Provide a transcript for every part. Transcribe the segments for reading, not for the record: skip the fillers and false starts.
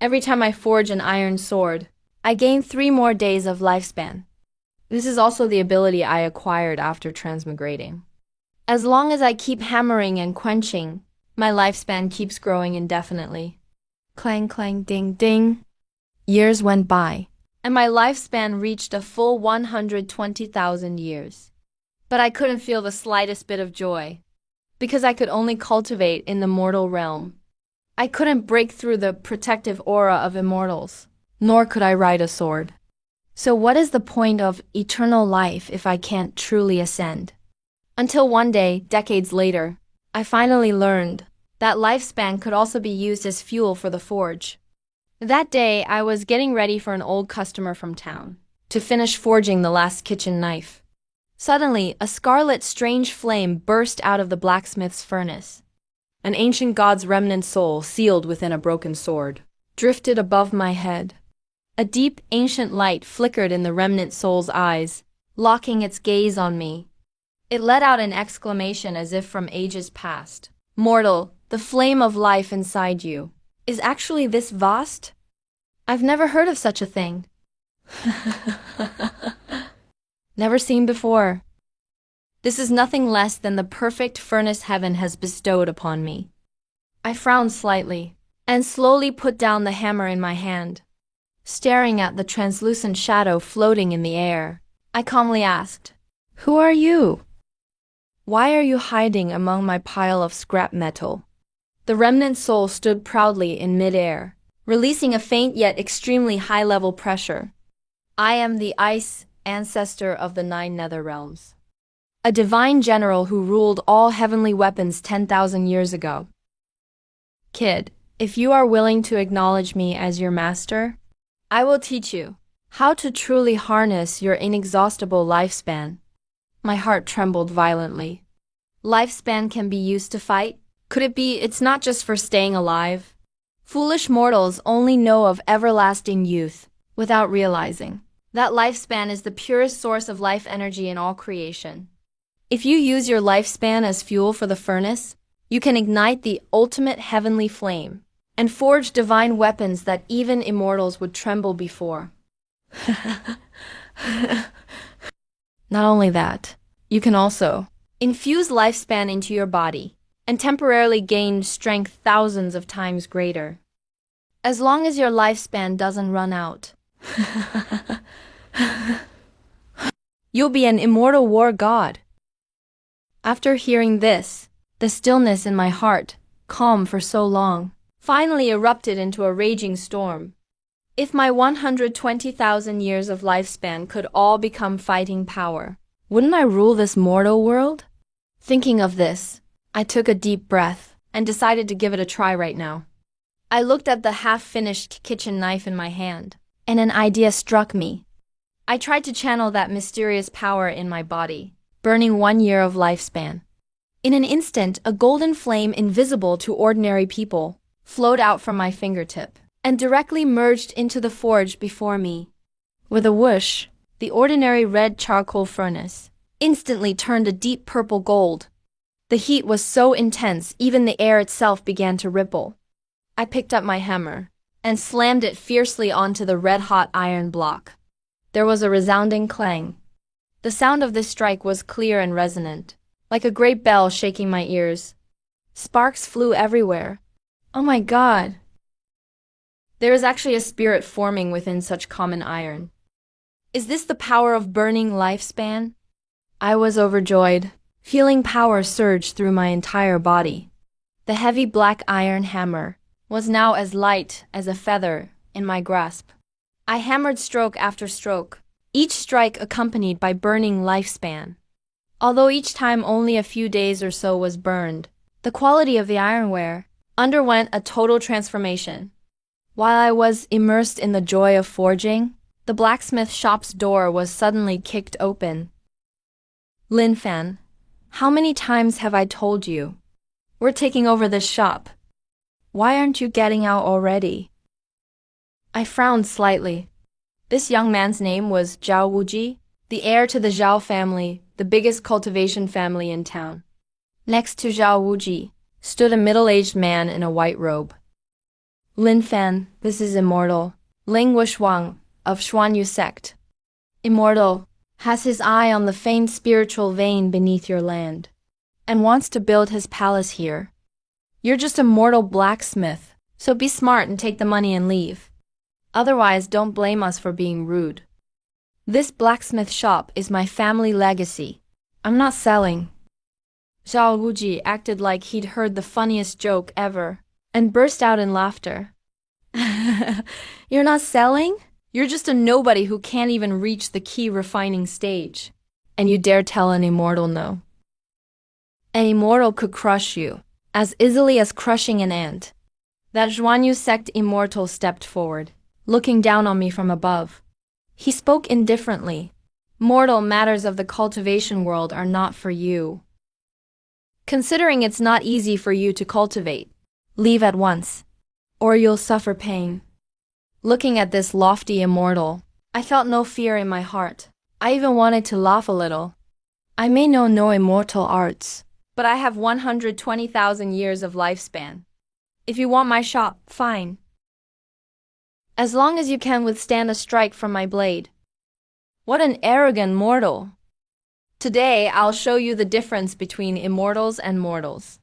Every time I forge an iron sword, I gain 3 more days of lifespan. This is also the ability I acquired after transmigrating. As long as I keep hammering and quenching, my lifespan keeps growing indefinitely. Clang, clang, ding, ding. Years went by, and my lifespan reached a full 120,000 years. But I couldn't feel the slightest bit of joy, because I could only cultivate in the mortal realm. I couldn't break through the protective aura of immortals, nor could I ride a sword. So what is the point of eternal life if I can't truly ascend? Until one day, decades later, I finally learned that lifespan could also be used as fuel for the forge. That day, I was getting ready for an old customer from town to finish forging the last kitchen knife. Suddenly, a scarlet strange flame burst out of the blacksmith's furnace. An ancient god's remnant soul, sealed within a broken sword, drifted above my head. A deep, ancient light flickered in the remnant soul's eyes, locking its gaze on me. It let out an exclamation as if from ages past. Mortal, the flame of life inside you is actually this vast? I've never heard of such a thing. Never seen before. This is nothing less than the perfect furnace heaven has bestowed upon me. I frowned slightly and slowly put down the hammer in my hand. Staring at the translucent shadow floating in the air, I calmly asked, "Who are you? Why are you hiding among my pile of scrap metal?" The remnant soul stood proudly in midair, releasing a faint yet extremely high-level pressure. "I am the ice ancestor of the 9 nether realms. A divine general who ruled all heavenly weapons 10,000 years ago. Kid, if you are willing to acknowledge me as your master, I will teach you how to truly harness your inexhaustible lifespan." My heart trembled violently. Lifespan can be used to fight? Could it be it's not just for staying alive? Foolish mortals only know of everlasting youth without realizing that lifespan is the purest source of life energy in all creation. If you use your lifespan as fuel for the furnace, you can ignite the ultimate heavenly flame and forge divine weapons that even immortals would tremble before. Not only that, you can also infuse lifespan into your body and temporarily gain strength thousands of times greater. As long as your lifespan doesn't run out, you'll be an immortal war god. After hearing this, the stillness in my heart, calm for so long, finally erupted into a raging storm. If my 120,000 years of lifespan could all become fighting power, wouldn't I rule this mortal world? Thinking of this, I took a deep breath and decided to give it a try right now. I looked at the half-finished kitchen knife in my hand, and an idea struck me. I tried to channel that mysterious power in my body, burning 1 year of lifespan. In an instant, a golden flame invisible to ordinary people flowed out from my fingertip and directly merged into the forge before me. With a whoosh, the ordinary red charcoal furnace instantly turned a deep purple gold. The heat was so intense, even the air itself began to ripple. I picked up my hammer and slammed it fiercely onto the red-hot iron block. There was a resounding clang. The sound of this strike was clear and resonant, like a great bell shaking my ears. Sparks flew everywhere. Oh my God! There is actually a spirit forming within such common iron. Is this the power of burning lifespan? I was overjoyed, feeling power surge through my entire body. The heavy black iron hammer was now as light as a feather in my grasp. I hammered stroke after stroke, each strike accompanied by burning lifespan. Although each time only a few days or so was burned, the quality of the ironware underwent a total transformation. While I was immersed in the joy of forging, the blacksmith shop's door was suddenly kicked open. "Lin Fan, how many times have I told you? We're taking over this shop. Why aren't you getting out already?" I frowned slightly. This young man's name was Zhao Wuji, the heir to the Zhao family, the biggest cultivation family in town. Next to Zhao Wuji stood a middle-aged man in a white robe. Lin Fan, this is Immortal. Ling Wushuang, of Xuanyu sect. Immortal has his eye on the famed spiritual vein beneath your land, and wants to build his palace here. You're just a mortal blacksmith, so be smart and take the money and leave. Otherwise, don't blame us for being rude. This blacksmith shop is my family legacy. I'm not selling. Zhao Wuji acted like he'd heard the funniest joke ever, and burst out in laughter. You're not selling? You're just a nobody who can't even reach the key refining stage. And you dare tell an immortal no? An immortal could crush you, as easily as crushing an ant. That Xuanyu sect immortal stepped forward, looking down on me from above. He spoke indifferently. Mortal matters of the cultivation world are not for you. Considering it's not easy for you to cultivate, leave at once, or you'll suffer pain. Looking at this lofty immortal, I felt no fear in my heart. I even wanted to laugh a little. I may know no immortal arts, but I have 120,000 years of lifespan. If you want my shop, fine. As long as you can withstand a strike from my blade. What an arrogant mortal! Today, I'll show you the difference between immortals and mortals.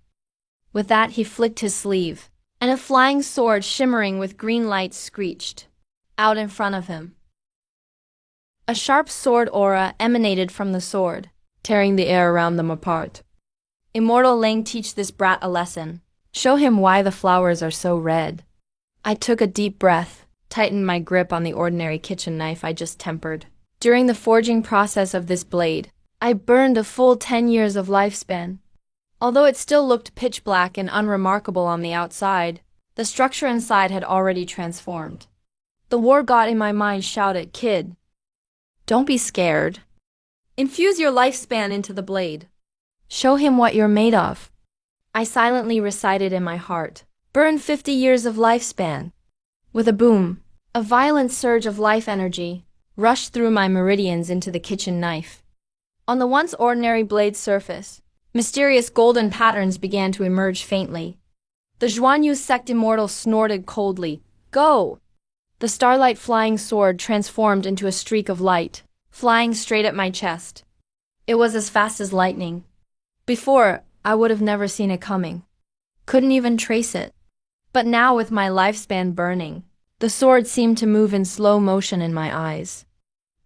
With that, he flicked his sleeve, and a flying sword shimmering with green light screeched out in front of him. A sharp sword aura emanated from the sword, tearing the air around them apart. Immortal Ling, teach this brat a lesson. Show him why the flowers are so red. I took a deep breath, tightened my grip on the ordinary kitchen knife I just tempered. During the forging process of this blade, I burned a full 10 years of lifespan. Although it still looked pitch black and unremarkable on the outside, the structure inside had already transformed. The war god in my mind shouted, "Kid, don't be scared. Infuse your lifespan into the blade. Show him what you're made of." I silently recited in my heart, "Burn 50 years of lifespan." With a boom, a violent surge of life energy rushed through my meridians into the kitchen knife. On the once ordinary blade's surface, mysterious golden patterns began to emerge faintly. The Xuanyu sect immortal snorted coldly. "Go!" The starlight flying sword transformed into a streak of light, flying straight at my chest. It was as fast as lightning. Before, I would have never seen it coming. Couldn't even trace it. But now, with my lifespan burning, the sword seemed to move in slow motion in my eyes.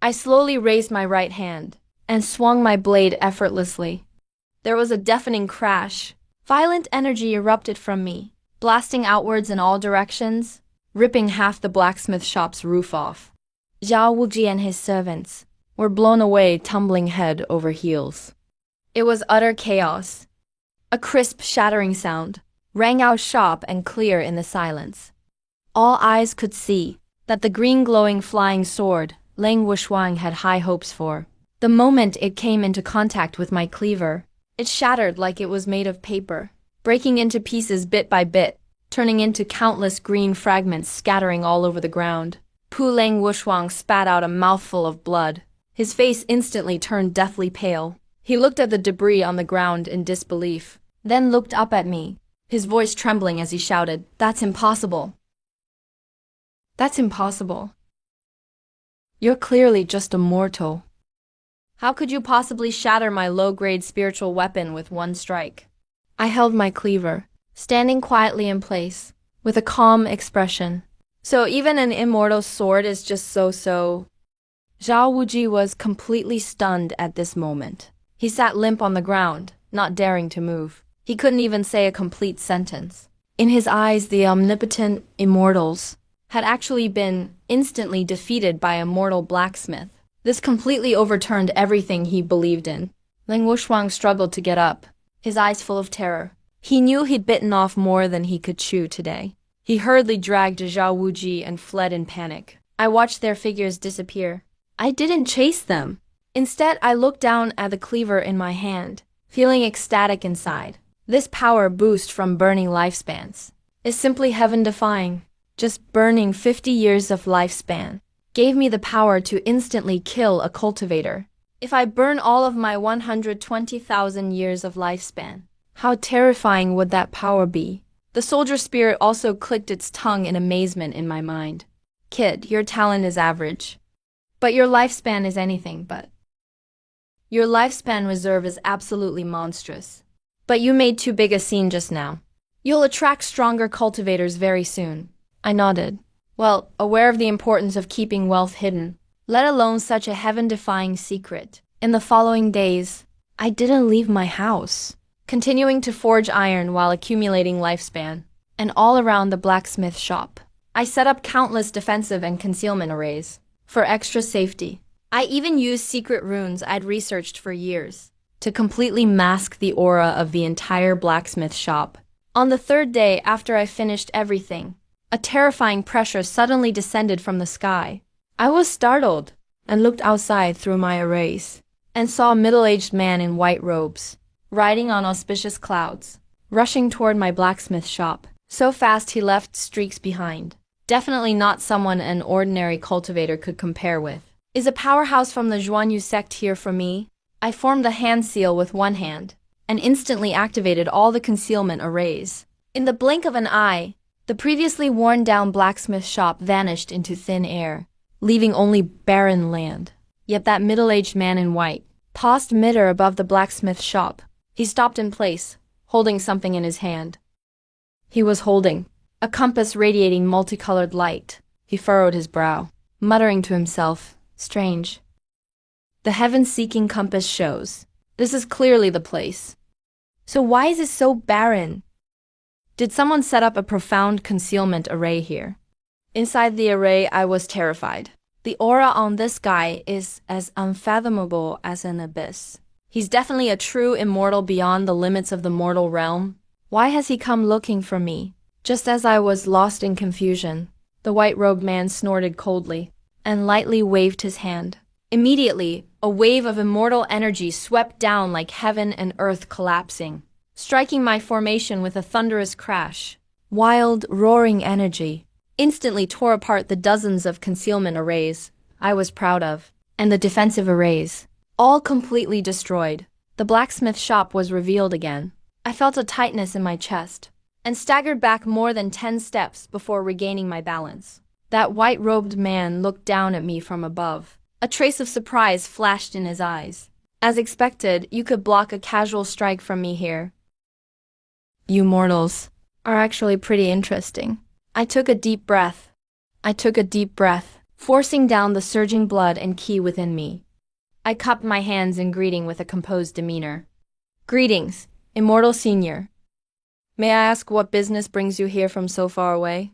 I slowly raised my right hand and swung my blade effortlessly. There was a deafening crash. Violent energy erupted from me, blasting outwards in all directions, ripping half the blacksmith shop's roof off. Zhao Wuji and his servants were blown away, tumbling head over heels. It was utter chaos. A crisp, shattering sound rang out sharp and clear in the silence. All eyes could see that the green glowing flying sword Ling Wushuang had high hopes for. The moment it came into contact with my cleaver, it shattered like it was made of paper, breaking into pieces bit by bit, turning into countless green fragments scattering all over the ground. Ling Wushuang spat out a mouthful of blood. His face instantly turned deathly pale. He looked at the debris on the ground in disbelief, then looked up at me, his voice trembling as he shouted, "That's impossible. That's impossible. You're clearly just a mortal. How could you possibly shatter my low-grade spiritual weapon with one strike?" I held my cleaver, standing quietly in place, with a calm expression. "So even an immortal sword is just so-so?" Zhao Wuji was completely stunned at this moment. He sat limp on the ground, not daring to move. He couldn't even say a complete sentence. In his eyes, the omnipotent immortals had actually been instantly defeated by a mortal blacksmith. This completely overturned everything he believed in. Ling Wushuang struggled to get up, his eyes full of terror. He knew he'd bitten off more than he could chew today. He hurriedly dragged Zhao Wuji and fled in panic. I watched their figures disappear. I didn't chase them. Instead, I looked down at the cleaver in my hand, feeling ecstatic inside. This power boost from burning lifespans is simply heaven-defying. Just burning 50 years of lifespan gave me the power to instantly kill a cultivator. If I burn all of my 120,000 years of lifespan, how terrifying would that power be? The soldier spirit also clicked its tongue in amazement in my mind. Kid, your talent is average. But your lifespan is anything but. Your lifespan reserve is absolutely monstrous. But you made too big a scene just now. You'll attract stronger cultivators very soon. I nodded. Well, aware of the importance of keeping wealth hidden, let alone such a heaven-defying secret. In the following days, I didn't leave my house, continuing to forge iron while accumulating lifespan. And all around the blacksmith shop, I set up countless defensive and concealment arrays for extra safety. I even used secret runes I'd researched for years to completely mask the aura of the entire blacksmith shop. On the third day after I finished everything, a terrifying pressure suddenly descended from the sky. I was startled and looked outside through my arrays and saw a middle-aged man in white robes, riding on auspicious clouds, rushing toward my blacksmith shop. So fast he left streaks behind. Definitely not someone an ordinary cultivator could compare with. Is a powerhouse from the Zhuanyu sect here for me? I formed the hand seal with one hand and instantly activated all the concealment arrays. In the blink of an eye, the previously worn-down blacksmith shop vanished into thin air, leaving only barren land. Yet that middle-aged man in white paused mid-air above the blacksmith shop. He stopped in place, holding something in his hand. He was holding a compass radiating multicolored light. He furrowed his brow, muttering to himself, "Strange. The heaven-seeking compass shows. This is clearly the place. So why is it so barren? Did someone set up a profound concealment array here?" Inside the array, I was terrified. The aura on this guy is as unfathomable as an abyss. He's definitely a true immortal beyond the limits of the mortal realm. Why has he come looking for me? Just as I was lost in confusion, the white-robed man snorted coldly and lightly waved his hand. Immediately, a wave of immortal energy swept down like heaven and earth collapsing, striking my formation with a thunderous crash. Wild, roaring energy instantly tore apart the dozens of concealment arrays I was proud of, and the defensive arrays, all completely destroyed. The blacksmith shop was revealed again. I felt a tightness in my chest and staggered back more than 10 steps before regaining my balance. That white-robed man looked down at me from above. A trace of surprise flashed in his eyes. As expected, you could block a casual strike from me here. You mortals are actually pretty interesting. I took a deep breath, forcing down the surging blood and ki within me. I cupped my hands in greeting with a composed demeanor. Greetings, Immortal Senior. May I ask what business brings you here from so far away?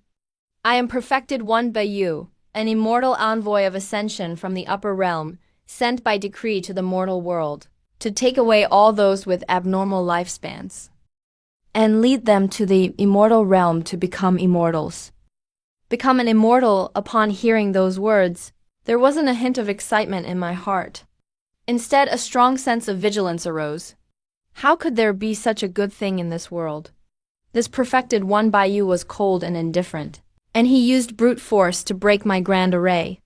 I am Perfected One Bayu, an immortal envoy of ascension from the upper realm, sent by decree to the mortal world, to take away all those with abnormal lifespans, and lead them to the immortal realm to become immortals. Become an immortal. Upon hearing those words, there wasn't a hint of excitement in my heart. Instead, a strong sense of vigilance arose. How could there be such a good thing in this world? This Perfected One Bayu was cold and indifferent, and he used brute force to break my grand array.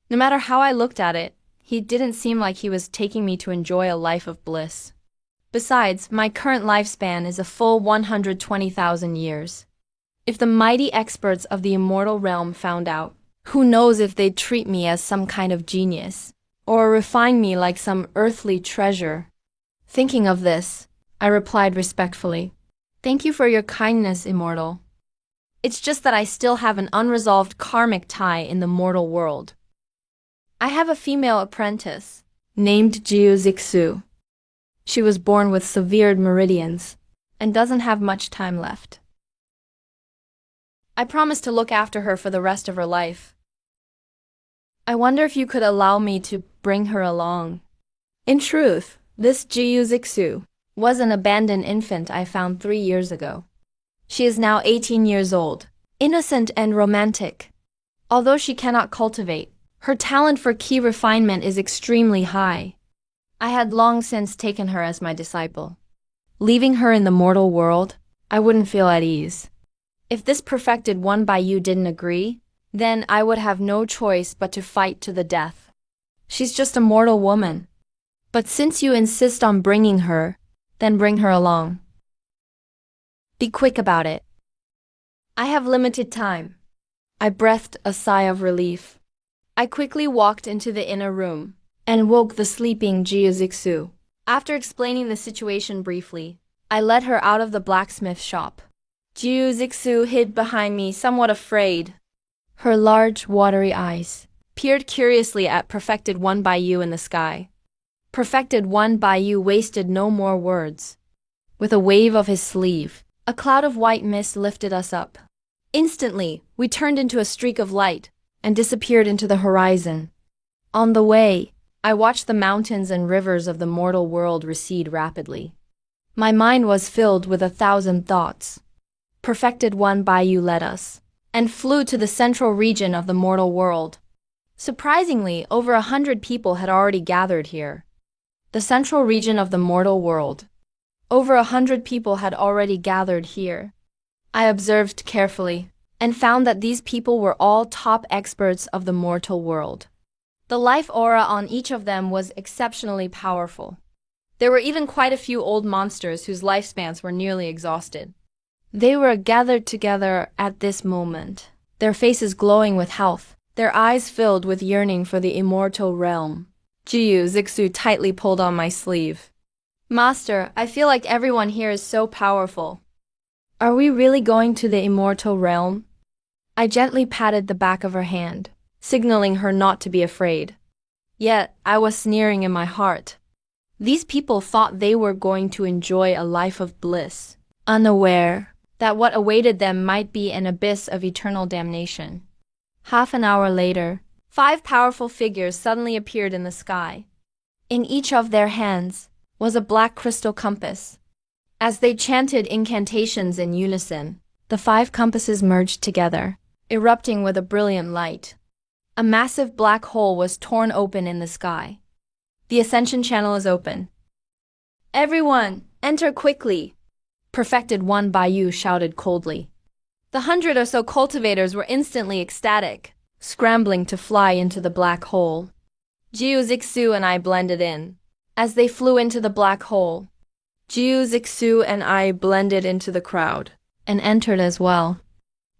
No matter how I looked at it, he didn't seem like he was taking me to enjoy a life of bliss. Besides, my current lifespan is a full 120,000 years. If the mighty experts of the immortal realm found out, who knows if they'd treat me as some kind of genius, or refine me like some earthly treasure. Thinking of this, I replied respectfully, "Thank you for your kindness, Immortal. It's just that I still have an unresolved karmic tie in the mortal world. I have a female apprentice named Jiu Zixu. She was born with severed meridians and doesn't have much time left. I promised to look after her for the rest of her life. I wonder if you could allow me to bring her along." In truth, this Jiu Zixu was an abandoned infant I found 3 years ago. She is now 18 years old, innocent and romantic. Although she cannot cultivate, her talent for ki refinement is extremely high. I had long since taken her as my disciple. Leaving her in the mortal world, I wouldn't feel at ease. If this Perfected One Bayu didn't agree, then I would have no choice but to fight to the death. She's just a mortal woman. But since you insist on bringing her, then bring her along. Be quick about it. I have limited time. I breathed a sigh of relief. I quickly walked into the inner room and woke the sleeping Jiu-Jitsu. After explaining the situation briefly, I led her out of the blacksmith shop. Jiu-Jitsu hid behind me, somewhat afraid. Her large, watery eyes peered curiously at Perfected One by You in the sky. Perfected One by You wasted no more words. With a wave of his sleeve, a cloud of white mist lifted us up. Instantly, we turned into a streak of light and disappeared into the horizon. On the way, I watched the mountains and rivers of the mortal world recede rapidly. My mind was filled with 1,000 thoughts. Perfected One by You led us and flew to the central region of the mortal world. Surprisingly, over 100 people had already gathered here. The central region of the mortal world. Over 100 people had already gathered here. I observed carefully and found that these people were all top experts of the mortal world. The life aura on each of them was exceptionally powerful. There were even quite a few old monsters whose lifespans were nearly exhausted. They were gathered together at this moment, their faces glowing with health, their eyes filled with yearning for the immortal realm. Jiu-Jitsu tightly pulled on my sleeve. Master, I feel like everyone here is so powerful. Are we really going to the immortal realm? I gently patted the back of her hand, signaling her not to be afraid. Yet, I was sneering in my heart. These people thought they were going to enjoy a life of bliss, unaware that what awaited them might be an abyss of eternal damnation. Half an hour later, 5 powerful figures suddenly appeared in the sky. In each of their hands was a black crystal compass. As they chanted incantations in unison, the 5 compasses merged together, erupting with a brilliant light. A massive black hole was torn open in the sky. The ascension channel is open. Everyone, enter quickly! Perfected One by You shouted coldly. The 100 or so cultivators were instantly ecstatic, scrambling to fly into the black hole. Jiu-Jitsu and I blended in. As they flew into the black hole, Jiu-Jitsu and I blended into the crowd and entered as well.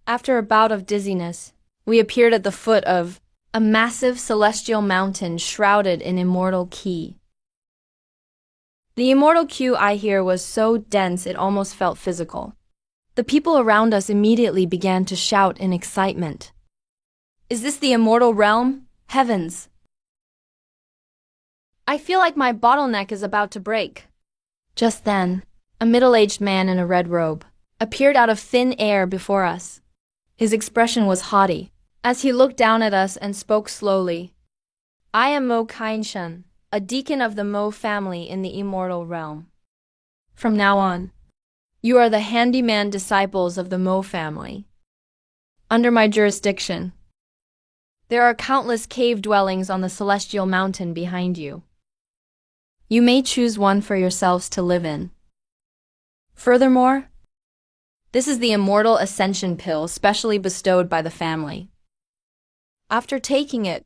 After a bout of dizziness, we appeared at the foot of a massive celestial mountain shrouded in immortal ki. The immortal ki I hear was so dense it almost felt physical. The people around us immediately began to shout in excitement. Is this the immortal realm? Heavens! I feel like my bottleneck is about to break. Just then, a middle-aged man in a red robe appeared out of thin air before us. His expression was haughty, as he looked down at us and spoke slowly. I am Mo Kainshan, a deacon of the Mo family in the immortal realm. From now on, you are the handyman disciples of the Mo family. Under my jurisdiction, there are countless cave dwellings on the celestial mountain behind you. You may choose one for yourselves to live in. Furthermore, this is the Immortal Ascension Pill specially bestowed by the family. After taking it,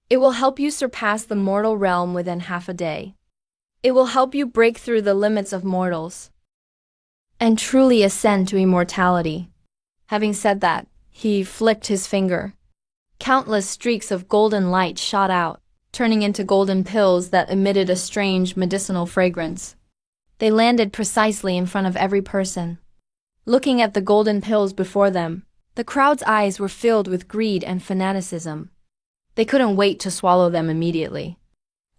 it will help you surpass the mortal realm within half a day. It will help you break through the limits of mortals and truly ascend to immortality. Having said that, he flicked his finger. Countless streaks of golden light shot out, turning into golden pills that emitted a strange medicinal fragrance. They landed precisely in front of every person. Looking at the golden pills before them, the crowd's eyes were filled with greed and fanaticism. They couldn't wait to swallow them immediately.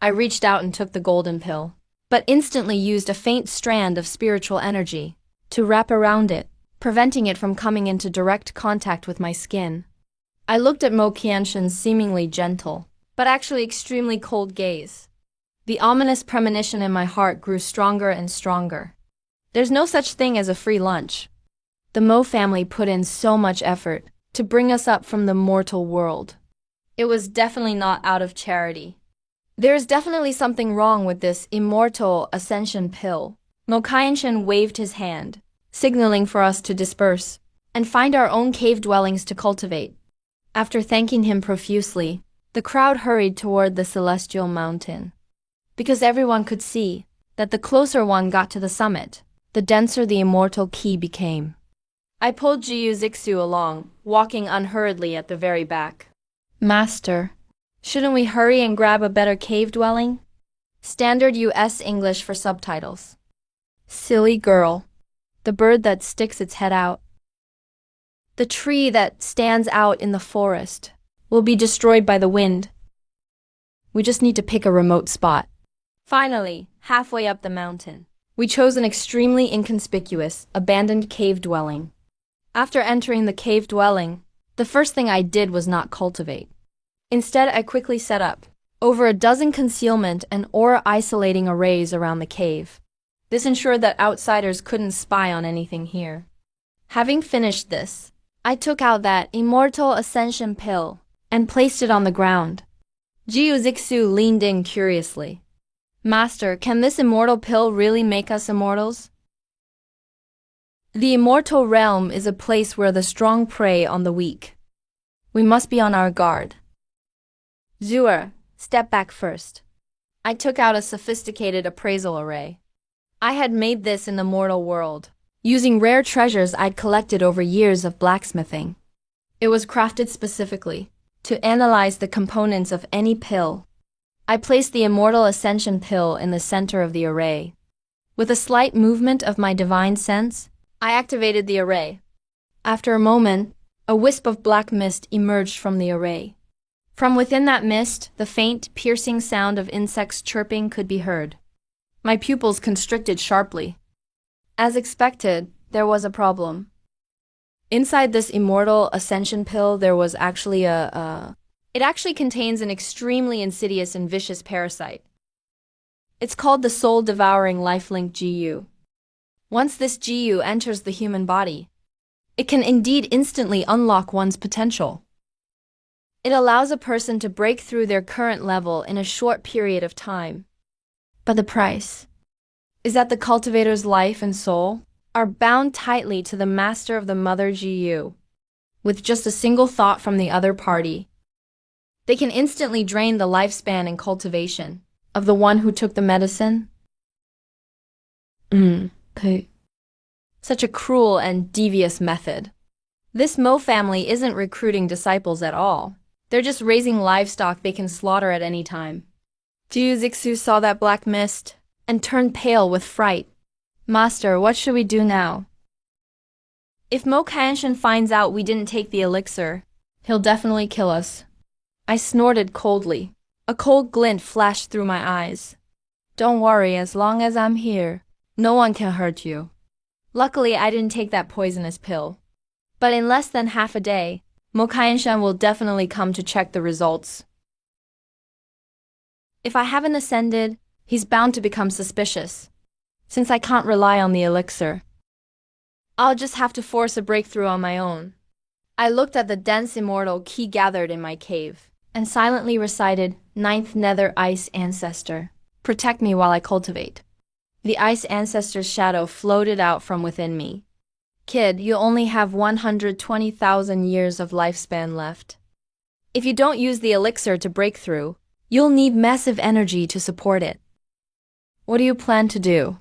I reached out and took the golden pill, but instantly used a faint strand of spiritual energy to wrap around it, preventing it from coming into direct contact with my skin. I looked at Mo Qianshan's seemingly gentle, but actually extremely cold gaze. The ominous premonition in my heart grew stronger and stronger. There's no such thing as a free lunch. The Mo family put in so much effort to bring us up from the mortal world. It was definitely not out of charity. There is definitely something wrong with this immortal ascension pill. Mo Qianshan waved his hand, signaling for us to disperse and find our own cave dwellings to cultivate. After thanking him profusely, the crowd hurried toward the celestial mountain. Because everyone could see that the closer one got to the summit, the denser the immortal ki became. I pulled Jiu Zixu along, walking unhurriedly at the very back. Master, shouldn't we hurry and grab a better cave dwelling? Standard US English for subtitles. Silly girl. The bird that sticks its head out. The tree that stands out in the forest will be destroyed by the wind. We just need to pick a remote spot. Finally, halfway up the mountain, we chose an extremely inconspicuous, abandoned cave dwelling. After entering the cave dwelling, the first thing I did was not cultivate. Instead, I quickly set up over a dozen concealment and aura isolating arrays around the cave. This ensured that outsiders couldn't spy on anything here. Having finished this, I took out that Immortal Ascension pill and placed it on the ground. Jiu Zixu leaned in curiously. Master, can this immortal pill really make us immortals? The immortal realm is a place where the strong prey on the weak. We must be on our guard. Zhuer, step back first. I took out a sophisticated appraisal array. I had made this in the mortal world, using rare treasures I'd collected over years of blacksmithing. It was crafted specifically to analyze the components of any pill. I placed the Immortal Ascension pill in the center of the array. With a slight movement of my divine sense, I activated the array. After a moment, a wisp of black mist emerged from the array. From within that mist, the faint, piercing sound of insects chirping could be heard. My pupils constricted sharply. As expected, there was a problem. Inside this Immortal Ascension pill, there was actually It actually contains an extremely insidious and vicious parasite. It's called the soul-devouring lifelink GU. Once this GU enters the human body, it can indeed instantly unlock one's potential. It allows a person to break through their current level in a short period of time. But the price is that the cultivator's life and soul are bound tightly to the master of the mother GU. With just a single thought from the other party, they can instantly drain the lifespan and cultivation of the one who took the medicine. Such a cruel and devious method. This Mo family isn't recruiting disciples at all. They're just raising livestock they can slaughter at any time. Jiu Zixu saw that black mist and turned pale with fright. Master, what should we do now? If Mo Kanshan finds out we didn't take the elixir, he'll definitely kill us. I snorted coldly. A cold glint flashed through my eyes. Don't worry, as long as I'm here, no one can hurt you. Luckily, I didn't take that poisonous pill. But in less than half a day, Mo Kanshan will definitely come to check the results. If I haven't ascended, he's bound to become suspicious, since I can't rely on the elixir. I'll just have to force a breakthrough on my own. I looked at the dense immortal key gathered in my cave, and silently recited, Ninth Nether Ice Ancestor, protect me while I cultivate. The Ice Ancestor's shadow floated out from within me. Kid, you only have 120,000 years of lifespan left. If you don't use the elixir to break through, you'll need massive energy to support it. What do you plan to do?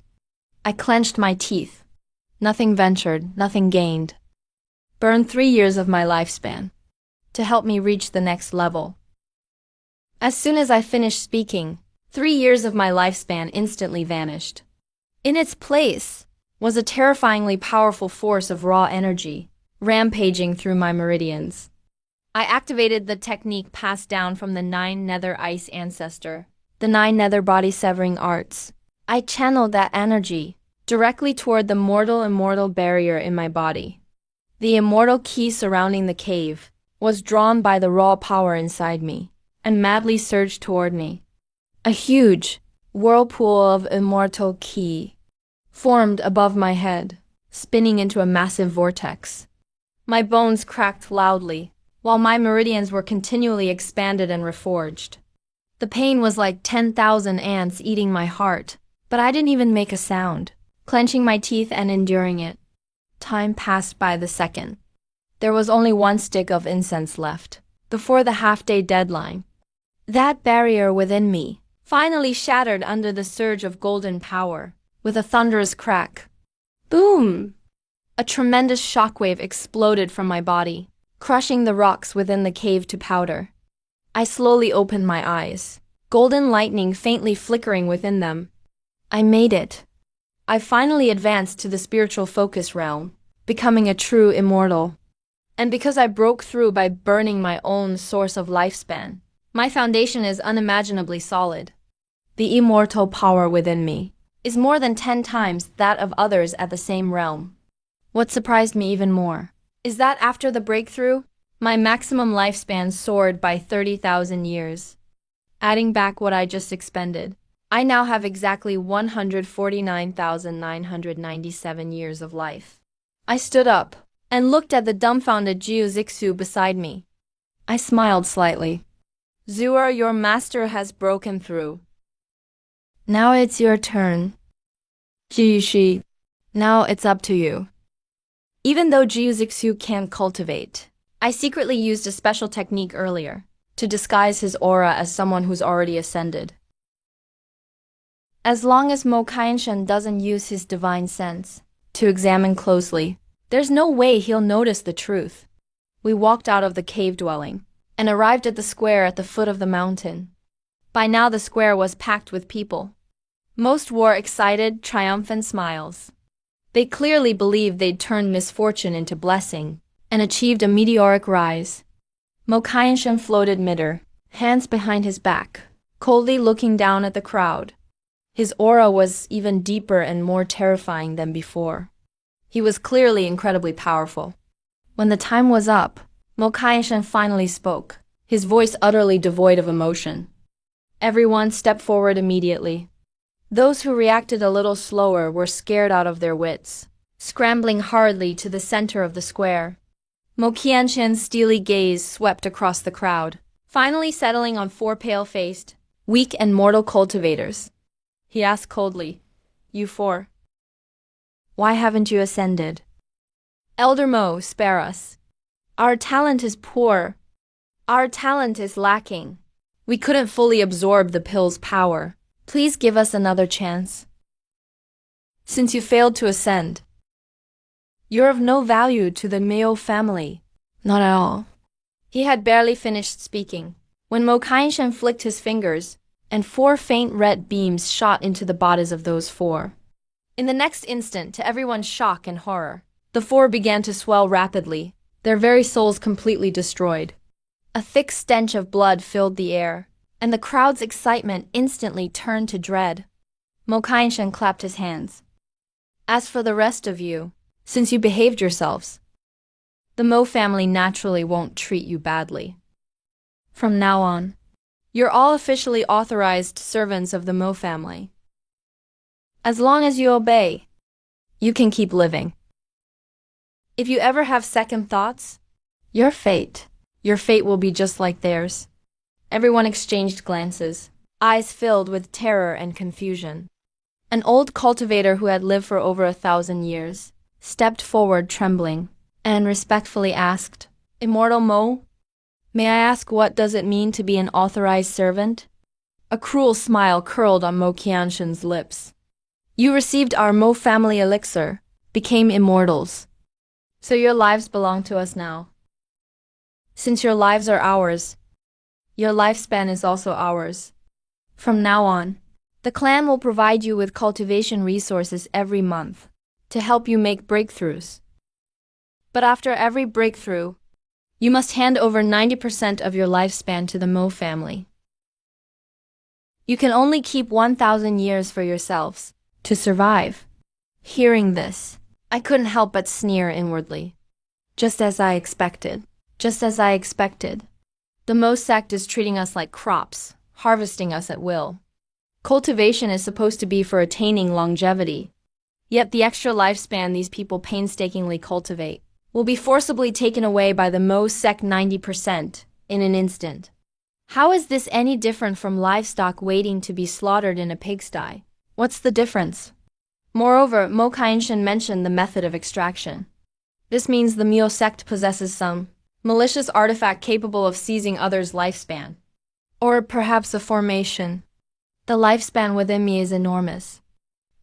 I clenched my teeth. Nothing ventured, nothing gained. Burn 3 years of my lifespan to help me reach the next level. As soon as I finished speaking, 3 years of my lifespan instantly vanished. In its place was a terrifyingly powerful force of raw energy, rampaging through my meridians. I activated the technique passed down from the 9 Nether Ice Ancestor, the 9 Nether Body Severing Arts. I channeled that energy directly toward the mortal-immortal barrier in my body. The immortal key surrounding the cave was drawn by the raw power inside me and madly surged toward me. A huge whirlpool of immortal ki formed above my head, spinning into a massive vortex. My bones cracked loudly, while my meridians were continually expanded and reforged. The pain was like 10,000 ants eating my heart, but I didn't even make a sound, clenching my teeth and enduring it. Time passed by the second. There was only 1 stick of incense left, before the half-day deadline. That barrier within me finally shattered under the surge of golden power, with a thunderous crack. Boom! A tremendous shockwave exploded from my body, crushing the rocks within the cave to powder. I slowly opened my eyes, golden lightning faintly flickering within them. I made it. I finally advanced to the spiritual focus realm, becoming a true immortal. And because I broke through by burning my own source of lifespan, my foundation is unimaginably solid. The immortal power within me is more than 10 times that of others at the same realm. What surprised me even more is that after the breakthrough, my maximum lifespan soared by 30,000 years. Adding back what I just expended, I now have exactly 149,997 years of life. I stood up and looked at the dumbfounded Jiu Zixu beside me. I smiled slightly. Zuer, your master has broken through. Now it's your turn. Jiushi, now it's up to you. Even though Jiu Zixu can't cultivate, I secretly used a special technique earlier to disguise his aura as someone who's already ascended. As long as Mo Qianshen doesn't use his divine sense to examine closely, there's no way he'll notice the truth. We walked out of the cave dwelling and arrived at the square at the foot of the mountain. By now the square was packed with people. Most wore excited, triumphant smiles. They clearly believed they'd turned misfortune into blessing and achieved a meteoric rise. Mo Qianshen floated midair, hands behind his back, coldly looking down at the crowd. His aura was even deeper and more terrifying than before. He was clearly incredibly powerful. When the time was up, Mo Qianshen finally spoke, his voice utterly devoid of emotion. Everyone stepped forward immediately. Those who reacted a little slower were scared out of their wits, scrambling hurriedly to the center of the square. Mo Qianshen's steely gaze swept across the crowd, finally settling on 4 pale-faced, weak and mortal cultivators. He asked coldly, "You 4. Why haven't you ascended?" "Elder Mo, spare us. Our talent is poor. Our talent is lacking. We couldn't fully absorb the pill's power. Please give us another chance. Since you failed to ascend, you're of no value to the Miao family." "Not at all." He had barely finished speaking when Mo Qianshen flicked his fingers, and 4 faint red beams shot into the bodies of those 4. In the next instant, to everyone's shock and horror, the 4 began to swell rapidly, their very souls completely destroyed. A thick stench of blood filled the air, and the crowd's excitement instantly turned to dread. Mo Qianshen clapped his hands. "As for the rest of you, since you behaved yourselves, the Mo family naturally won't treat you badly. From now on, you're all officially authorized servants of the Mo family. As long as you obey, you can keep living. If you ever have second thoughts, your fate will be just like theirs." Everyone exchanged glances, eyes filled with terror and confusion. An old cultivator who had lived for over 1,000 years stepped forward trembling and respectfully asked, "Immortal Mo, may I ask what does it mean to be an authorized servant?" A cruel smile curled on Mo Qianshen's lips. "You received our Mo family elixir, became immortals. So your lives belong to us now. Since your lives are ours, your lifespan is also ours. From now on, the clan will provide you with cultivation resources every month to help you make breakthroughs. But after every breakthrough, you must hand over 90% of your lifespan to the Mo family. You can only keep 1,000 years for yourselves to survive." Hearing this, I couldn't help but sneer inwardly. Just as I expected. The Mo sect is treating us like crops, harvesting us at will. Cultivation is supposed to be for attaining longevity. Yet the extra lifespan these people painstakingly cultivate will be forcibly taken away by the Mo sect 90% in an instant. How is this any different from livestock waiting to be slaughtered in a pigsty? What's the difference? Moreover, Mo Qianshen mentioned the method of extraction. This means the Miao sect possesses some malicious artifact capable of seizing others' lifespan. Or perhaps a formation. The lifespan within me is enormous.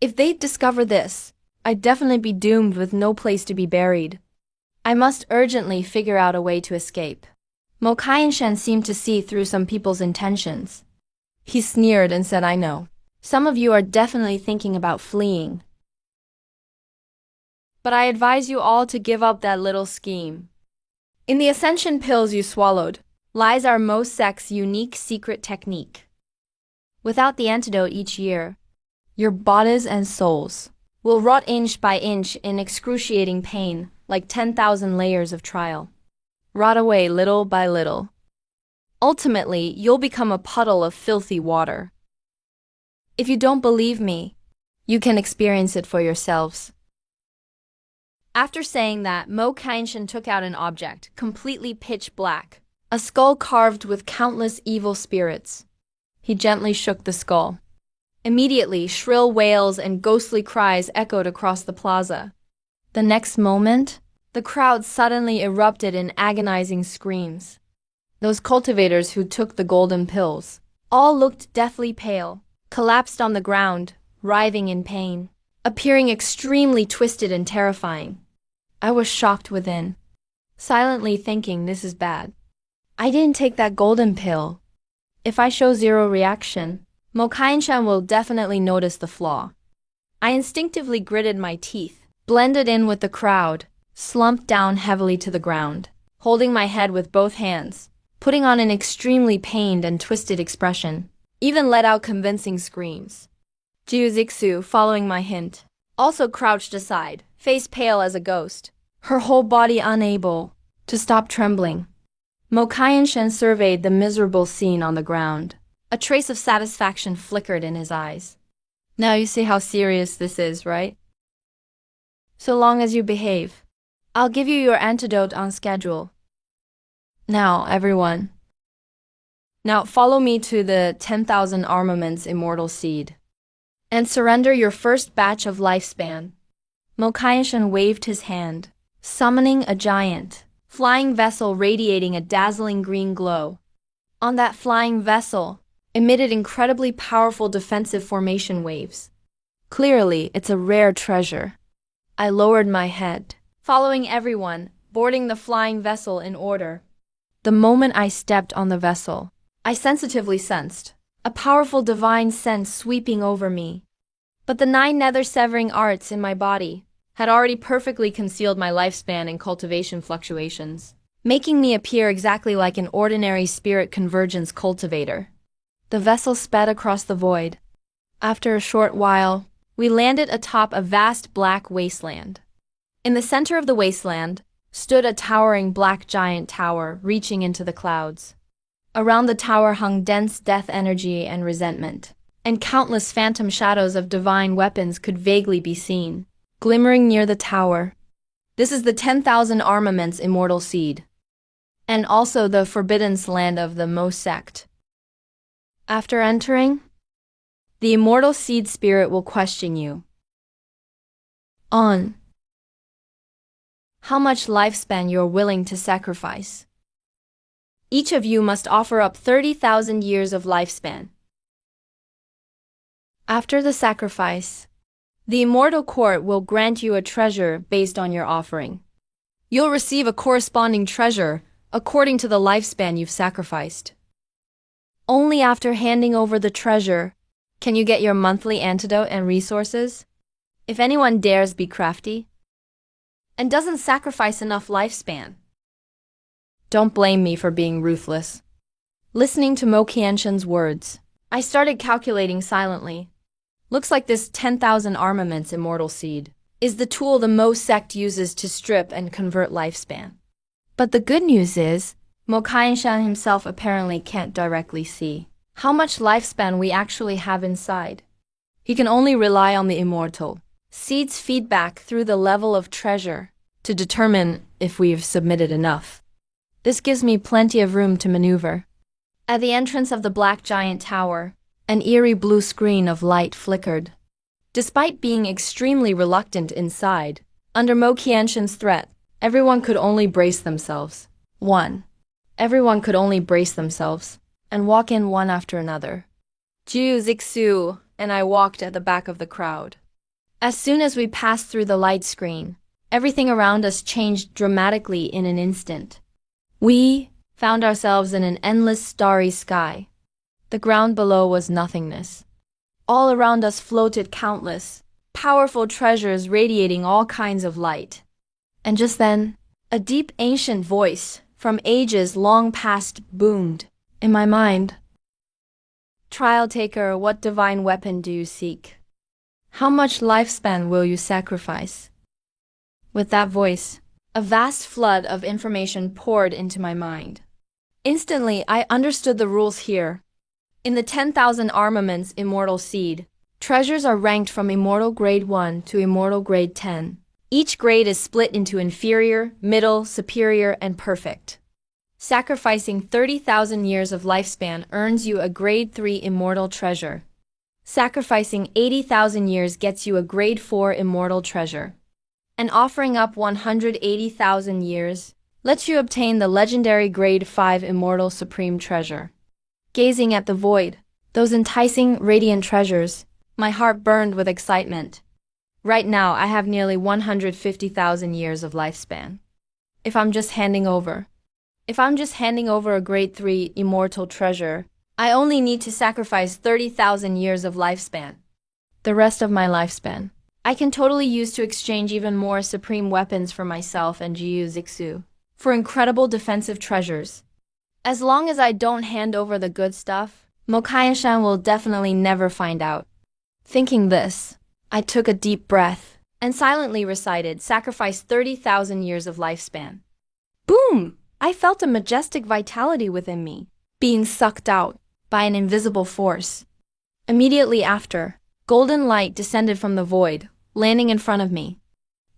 If they discover this, I'd definitely be doomed with no place to be buried. I must urgently figure out a way to escape. Mo Qianshan seemed to see through some people's intentions. He sneered and said, I know. Some of you are definitely thinking about fleeing. But I advise you all to give up that little scheme. In the ascension pills you swallowed lies our Mo sect's unique secret technique. Without the antidote each year, your bodies and souls will rot inch by inch in excruciating pain like 10,000 layers of trial. Rot away little by little. Ultimately, you'll become a puddle of filthy water. If you don't believe me, you can experience it for yourselves. After saying that, Mo Qianshan took out an object, completely pitch black, a skull carved with countless evil spirits. He gently shook the skull. Immediately, shrill wails and ghostly cries echoed across the plaza. The next moment, the crowd suddenly erupted in agonizing screams. Those cultivators who took the golden pills all looked deathly pale, collapsed on the ground, writhing in pain, appearing extremely twisted and terrifying. I was shocked within, silently thinking this is bad. I didn't take that golden pill. If I show zero reaction, Mo Qianshan will definitely notice the flaw. I instinctively gritted my teeth, blended in with the crowd, slumped down heavily to the ground, holding my head with both hands, putting on an extremely pained and twisted expression, even let out convincing screams. Jiu Zixu, following my hint, also crouched aside, face pale as a ghost, her whole body unable to stop trembling. Mo Qianshan surveyed the miserable scene on the ground. A trace of satisfaction flickered in his eyes. Now you see how serious this is, right? So long as you behave, I'll give you your antidote on schedule. Now, everyone. Now follow me to the 10,000 armaments Immortal seed and surrender your first batch of lifespan. Mo Qianshan waved his hand, summoning a giant flying vessel radiating a dazzling green glow. On that flying vessel emitted incredibly powerful defensive formation waves. Clearly, it's a rare treasure. I lowered my head, following everyone, boarding the flying vessel in order. The moment I stepped on the vessel, I sensitively sensed a powerful divine sense sweeping over me. But the 9 nether-severing arts in my body had already perfectly concealed my lifespan and cultivation fluctuations, making me appear exactly like an ordinary spirit convergence cultivator. The vessel sped across the void. After a short while, we landed atop a vast black wasteland. In the center of the wasteland stood a towering black giant tower reaching into the clouds. Around the tower hung dense death energy and resentment, and countless phantom shadows of divine weapons could vaguely be seen, glimmering near the tower. This is the 10,000 armaments Immortal seed, and also the forbidden land of the Mo sect. After entering, the Immortal seed spirit will question you on how much lifespan you're willing to sacrifice. Each of you must offer up 30,000 years of lifespan. After the sacrifice, the Immortal Court will grant you a treasure based on your offering. You'll receive a corresponding treasure according to the lifespan you've sacrificed. Only after handing over the treasure can you get your monthly antidote and resources. If anyone dares be crafty and doesn't sacrifice enough lifespan, don't blame me for being ruthless. Listening to Mo Qianshan's words, I started calculating silently. Looks like this 10,000 armaments Immortal seed is the tool the Mo sect uses to strip and convert lifespan. But the good news is, Mo Qianshan himself apparently can't directly see how much lifespan we actually have inside. He can only rely on the Immortal seed's feedback through the level of treasure to determine if we've submitted enough. This gives me plenty of room to maneuver. At the entrance of the black giant tower, an eerie blue screen of light flickered. Despite being extremely reluctant inside, under Mo Qianshan's threat, everyone could only brace themselves. Everyone could only brace themselves and walk in one after another. Jiu Zixu and I walked at the back of the crowd. As soon as we passed through the light screen, everything around us changed dramatically in an instant. We found ourselves in an endless starry sky. The ground below was nothingness. All around us floated countless, powerful treasures radiating all kinds of light. And just then, a deep ancient voice from ages long past boomed in my mind. Trial taker, what divine weapon do you seek? How much lifespan will you sacrifice? With that voice, a vast flood of information poured into my mind. Instantly, I understood the rules here. In the 10,000 armaments Immortal seed, treasures are ranked from Immortal Grade 1 to Immortal Grade 10. Each grade is split into inferior, middle, superior, and perfect. Sacrificing 30,000 years of lifespan earns you a Grade 3 Immortal treasure. Sacrificing 80,000 years gets you a Grade 4 Immortal treasure. And offering up 180,000 years lets you obtain the legendary Grade 5 Immortal Supreme treasure. Gazing at the void, those enticing, radiant treasures, my heart burned with excitement. Right now, I have nearly 150,000 years of lifespan. If I'm just handing over a Grade 3 Immortal treasure, I only need to sacrifice 30,000 years of lifespan. The rest of my lifespan, I can totally use to exchange even more supreme weapons for myself and Jiu Zixu, for incredible defensive treasures. As long as I don't hand over the good stuff, Mo Kaiyanshan will definitely never find out. Thinking this, I took a deep breath and silently recited, sacrifice 30,000 years of lifespan. Boom! I felt a majestic vitality within me, being sucked out by an invisible force. Immediately after, golden light descended from the void, landing in front of me.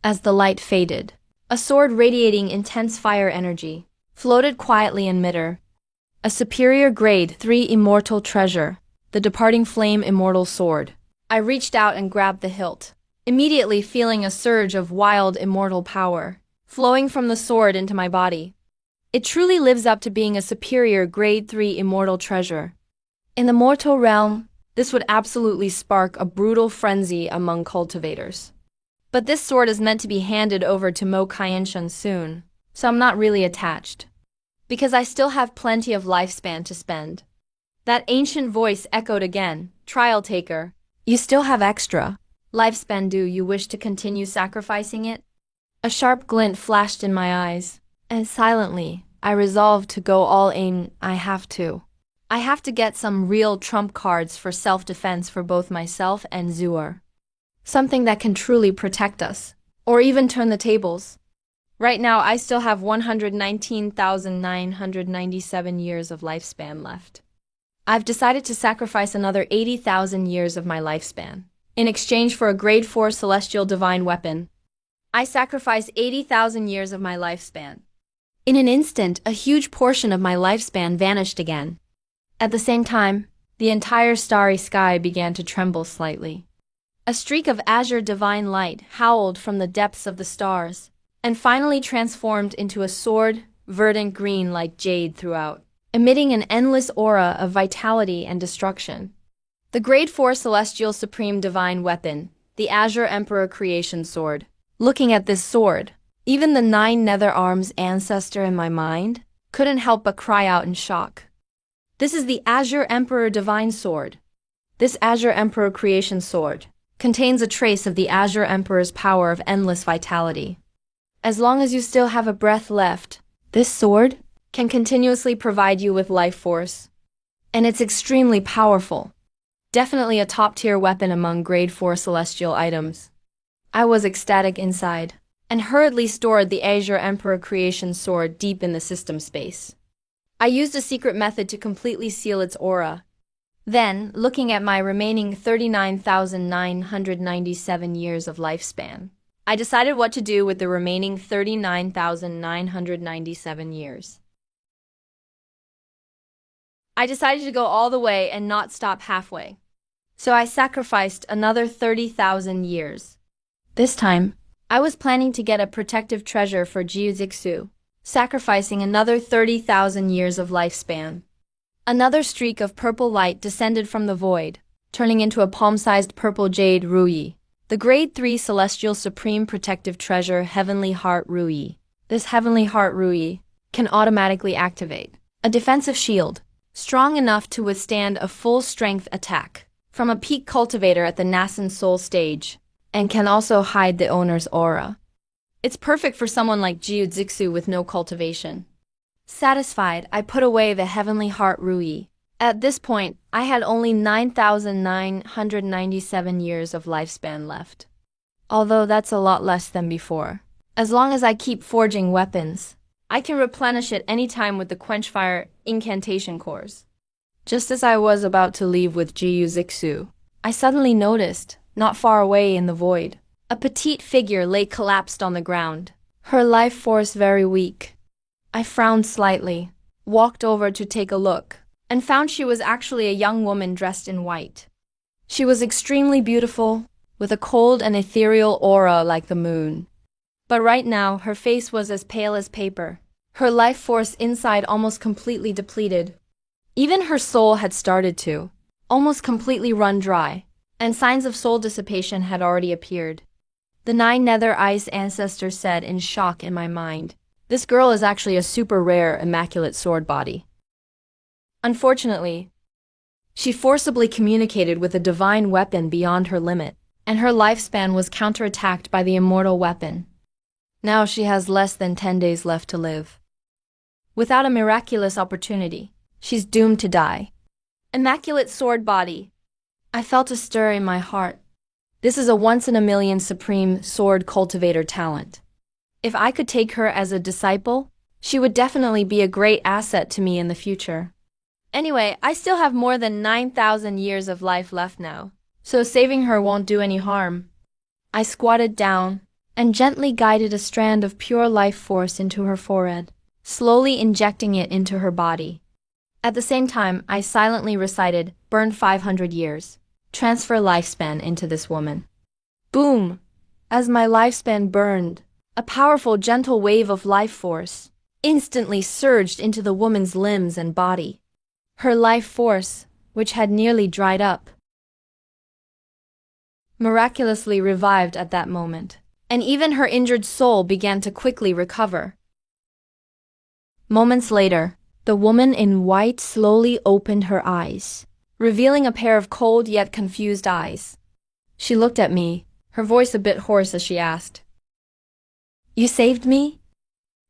As the light faded, a sword radiating intense fire energy floated quietly in midair. A superior Grade 3 Immortal treasure, the Departing Flame Immortal Sword. I reached out and grabbed the hilt, immediately feeling a surge of wild immortal power flowing from the sword into my body. It truly lives up to being a superior Grade 3 Immortal treasure. In the mortal realm, this would absolutely spark a brutal frenzy among cultivators. But this sword is meant to be handed over to Mo Kaiyanshan soon, so I'm not really attached. Because I still have plenty of lifespan to spend. That ancient voice echoed again, trial taker. You still have extra lifespan. Do you wish to continue sacrificing it? A sharp glint flashed in my eyes, and silently, I resolved to go all in. I have to get some real trump cards for self-defense for both myself and Zuer. Something that can truly protect us, or even turn the tables. Right now, I still have 119,997 years of lifespan left. I've decided to sacrifice another 80,000 years of my lifespan, in exchange for a Grade 4 Celestial Divine Weapon. I sacrifice 80,000 years of my lifespan. In an instant, a huge portion of my lifespan vanished again. At the same time, the entire starry sky began to tremble slightly. A streak of azure divine light howled from the depths of the stars, and finally transformed into a sword, verdant green like jade throughout, emitting an endless aura of vitality and destruction. The Grade 4 Celestial Supreme Divine Weapon, the Azure Emperor Creation Sword. Looking at this sword, even the 9 Nether Arms ancestor in my mind couldn't help but cry out in shock. This is the Azure Emperor Divine Sword. This Azure Emperor Creation Sword contains a trace of the Azure Emperor's power of endless vitality. As long as you still have a breath left, this sword can continuously provide you with life force. And it's extremely powerful. Definitely a top-tier weapon among Grade 4 celestial items. I was ecstatic inside, and hurriedly stored the Azure Emperor Creation Sword deep in the system space. I used a secret method to completely seal its aura. Then, looking at my remaining 39,997 years of lifespan, I decided what to do with the remaining 39,997 years. I decided to go all the way and not stop halfway. So I sacrificed another 30,000 years. This time, I was planning to get a protective treasure for Jiu Zixu, sacrificing another 30,000 years of lifespan. Another streak of purple light descended from the void, turning into a palm-sized purple jade ruyi, The Grade 3 Celestial Supreme Protective Treasure Heavenly Heart Rui. This Heavenly Heart Rui can automatically activate a defensive shield, strong enough to withstand a full-strength attack from a peak cultivator at the nascent soul stage, and can also hide the owner's aura. It's perfect for someone like Jiu Zixu with no cultivation. Satisfied, I put away the Heavenly Heart Rui. At this point, I had only 9,997 years of lifespan left. Although that's a lot less than before. As long as I keep forging weapons, I can replenish it anytime with the Quenchfire incantation cores. Just as I was about to leave with Jiu Zixu, I suddenly noticed, not far away in the void, a petite figure lay collapsed on the ground, her life force very weak. I frowned slightly, walked over to take a look, and found she was actually a young woman dressed in white. She was extremely beautiful, with a cold and ethereal aura like the moon. But right now, her face was as pale as paper, her life force inside almost completely depleted. Even her soul had started to almost completely run dry, and signs of soul dissipation had already appeared. The 9 Nether Ice ancestors said in shock in my mind, "This girl is actually a super rare, immaculate sword body." Unfortunately, she forcibly communicated with a divine weapon beyond her limit, and her lifespan was counterattacked by the immortal weapon. Now she has less than 10 days left to live. Without a miraculous opportunity, she's doomed to die. Immaculate sword body. I felt a stir in my heart. This is a once-in-a-million supreme sword cultivator talent. If I could take her as a disciple, she would definitely be a great asset to me in the future. Anyway, I still have more than 9,000 years of life left now, so saving her won't do any harm. I squatted down and gently guided a strand of pure life force into her forehead, slowly injecting it into her body. At the same time, I silently recited, "Burn 500 years. Transfer lifespan into this woman." Boom! As my lifespan burned, a powerful, gentle wave of life force instantly surged into the woman's limbs and body. Her life force, which had nearly dried up, miraculously revived at that moment, and even her injured soul began to quickly recover. Moments later, the woman in white slowly opened her eyes, revealing a pair of cold yet confused eyes. She looked at me, her voice a bit hoarse as she asked, "You saved me?"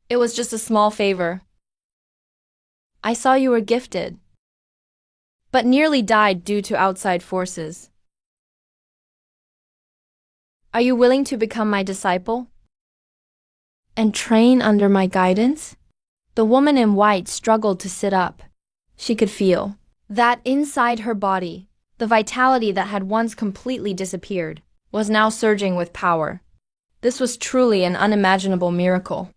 "It was just a small favor. I saw you were gifted, but nearly died due to outside forces. Are you willing to become my disciple and train under my guidance?" The woman in white struggled to sit up. She could feel that inside her body, the vitality that had once completely disappeared was now surging with power. This was truly an unimaginable miracle.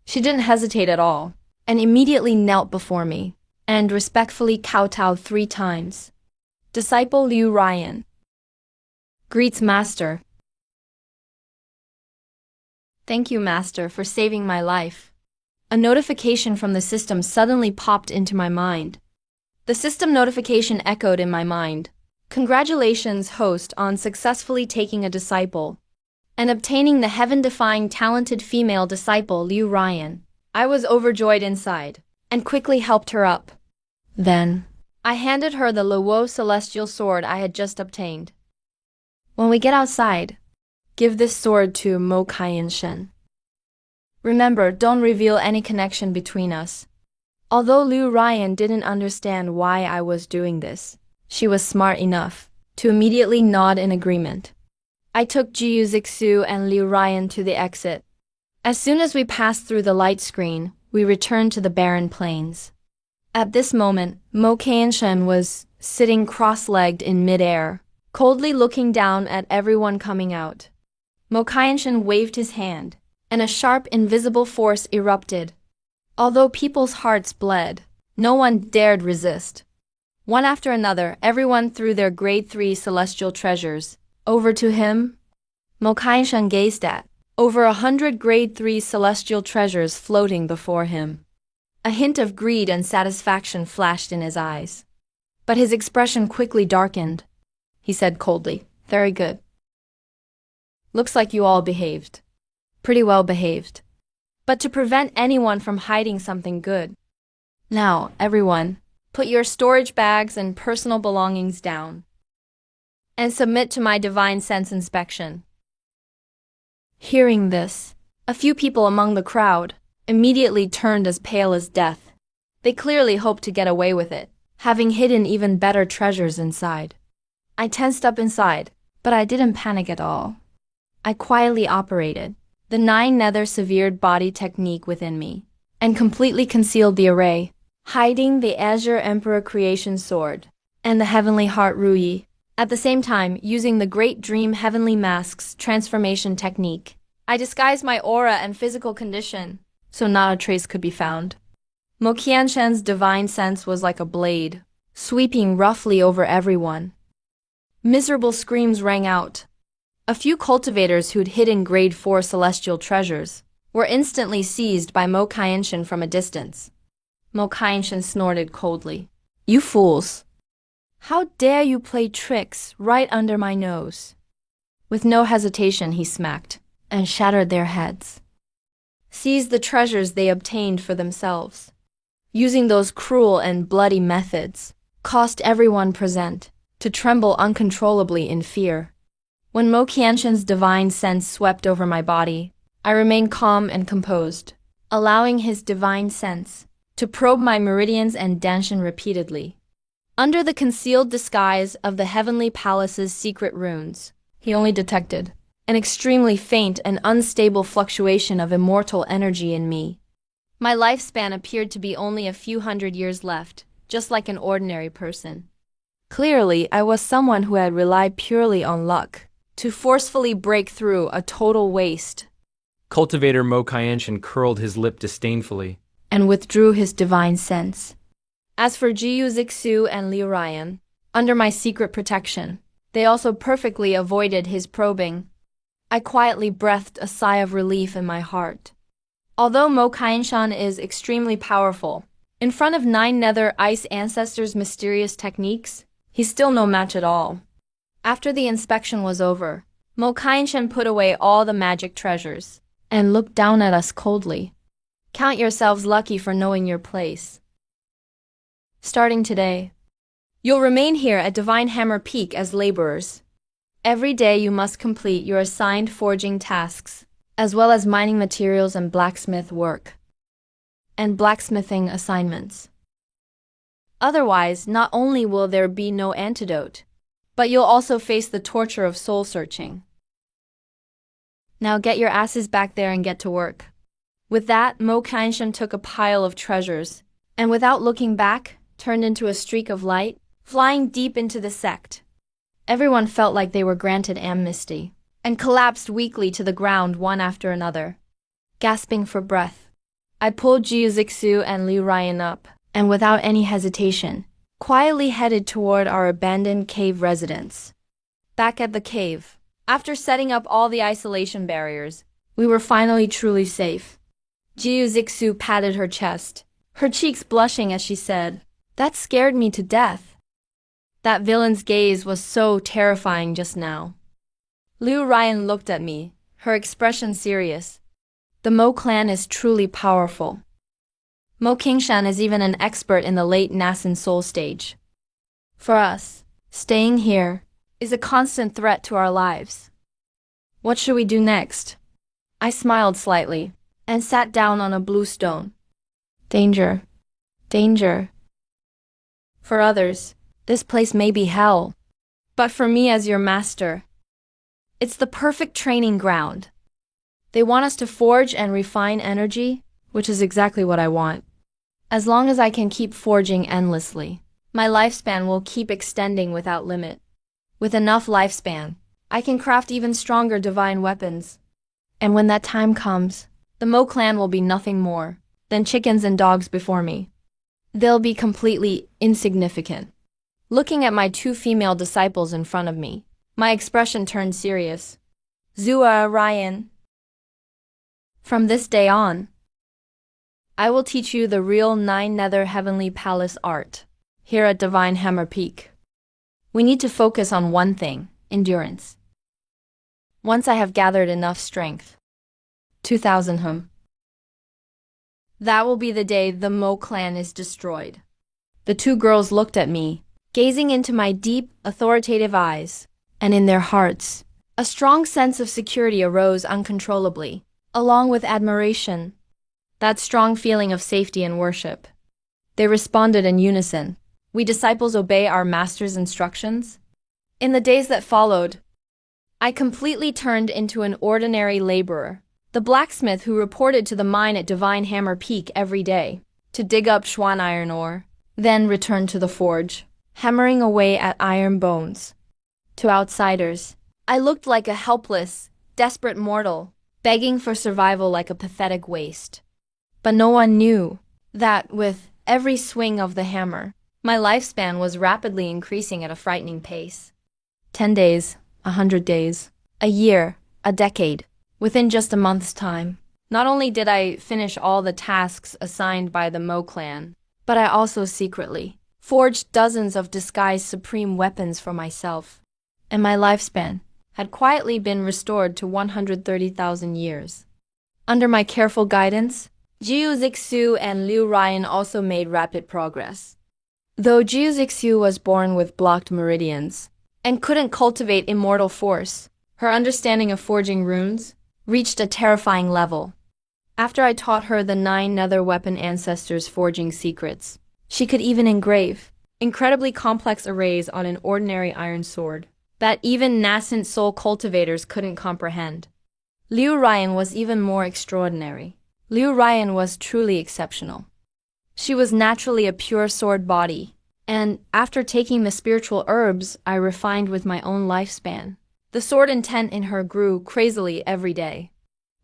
She didn't hesitate at all, and immediately knelt before me, and respectfully kowtowed 3 times. Disciple Liu Ryan greets Master. "Thank you, Master, for saving my life." A notification from the system suddenly popped into my mind. The system notification echoed in my mind. "Congratulations, host, on successfully taking a disciple and obtaining the heaven-defying talented female disciple Liu Ryan." I was overjoyed inside and quickly helped her up. Then, I handed her the Luo celestial sword I had just obtained. "When we get outside, give this sword to Mo Shen. Remember, don't reveal any connection between us." Although Liu Ryan didn't understand why I was doing this, she was smart enough to immediately nod in agreement. I took Jiu Zixu and Liu Ryan to the exit. As soon as we passed through the light screen, we returned to the barren plains. At this moment, Mo Shen was sitting cross-legged in midair, coldly looking down at everyone coming out. Mo Shen waved his hand, and a sharp, invisible force erupted. Although people's hearts bled, no one dared resist. One after another, everyone threw their Grade 3 celestial treasures over to him. Mo Shen gazed at over 100 Grade 3 celestial treasures floating before him. A hint of greed and satisfaction flashed in his eyes. But his expression quickly darkened. He said coldly, "Very good. Looks like you all behaved. Pretty well behaved. But to prevent anyone from hiding something good. Now, everyone, put your storage bags and personal belongings down and submit to my divine sense inspection. Hearing this, a few people among the crowd immediately turned as pale as death. They clearly hoped to get away with it, having hidden even better treasures inside. I tensed up inside, but I didn't panic at all. I quietly operated the 9 nether severed body technique within me and completely concealed the array, hiding the Azure Emperor Creation Sword and the Heavenly Heart Rui. At the same time, using the Great Dream Heavenly Masks transformation technique, I disguised my aura and physical condition, so not a trace could be found. Mo Qianshan's divine sense was like a blade, sweeping roughly over everyone. Miserable screams rang out. A few cultivators who'd hidden grade 4 celestial treasures were instantly seized by Mo Qianshan from a distance. Mo Qianshan snorted coldly. "You fools! How dare you play tricks right under my nose?" With no hesitation, he smacked and shattered their heads. Seized the treasures they obtained for themselves. Using those cruel and bloody methods, caused everyone present to tremble uncontrollably in fear. When Mo Qianshan's divine sense swept over my body, I remained calm and composed, allowing his divine sense to probe my meridians and danshan repeatedly. Under the concealed disguise of the Heavenly Palace's secret runes, he only detected an extremely faint and unstable fluctuation of immortal energy in me. My lifespan appeared to be only a few hundred years left, just like an ordinary person. Clearly, I was someone who had relied purely on luck to forcefully break through a total waste. Cultivator Mo Qianshan curled his lip disdainfully And withdrew his divine sense. As for Jiyu Zixu and Liu Ryan, under my secret protection, they also perfectly avoided his probing. I quietly breathed a sigh of relief in my heart. Although Mo Qianshan is extremely powerful, in front of 9 nether ice ancestors' mysterious techniques, he's still no match at all. After the inspection was over, Mo Qianshan put away all the magic treasures and looked down at us coldly. Count yourselves lucky for knowing your place. Starting today, you'll remain here at Divine Hammer Peak as laborers. Every day you must complete your assigned forging tasks, as well as mining materials and blacksmith work, and blacksmithing assignments. Otherwise, not only will there be no antidote, but you'll also face the torture of soul searching. Now get your asses back there and get to work. With that, Mo Qianshan took a pile of treasures, and without looking back, turned into a streak of light, flying deep into the sect. Everyone felt like they were granted amnesty, and collapsed weakly to the ground one after another. Gasping for breath, I pulled Jiu Zixu and Liu Ryan up, and without any hesitation, quietly headed toward our abandoned cave residence. Back at the cave, after setting up all the isolation barriers, we were finally truly safe. Jiu Zixu patted her chest, her cheeks blushing as she said, "That scared me to death." That villain's gaze was so terrifying just now. Liu Ryan looked at me, her expression serious. The Mo clan is truly powerful. Mo Qianshan is even an expert in the late nascent soul stage. For us, staying here is a constant threat to our lives. What should we do next? I smiled slightly and sat down on a blue stone. Danger. Danger. For others, this place may be hell. But for me as your master, it's the perfect training ground. They want us to forge and refine energy, which is exactly what I want. As long as I can keep forging endlessly, my lifespan will keep extending without limit. With enough lifespan, I can craft even stronger divine weapons. And when that time comes, the Mo clan will be nothing more than chickens and dogs before me. They'll be completely insignificant. Looking at my 2 female disciples in front of me, my expression turned serious. Zua Ryan. From this day on, I will teach you the real 9 nether heavenly palace art, here at Divine Hammer Peak. We need to focus on one thing, endurance. once I have gathered enough strength. 2000 hum. That will be the day the Mo clan is destroyed. The two girls looked at me, gazing into my deep, authoritative eyes, and in their hearts, a strong sense of security arose uncontrollably, along with admiration. That strong feeling of safety and worship. They responded in unison. We disciples obey our master's instructions? In the days that followed, I completely turned into an ordinary laborer, the blacksmith who reported to the mine at Divine Hammer Peak every day to dig up Schwan iron ore, then returned to the forge, hammering away at iron bones. To outsiders, I looked like a helpless, desperate mortal, begging for survival like a pathetic waste. But no one knew that with every swing of the hammer, my lifespan was rapidly increasing at a frightening pace. 10 days, 100 days, a year, a decade. Within just a month's time, not only did I finish all the tasks assigned by the Mo clan, but I also secretly forged dozens of disguised supreme weapons for myself, and my lifespan had quietly been restored to 130,000 years. Under my careful guidance, Jiu Zixu and Liu Ryan also made rapid progress. Though Jiu Zixu was born with blocked meridians and couldn't cultivate immortal force, her understanding of forging runes reached a terrifying level. After I taught her the 9 nether weapon ancestors' forging secrets, she could even engrave incredibly complex arrays on an ordinary iron sword that even nascent soul cultivators couldn't comprehend. Liu Ryan was even more extraordinary. Liu Ryan was truly exceptional. She was naturally a pure sword body, and after taking the spiritual herbs I refined with my own lifespan, the sword intent in her grew crazily every day.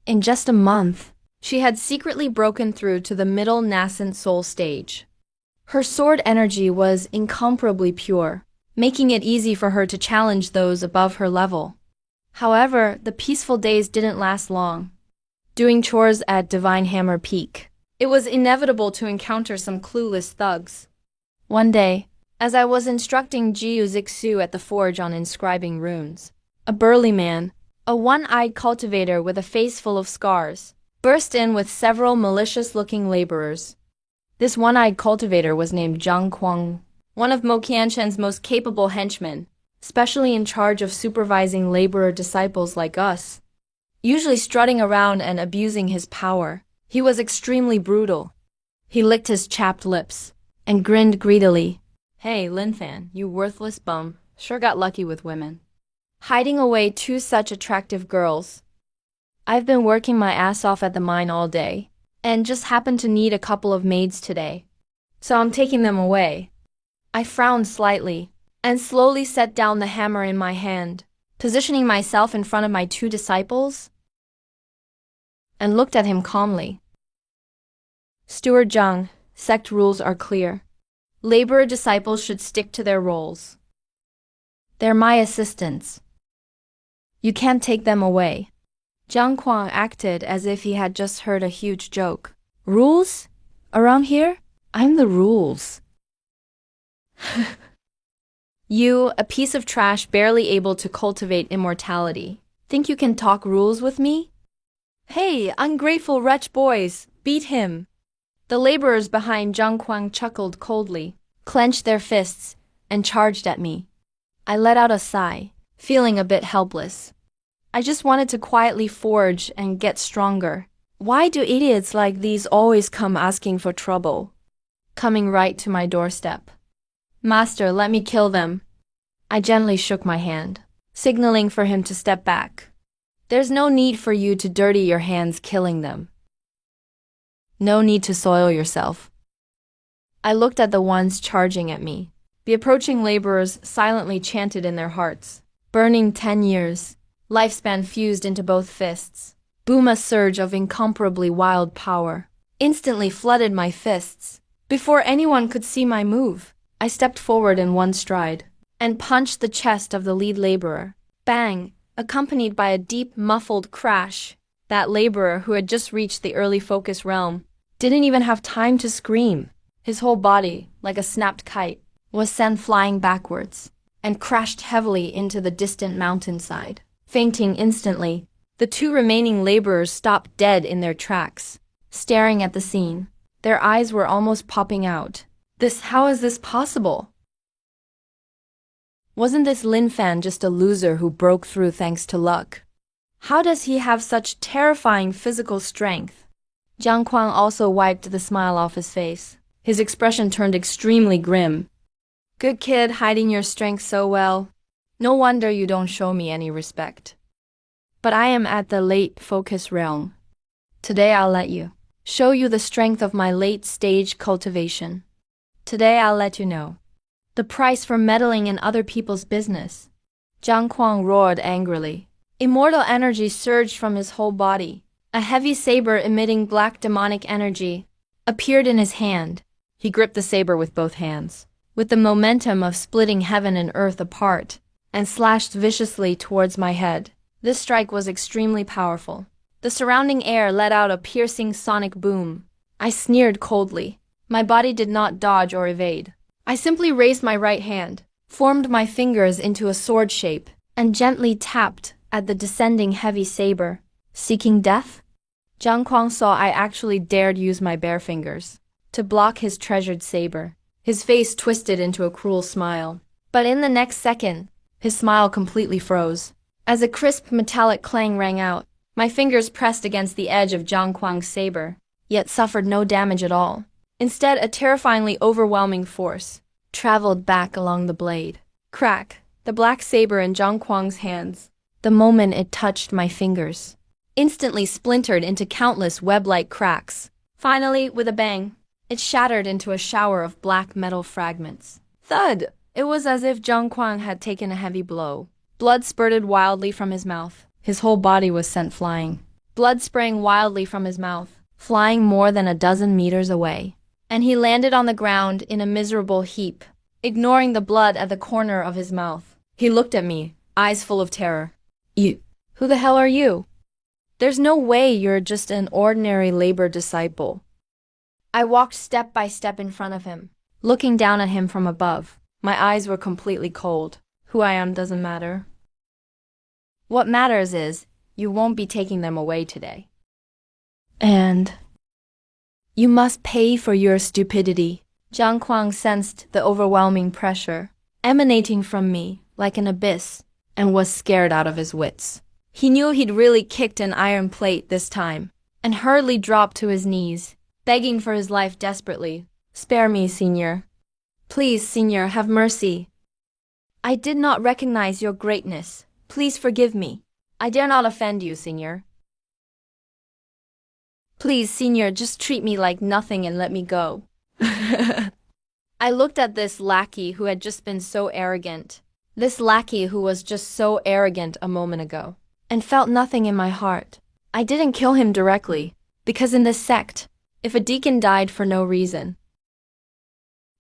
In just a month, she had secretly broken through to the middle nascent soul stage. Her sword energy was incomparably pure, making it easy for her to challenge those above her level. However, the peaceful days didn't last long. Doing chores at Divine Hammer Peak, it was inevitable to encounter some clueless thugs. One day, as I was instructing Jiu Zixu at the forge on inscribing runes, a burly man, a one-eyed cultivator with a face full of scars, burst in with several malicious-looking laborers. This one-eyed cultivator was named Zhang Kuang, one of Mo Qianshen's most capable henchmen, specially in charge of supervising laborer disciples like us. Usually strutting around and abusing his power, he was extremely brutal. He licked his chapped lips and grinned greedily. Hey, Linfan, you worthless bum, sure got lucky with women. Hiding away 2 such attractive girls. I've been working my ass off at the mine all day, and just happened to need a couple of maids today, so I'm taking them away. I frowned slightly, and slowly set down the hammer in my hand, positioning myself in front of my 2 disciples, and looked at him calmly. Steward Zhang, sect rules are clear. Laborer disciples should stick to their roles. They're my assistants. You can't take them away. Zhang Kuang acted as if he had just heard a huge joke. Rules? Around here, I'm the rules. You, a piece of trash barely able to cultivate immortality, think you can talk rules with me? Hey, ungrateful wretch boys, beat him! The laborers behind Zhang Kuang chuckled coldly, clenched their fists, and charged at me. I let out a sigh, feeling a bit helpless. I just wanted to quietly forge and get stronger. Why do idiots like these always come asking for trouble? Coming right to my doorstep. Master, let me kill them. I gently shook my hand, signaling for him to step back. There's no need for you to dirty your hands killing them. No need to soil yourself. I looked at the ones charging at me. The approaching laborers silently chanted in their hearts. Burning 10 years. Lifespan fused into both fists. Boom, a surge of incomparably wild power instantly flooded my fists. Before anyone could see my move, I stepped forward in one stride and punched the chest of the lead laborer. Bang, accompanied by a deep, muffled crash. That laborer, who had just reached the early focus realm, didn't even have time to scream. His whole body, like a snapped kite, was sent flying backwards and crashed heavily into the distant mountainside. Fainting instantly, the two remaining laborers stopped dead in their tracks, staring at the scene. Their eyes were almost popping out. How is this possible? Wasn't this Lin Fan just a loser who broke through thanks to luck? How does he have such terrifying physical strength? Jiang Kuang also wiped the smile off his face. His expression turned extremely grim. Good kid, hiding your strength so well. No wonder you don't show me any respect. But I am at the late focus realm. Today I'll let you show you the strength of my late stage cultivation. Today I'll let you know the price for meddling in other people's business. Jiang Kuang roared angrily. Immortal energy surged from his whole body. A heavy saber emitting black demonic energy appeared in his hand. He gripped the saber with both hands, with the momentum of splitting heaven and earth apart, and slashed viciously towards my head. This strike was extremely powerful. The surrounding air let out a piercing sonic boom. I sneered coldly. My body did not dodge or evade. I simply raised my right hand, formed my fingers into a sword shape, and gently tapped at the descending heavy saber. Seeking death? Jiang Kuang saw I actually dared use my bare fingers to block his treasured saber. His face twisted into a cruel smile. But in the next second, his smile completely froze. As a crisp metallic clang rang out, my fingers pressed against the edge of Jiang Kuang's saber, yet suffered no damage at all. Instead, a terrifyingly overwhelming force traveled back along the blade. Crack! The black saber in Jiang Kuang's hands, the moment it touched my fingers, instantly splintered into countless web-like cracks. Finally, with a bang, it shattered into a shower of black metal fragments. Thud! It was as if Jiang Kuang had taken a heavy blow. Blood spurted wildly from his mouth. His whole body was sent flying. Blood sprang wildly from his mouth, flying more than a dozen meters away. And he landed on the ground in a miserable heap, ignoring the blood at the corner of his mouth. He looked at me, eyes full of terror. Who the hell are you? There's no way you're just an ordinary labor disciple. I walked step by step in front of him, looking down at him from above. My eyes were completely cold. Who I am doesn't matter. What matters is, you won't be taking them away today. And you must pay for your stupidity. Jiang Kuang sensed the overwhelming pressure emanating from me like an abyss and was scared out of his wits. He knew he'd really kicked an iron plate this time and hurriedly dropped to his knees, begging for his life desperately. Spare me, Senior. Please, Senior, have mercy. I did not recognize your greatness. Please forgive me. I dare not offend you, Senior. Please, Senior, just treat me like nothing and let me go. I looked at this lackey who had just been so arrogant. This lackey who was just so arrogant a moment ago, and felt nothing in my heart. I didn't kill him directly, because in this sect, if a deacon died for no reason,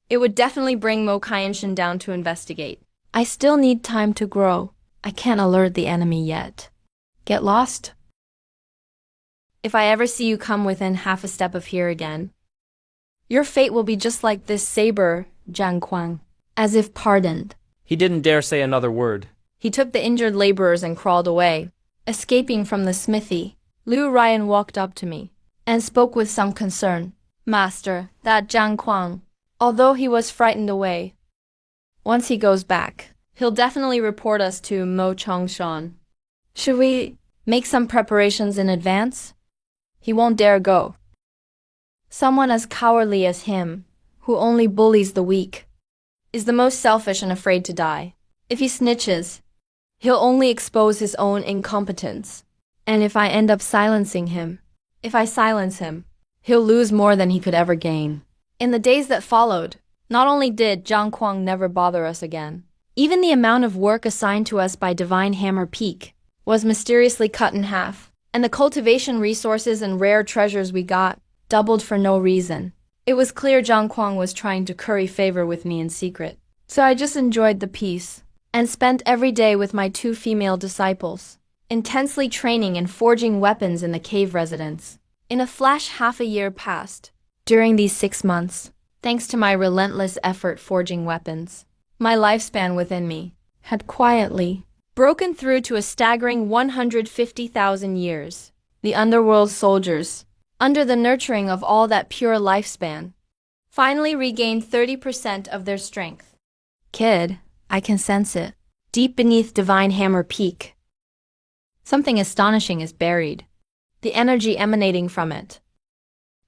it would definitely bring Mo Kaienshin down to investigate. I still need time to grow. I can't alert the enemy yet. Get lost? If I ever see you come within half a step of here again, your fate will be just like this saber, Jiang Kuang, as if pardoned. He didn't dare say another word. He took the injured laborers and crawled away. Escaping from the smithy, Liu Ryan walked up to me and spoke with some concern. Master, that Jiang Kuang, although he was frightened away, once he goes back, he'll definitely report us to Mo Chongshan. Should we make some preparations in advance? He won't dare go. Someone as cowardly as him, who only bullies the weak, is the most selfish and afraid to die. If he snitches, he'll only expose his own incompetence. And if I end up silencing him, if I silence him, he'll lose more than he could ever gain. In the days that followed, not only did Jiang Kuang never bother us again, even the amount of work assigned to us by Divine Hammer Peak was mysteriously cut in half, and the cultivation resources and rare treasures we got doubled for no reason. It was clear Jiang Kuang was trying to curry favor with me in secret. So I just enjoyed the peace, and spent every day with my 2 female disciples, intensely training and forging weapons in the cave residence. In a flash, half a year passed. During these 6 months, thanks to my relentless effort forging weapons, my lifespan within me had quietly, broken through to a staggering 150,000 years. The underworld soldiers, under the nurturing of all that pure lifespan, finally regained 30% of their strength. Kid, I can sense it. Deep beneath Divine Hammer Peak, something astonishing is buried. The energy emanating from it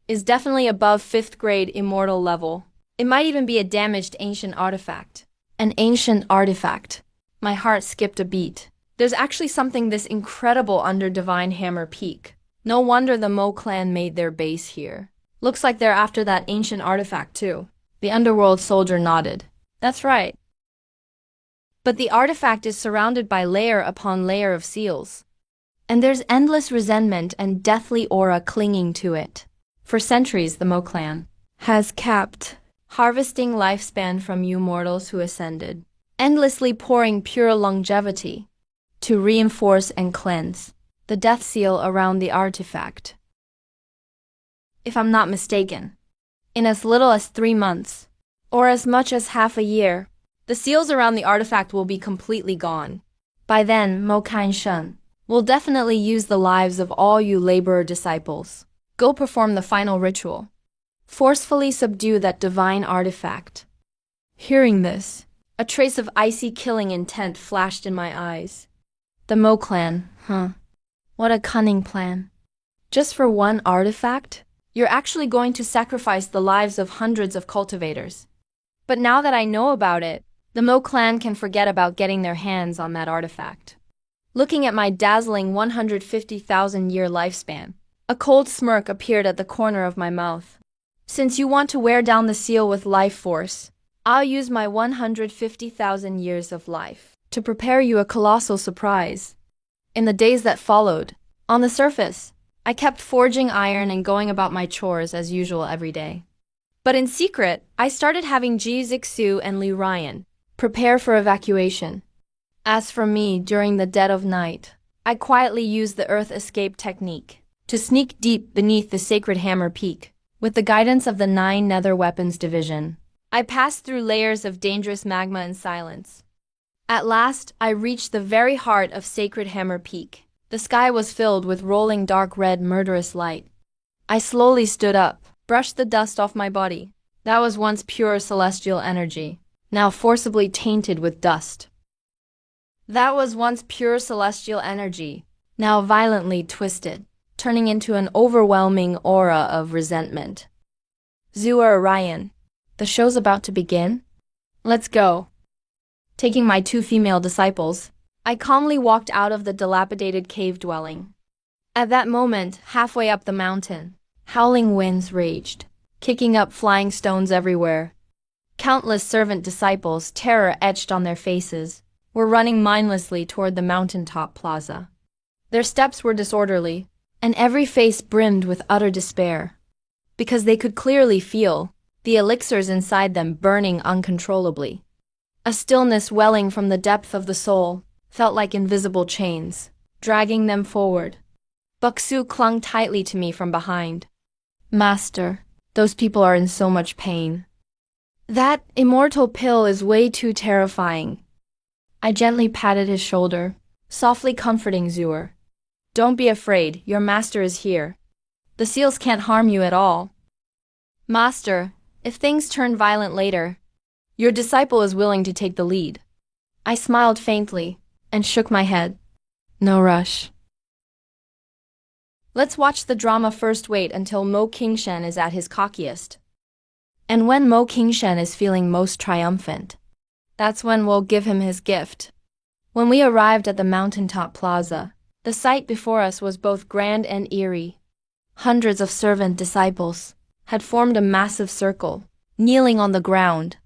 is definitely above 5th grade Immortal level. It might even be a damaged ancient artifact. An ancient artifact. My heart skipped a beat. There's actually something this incredible under Divine Hammer Peak. No wonder the Mo clan made their base here. Looks like they're after that ancient artifact too. The underworld soldier nodded. That's right. But the artifact is surrounded by layer upon layer of seals. And there's endless resentment and deathly aura clinging to it. For centuries, the Mo clan has kept harvesting lifespan from you mortals who ascended, endlessly pouring pure longevity to reinforce and cleanse the death seal around the artifact. If I'm not mistaken, in as little as 3 months, or as much as half a year, the seals around the artifact will be completely gone. By then, Mo Shen will definitely use the lives of all you laborer disciples. Go perform the final ritual. Forcefully subdue that divine artifact. Hearing this, a trace of icy killing intent flashed in my eyes. The Mo clan, What a cunning plan. Just for one artifact, you're actually going to sacrifice the lives of hundreds of cultivators. But now that I know about it, the Mo clan can forget about getting their hands on that artifact. Looking at my dazzling 150,000-year lifespan, a cold smirk appeared at the corner of my mouth. Since you want to wear down the seal with life force, I'll use my 150,000 years of life to prepare you a colossal surprise. In the days that followed, on the surface, I kept forging iron and going about my chores as usual every day. But in secret, I started having Ji Zixu and Li Ryan prepare for evacuation. As for me, during the dead of night, I quietly used the earth escape technique to sneak deep beneath the sacred hammer peak. With the guidance of the 9 Nether Weapons Division, I passed through layers of dangerous magma in silence. At last, I reached the very heart of Sacred Hammer Peak. The sky was filled with rolling dark red murderous light. I slowly stood up, brushed the dust off my body. That was once pure celestial energy, now forcibly tainted with dust. That was once pure celestial energy, now violently twisted, turning into an overwhelming aura of resentment. Zua Ryan, the show's about to begin? Let's go. Taking my 2 female disciples, I calmly walked out of the dilapidated cave dwelling. At that moment, halfway up the mountain, howling winds raged, kicking up flying stones everywhere. Countless servant disciples, terror etched on their faces, were running mindlessly toward the mountaintop plaza. Their steps were disorderly, and every face brimmed with utter despair, because they could clearly feel the elixirs inside them burning uncontrollably. A stillness welling from the depth of the soul felt like invisible chains, dragging them forward. Buxu clung tightly to me from behind. Master, those people are in so much pain. That immortal pill is way too terrifying. I gently patted his shoulder, softly comforting Zur. Don't be afraid, your master is here. The seals can't harm you at all. Master, if things turn violent later, your disciple is willing to take the lead. I smiled faintly and shook my head. No rush. Let's watch the drama first. Wait until Mo Qingshen is at his cockiest. And when Mo Qingshen is feeling most triumphant, that's when we'll give him his gift. When we arrived at the mountaintop plaza, the sight before us was both grand and eerie. Hundreds of servant disciples had formed a massive circle, kneeling on the ground.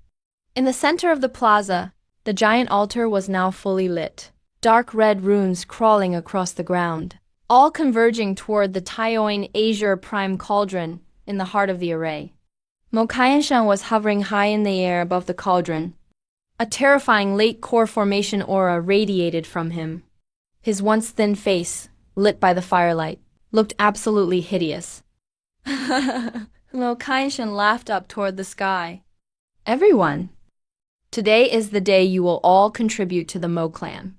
In the center of the plaza, the giant altar was now fully lit, dark red runes crawling across the ground, all converging toward the Taoyuan Azure Prime Cauldron in the heart of the array. Mo Qianshan was hovering high in the air above the cauldron. A terrifying late core formation aura radiated from him. His once thin face, lit by the firelight, looked absolutely hideous. Mo Qianshan laughed up toward the sky. Everyone, today is the day you will all contribute to the Mo clan.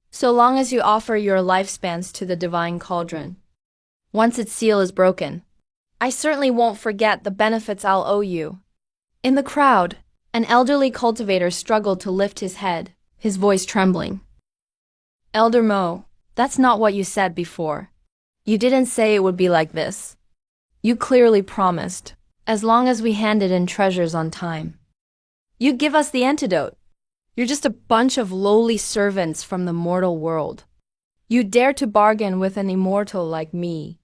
So long as you offer your lifespans to the divine cauldron. Once its seal is broken, I certainly won't forget the benefits I'll owe you. In the crowd, an elderly cultivator struggled to lift his head, his voice trembling. Elder Mo, that's not what you said before. You didn't say it would be like this. You clearly promised, as long as we handed in treasures on time. You'd give us the antidote. You're just a bunch of lowly servants from the mortal world. You dare to bargain with an immortal like me.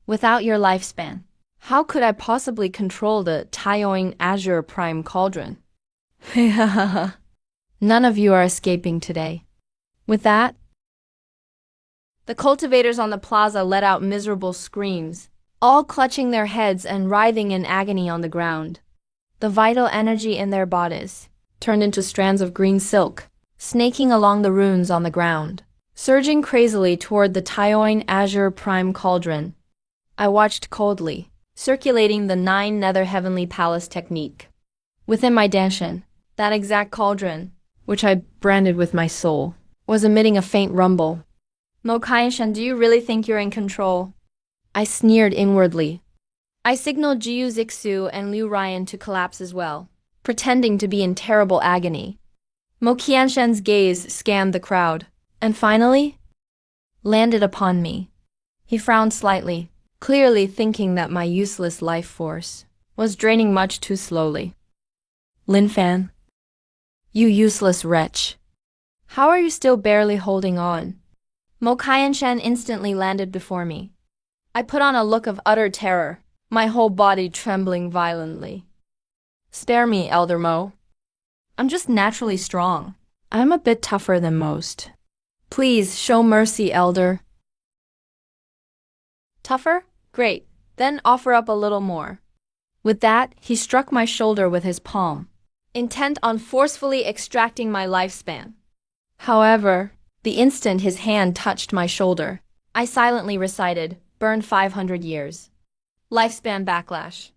Without your lifespan, how could I possibly control the Taoing Azure Prime Cauldron? None of you are escaping today. With that, the cultivators on the plaza let out miserable screams, all clutching their heads and writhing in agony on the ground. The vital energy in their bodies turned into strands of green silk, snaking along the runes on the ground, surging crazily toward the Taoing Azure Prime Cauldron. I watched coldly, circulating the 9 Nether Heavenly Palace technique. Within my danshin, that exact cauldron, which I branded with my soul, was emitting a faint rumble. Mo Kainshan, do you really think you're in control? I sneered inwardly. I signaled Jiu Zixu and Liu Ryan to collapse as well, pretending to be in terrible agony. Mo Qianshan's gaze scanned the crowd, and finally landed upon me. He frowned slightly, clearly thinking that my useless life force was draining much too slowly. Lin Fan, you useless wretch. How are you still barely holding on? Mo Qianshan instantly landed before me. I put on a look of utter terror, my whole body trembling violently. Spare me, Elder Mo. I'm just naturally strong. I'm a bit tougher than most. Please show mercy, Elder. Tougher? Great. Then offer up a little more. With that, he struck my shoulder with his palm, intent on forcefully extracting my lifespan. However, the instant his hand touched my shoulder, I silently recited, burn 500 years. Lifespan backlash.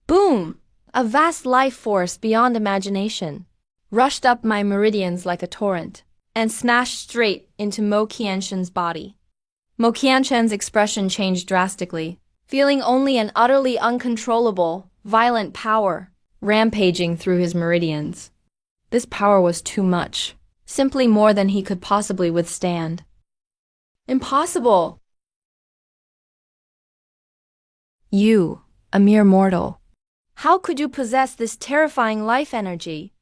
Boom! A vast life force beyond imagination rushed up my meridians like a torrent and smashed straight into Mo Qianshan's body. Mo Qianshan's expression changed drastically, feeling only an utterly uncontrollable, violent power rampaging through his meridians. This power was too much, simply more than he could possibly withstand. Impossible! You, a mere mortal. How could you possess this terrifying life energy?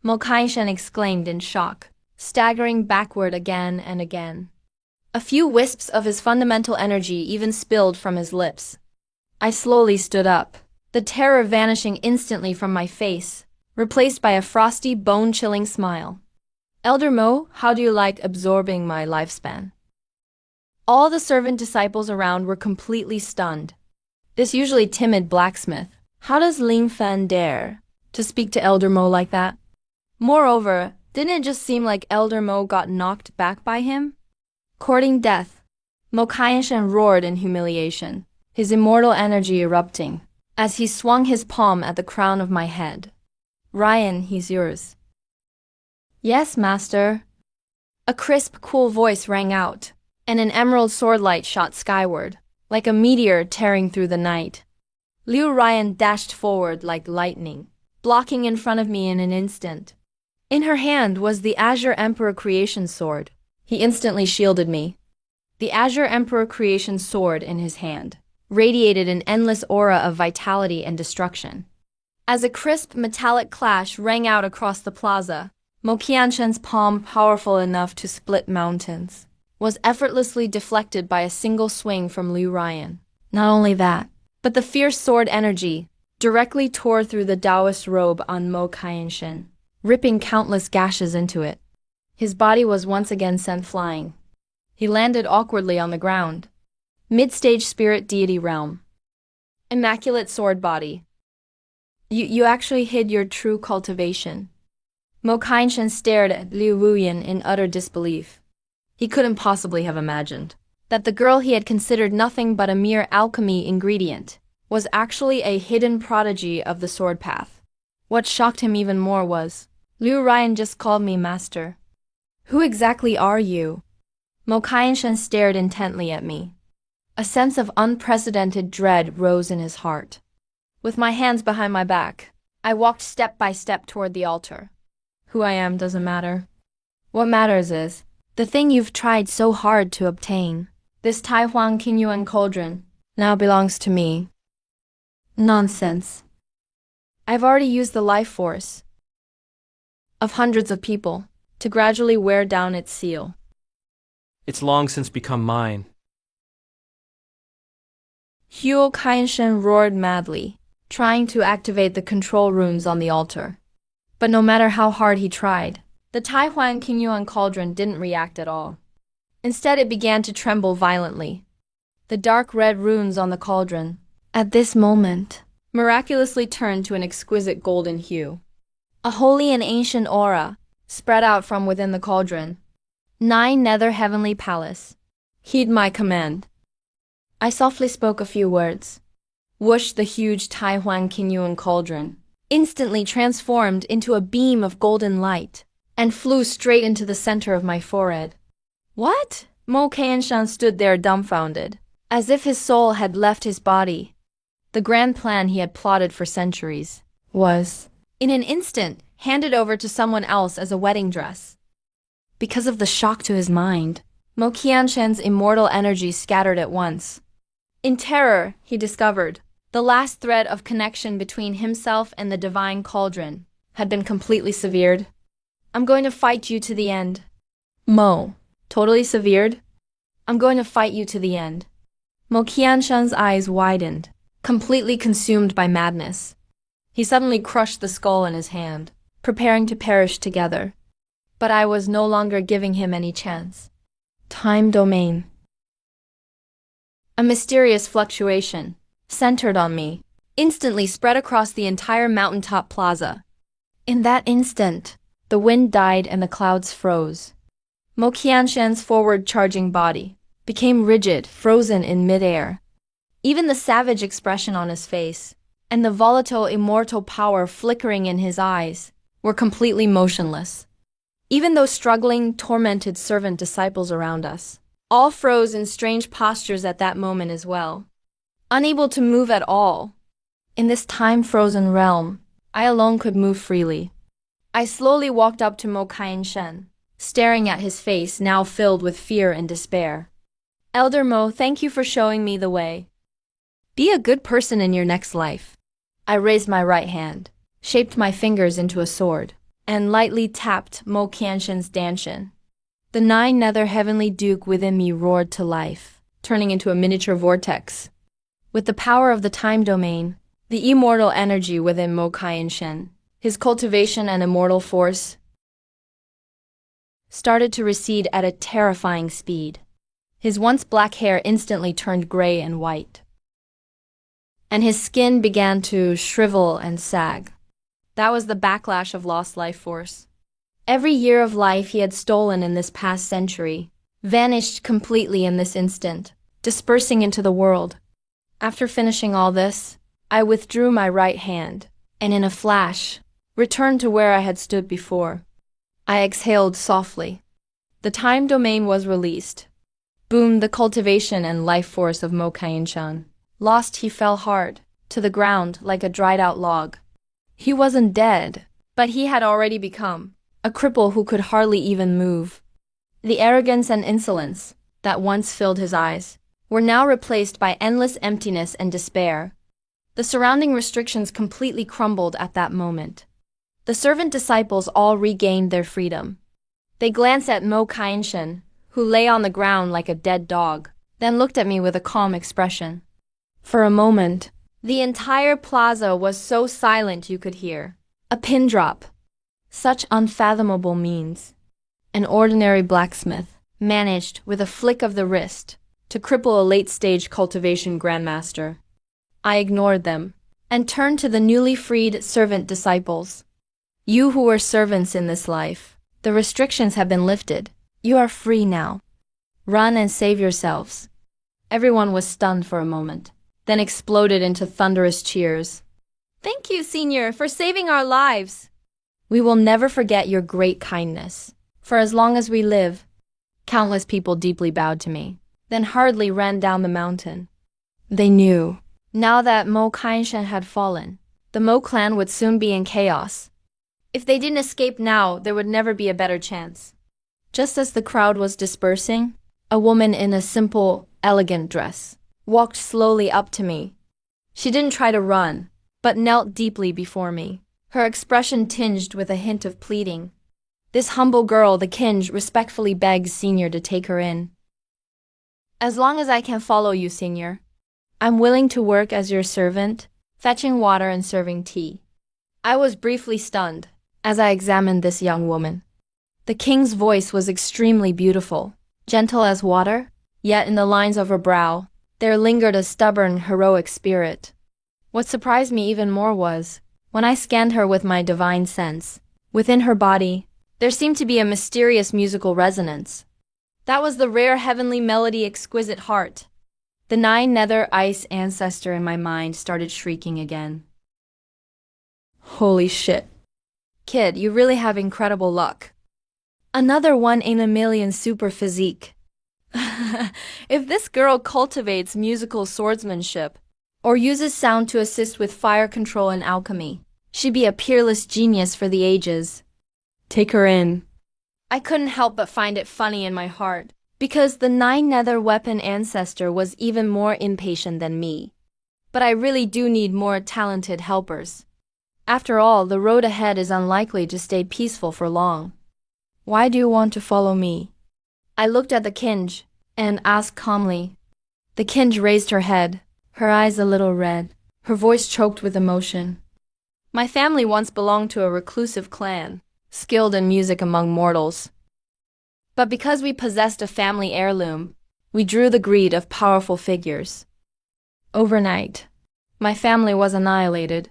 Mo Qianshan exclaimed in shock, staggering backward again and again. A few wisps of his fundamental energy even spilled from his lips. I slowly stood up, the terror vanishing instantly from my face, replaced by a frosty, bone-chilling smile. Elder Mo, how do you like absorbing my lifespan? All the servant disciples around were completely stunned. This usually timid blacksmith, how does Lin Fan dare to speak to Elder Mo like that? Moreover, didn't it just seem like Elder Mo got knocked back by him? Courting death, Mo Qianshan roared in humiliation, his immortal energy erupting, as he swung his palm at the crown of my head. Ryan, he's yours. Yes, master. A crisp, cool voice rang out, and an emerald swordlight shot skyward, like a meteor tearing through the night. Liu Ryan dashed forward like lightning, blocking in front of me in an instant. In her hand was the Azure Emperor Creation Sword. He instantly shielded me. The Azure Emperor Creation Sword in his hand radiated an endless aura of vitality and destruction. As a crisp metallic clash rang out across the plaza, Mo Qianshan's palm, powerful enough to split mountains, was effortlessly deflected by a single swing from Liu Ryan. Not only that, but the fierce sword energy directly tore through the Taoist robe on Mo Qianshan, ripping countless gashes into it. His body was once again sent flying. He landed awkwardly on the ground. Mid-stage spirit deity realm. Immaculate sword body. You actually hid your true cultivation. Mo Qianshan stared at Liu Wuyan in utter disbelief. He couldn't possibly have imagined that the girl he had considered nothing but a mere alchemy ingredient was actually a hidden prodigy of the sword path. What shocked him even more was Liu Ryan just called me master. Who exactly are you? Mo Qianshan stared intently at me. A sense of unprecedented dread rose in his heart. With my hands behind my back, I walked step by step toward the altar. Who I am doesn't matter. What matters is the thing you've tried so hard to obtain. This Taihuan Qingyuan cauldron now belongs to me. Nonsense. I've already used the life force of hundreds of people to gradually wear down its seal. It's long since become mine. Huo Qianshan roared madly, trying to activate the control runes on the altar. But no matter how hard he tried, the Taihuan Qingyuan cauldron didn't react at all. Instead, it began to tremble violently. The dark red runes on the cauldron, at this moment, miraculously turned to an exquisite golden hue. A holy and ancient aura spread out from within the cauldron. 9 nether heavenly palace. Heed my command. I softly spoke a few words. Whoosh, the huge Taihuan Qingyuan cauldron instantly transformed into a beam of golden light and flew straight into the center of my forehead. What? Mo Qianshan stood there dumbfounded, as if his soul had left his body. The grand plan he had plotted for centuries was, in an instant, handed over to someone else as a wedding dress. Because of the shock to his mind, Mo Qianshan's immortal energy scattered at once. In terror, he discovered the last thread of connection between himself and the divine cauldron had been completely severed. I'm going to fight you to the end. Mo. Totally severed? I'm going to fight you to the end. Mo Qianshan's eyes widened, completely consumed by madness. He suddenly crushed the skull in his hand, preparing to perish together. But I was no longer giving him any chance. Time domain. A mysterious fluctuation, centered on me, instantly spread across the entire mountaintop plaza. In that instant, the wind died and the clouds froze. Mo Qianshan's forward-charging body became rigid, frozen in midair. Even the savage expression on his face and the volatile immortal power flickering in his eyes were completely motionless. Even those struggling, tormented servant disciples around us all froze in strange postures at that moment as well, unable to move at all. In this time-frozen realm, I alone could move freely. I slowly walked up to Mo Qianshan, staring at his face now filled with fear and despair. Elder Mo, thank you for showing me the way. Be a good person in your next life. I raised my right hand, shaped my fingers into a sword, and lightly tapped Mo Qianshan's danshin. The 9 nether heavenly duke within me roared to life, turning into a miniature vortex. With the power of the time domain, the immortal energy within Mo Qianshan, his cultivation and immortal force, started to recede at a terrifying speed. His once black hair instantly turned gray and white, and his skin began to shrivel and sag. That was the backlash of lost life force. Every year of life he had stolen in this past century vanished completely in this instant, dispersing into the world. After finishing all this, I withdrew my right hand, and in a flash, returned to where I had stood before. I exhaled softly. The time domain was released. Boomed the cultivation and life force of Mo Qianshan. Lost, he fell hard to the ground like a dried-out log. He wasn't dead, but he had already become a cripple who could hardly even move. The arrogance and insolence that once filled his eyes were now replaced by endless emptiness and despair. The surrounding restrictions completely crumbled at that moment. The servant disciples all regained their freedom. They glanced at Mo Qianshan, who lay on the ground like a dead dog, then looked at me with a calm expression. For a moment, the entire plaza was so silent you could hear a pin drop. Such unfathomable means. An ordinary blacksmith managed, with a flick of the wrist, to cripple a late-stage cultivation grandmaster. I ignored them and turned to the newly freed servant disciples. You who were servants in this life, the restrictions have been lifted. You are free now. Run and save yourselves. Everyone was stunned for a moment, then exploded into thunderous cheers. Thank you, Senior, for saving our lives. We will never forget your great kindness. For as long as we live, countless people deeply bowed to me, then hurriedly ran down the mountain. They knew, now that Mo Kainshan had fallen, the Mo clan would soon be in chaos. If they didn't escape now, there would never be a better chance. Just as the crowd was dispersing, a woman in a simple, elegant dress walked slowly up to me. She didn't try to run, but knelt deeply before me, her expression tinged with a hint of pleading. This humble girl, the Kinj, respectfully begs Senior to take her in. As long as I can follow you, Senior, I'm willing to work as your servant, fetching water and serving tea. I was briefly stunned as I examined this young woman. The king's voice was extremely beautiful, gentle as water, yet in the lines of her brow, there lingered a stubborn, heroic spirit. What surprised me even more was, when I scanned her with my divine sense, within her body, there seemed to be a mysterious musical resonance. That was the rare heavenly melody, exquisite heart. The nine nether ice ancestor in my mind started shrieking again. Holy shit. Kid, you really have incredible luck. Another one in a million super physique. If this girl cultivates musical swordsmanship, or uses sound to assist with fire control and alchemy, she'd be a peerless genius for the ages. Take her in. I couldn't help but find it funny in my heart, because the nine nether weapon ancestor was even more impatient than me. But I really do need more talented helpers. After all, the road ahead is unlikely to stay peaceful for long. Why do you want to follow me? I looked at the Kinj and asked calmly. The Kinj raised her head, her eyes a little red, her voice choked with emotion. My family once belonged to a reclusive clan, skilled in music among mortals. But because we possessed a family heirloom, we drew the greed of powerful figures. Overnight, my family was annihilated.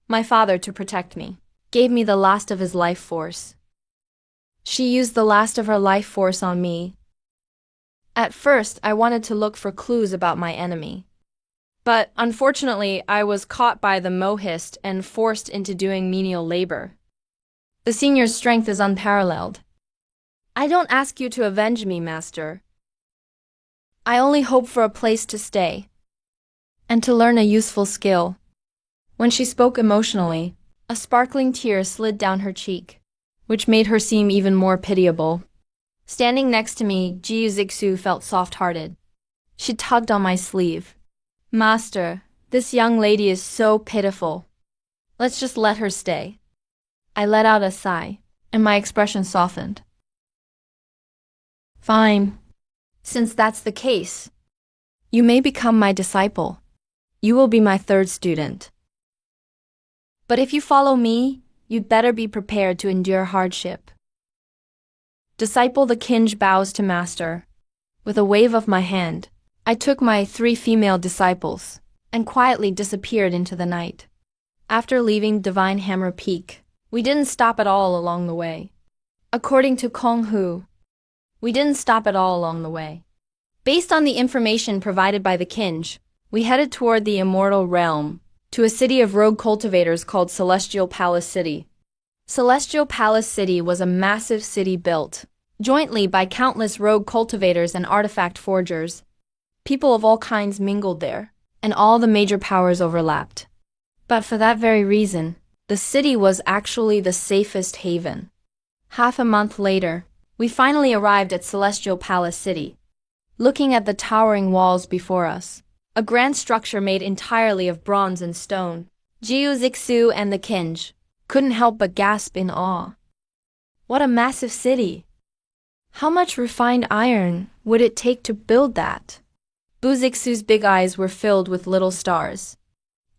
My father, to protect me, gave me the last of his life force. She used the last of her life force on me. At first, I wanted to look for clues about my enemy. But unfortunately, I was caught by the Mohist and forced into doing menial labor. The Senior's strength is unparalleled. I don't ask you to avenge me, Master. I only hope for a place to stay, and to learn a useful skill. When she spoke emotionally, a sparkling tear slid down her cheek, which made her seem even more pitiable. Standing next to me, Jiu Zixu felt soft-hearted. She tugged on my sleeve. Master, this young lady is so pitiful. Let's just let her stay. I let out a sigh, and my expression softened. Fine. Since that's the case, you may become my disciple. You will be my third student. But if you follow me, you'd better be prepared to endure hardship. Disciple, the Kinj bows to Master. With a wave of my hand, I took my 3 female disciples and quietly disappeared into the night. After leaving Divine Hammer Peak, we didn't stop at all along the way. According to Kong Hu, we didn't stop at all along the way. Based on the information provided by the Kinj, we headed toward the Immortal realm, to a city of rogue cultivators called Celestial Palace City. Celestial Palace City was a massive city built jointly by countless rogue cultivators and artifact forgers. People of all kinds mingled there, and all the major powers overlapped. But for that very reason, the city was actually the safest haven. Half a month later, we finally arrived at Celestial Palace City. Looking at the towering walls before us, a grand structure made entirely of bronze and stone, Jiu Zixu and the Kinj couldn't help but gasp in awe. What a massive city! How much refined iron would it take to build that? Bu Zixu's big eyes were filled with little stars.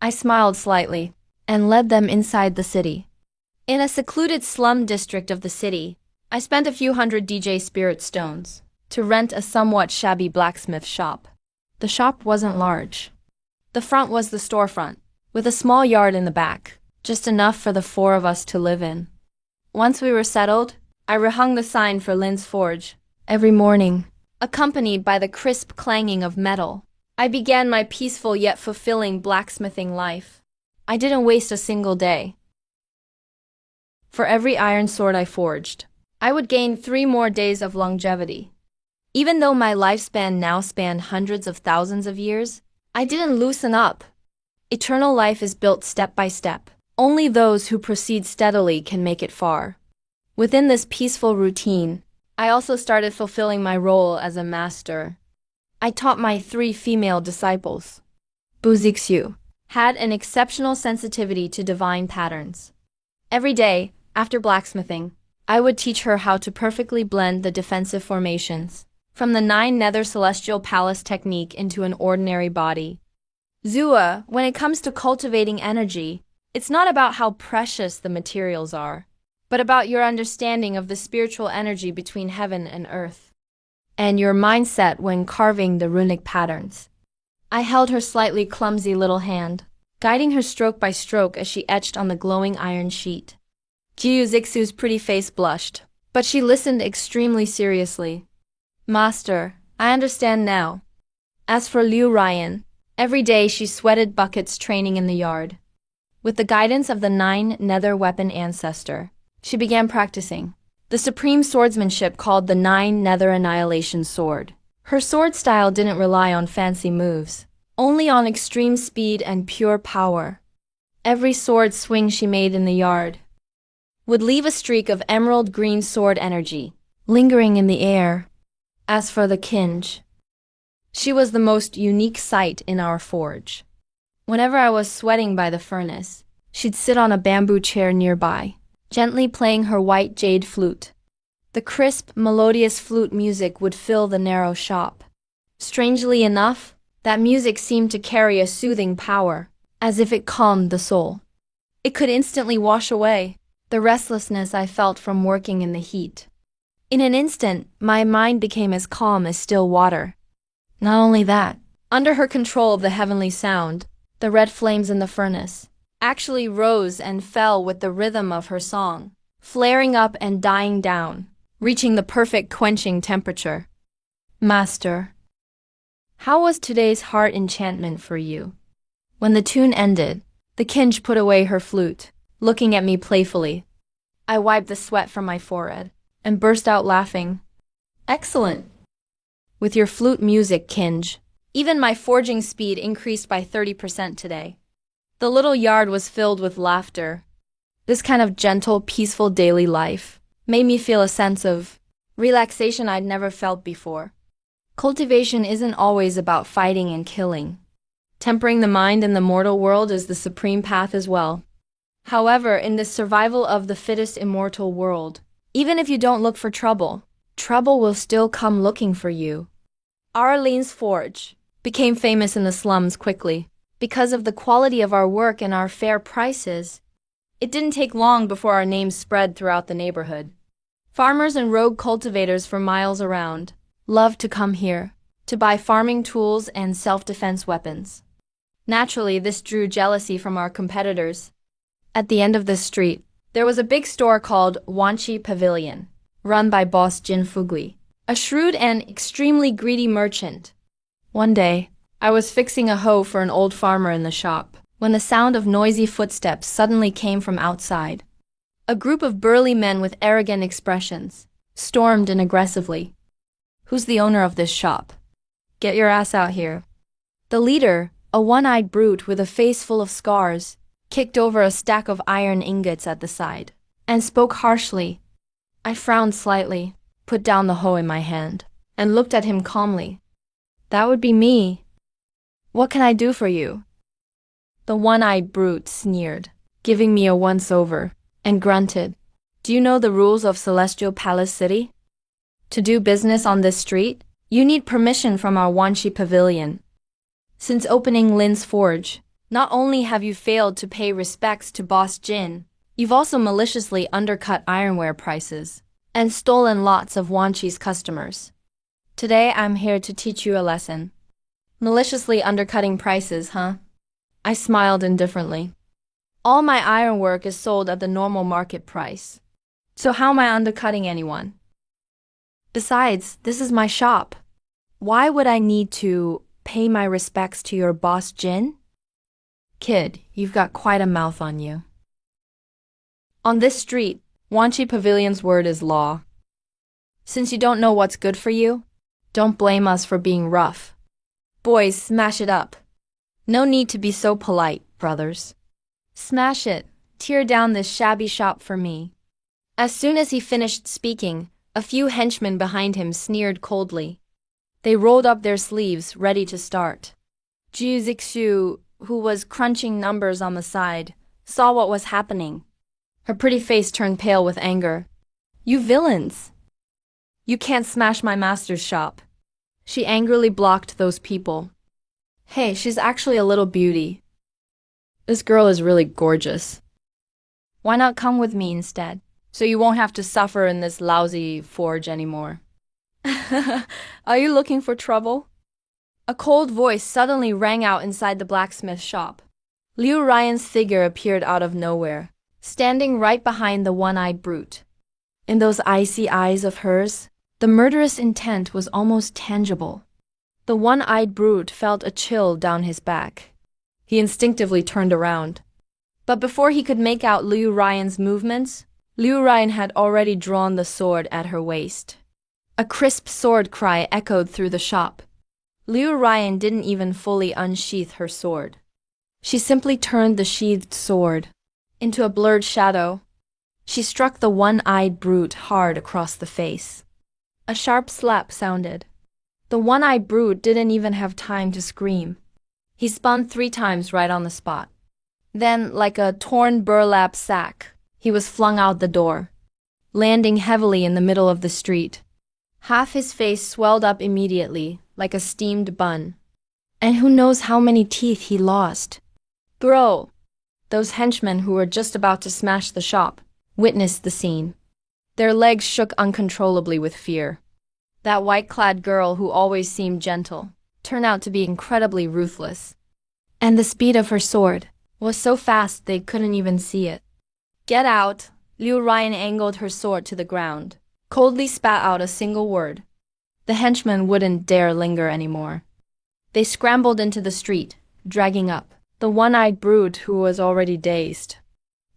I smiled slightly and led them inside the city. In a secluded slum district of the city, I spent a few hundred DJ Spirit stones to rent a somewhat shabby blacksmith shop. The shop wasn't large. The front was the storefront, with a small yard in the back, just enough for the 4 of us to live in. Once we were settled, I rehung the sign for Lin's Forge. Every morning, accompanied by the crisp clanging of metal, I began my peaceful yet fulfilling blacksmithing life. I didn't waste a single day. For every iron sword I forged, I would gain 3 more days of longevity. Even though my lifespan now spanned hundreds of thousands of years, I didn't loosen up. Eternal life is built step by step. Only those who proceed steadily can make it far. Within this peaceful routine, I also started fulfilling my role as a master. I taught my 3 female disciples. Buzixu had an exceptional sensitivity to divine patterns. Every day, after blacksmithing, I would teach her how to perfectly blend the defensive formations from the 9 nether celestial palace technique into an ordinary body. Zua, when it comes to cultivating energy, it's not about how precious the materials are, but about your understanding of the spiritual energy between heaven and earth, and your mindset when carving the runic patterns. I held her slightly clumsy little hand, guiding her stroke by stroke as she etched on the glowing iron sheet. Jiu Zixu's pretty face blushed, but she listened extremely seriously. Master, I understand now. As for Liu Ryan, every day she sweated buckets training in the yard. With the guidance of the 9 nether weapon ancestor, she began practicing the supreme swordsmanship called the 9 nether annihilation sword. Her sword style didn't rely on fancy moves, only on extreme speed and pure power. Every sword swing she made in the yard would leave a streak of emerald green sword energy lingering in the air. As for the Kinj, she was the most unique sight in our forge. Whenever I was sweating by the furnace, she'd sit on a bamboo chair nearby, gently playing her white jade flute. The crisp, melodious flute music would fill the narrow shop. Strangely enough, that music seemed to carry a soothing power, as if it calmed the soul. It could instantly wash away the restlessness I felt from working in the heat. In an instant, my mind became as calm as still water. Not only that, under her control of the heavenly sound, the red flames in the furnace actually rose and fell with the rhythm of her song, flaring up and dying down, reaching the perfect quenching temperature. Master, how was today's heart enchantment for you? When the tune ended, the Kinj put away her flute, looking at me playfully. I wiped the sweat from my forehead and burst out laughing. Excellent! With your flute music, Kinj, even my forging speed increased by 30% today. The little yard was filled with laughter. This kind of gentle, peaceful daily life made me feel a sense of relaxation I'd never felt before. Cultivation isn't always about fighting and killing. Tempering the mind in the mortal world is the supreme path as well. However, in this survival of the fittest immortal world, even if you don't look for trouble, trouble will still come looking for you. Arlene's forge became famous in the slums quickly because of the quality of our work and our fair prices. It didn't take long before our names spread throughout the neighborhood. Farmers and rogue cultivators for miles around loved to come here to buy farming tools and self-defense weapons. Naturally, this drew jealousy from our competitors. At the end of this street, there was a big store called Wanchi Pavilion, run by boss Jin Fugui, a shrewd and extremely greedy merchant. One day, I was fixing a hoe for an old farmer in the shop when the sound of noisy footsteps suddenly came from outside. A group of burly men with arrogant expressions stormed in aggressively. Who's the owner of this shop? Get your ass out here. The leader, a one-eyed brute with a face full of scars, kicked over a stack of iron ingots at the side and spoke harshly. I frowned slightly, put down the hoe in my hand, and looked at him calmly. That would be me. What can I do for you? The one-eyed brute sneered, giving me a once-over, and grunted. Do you know the rules of Celestial Palace City? To do business on this street, you need permission from our Wanchi Pavilion. Since opening Lin's Forge, not only have you failed to pay respects to Boss Jin, you've also maliciously undercut ironware prices and stolen lots of Wanchi's customers. Today I'm here to teach you a lesson. Maliciously undercutting prices, huh? I smiled indifferently. All my ironwork is sold at the normal market price. So how am I undercutting anyone? Besides, this is my shop. Why would I need to pay my respects to your boss Jin? Kid, you've got quite a mouth on you. On this street, Wanchi Pavilion's word is law. Since you don't know what's good for you, don't blame us for being rough. Boys, smash it up. No need to be so polite, brothers. Smash it. Tear down this shabby shop for me. As soon as he finished speaking, a few henchmen behind him sneered coldly. They rolled up their sleeves, ready to start. Ju Zixu, who was crunching numbers on the side, saw what was happening. Her pretty face turned pale with anger. You villains! You can't smash my master's shop. She angrily blocked those people. Hey, she's actually a little beauty. This girl is really gorgeous. Why not come with me instead, so you won't have to suffer in this lousy forge anymore? Are you looking for trouble? A cold voice suddenly rang out inside the blacksmith shop. Liu Ryan's figure appeared out of nowhere, standing right behind the one-eyed brute. In those icy eyes of hers, the murderous intent was almost tangible. The one-eyed brute felt a chill down his back. He instinctively turned around. But before he could make out Liu Ryan's movements, Liu Ryan had already drawn the sword at her waist. A crisp sword cry echoed through the shop. Liu Ryan didn't even fully unsheath her sword. She simply turned the sheathed sword into a blurred shadow. She struck the one-eyed brute hard across the face. A sharp slap sounded. The one-eyed brute didn't even have time to scream. He spun 3 times right on the spot. Then, like a torn burlap sack, he was flung out the door, landing heavily in the middle of the street. Half his face swelled up immediately, like a steamed bun. And who knows how many teeth he lost. Bro! Those henchmen who were just about to smash the shop witnessed the scene. Their legs shook uncontrollably with fear. That white-clad girl who always seemed gentle turned out to be incredibly ruthless. And the speed of her sword was so fast they couldn't even see it. Get out! Liu Ryan angled her sword to the ground, coldly spat out a single word. The henchmen wouldn't dare linger anymore. They scrambled into the street, dragging up the one-eyed brute who was already dazed,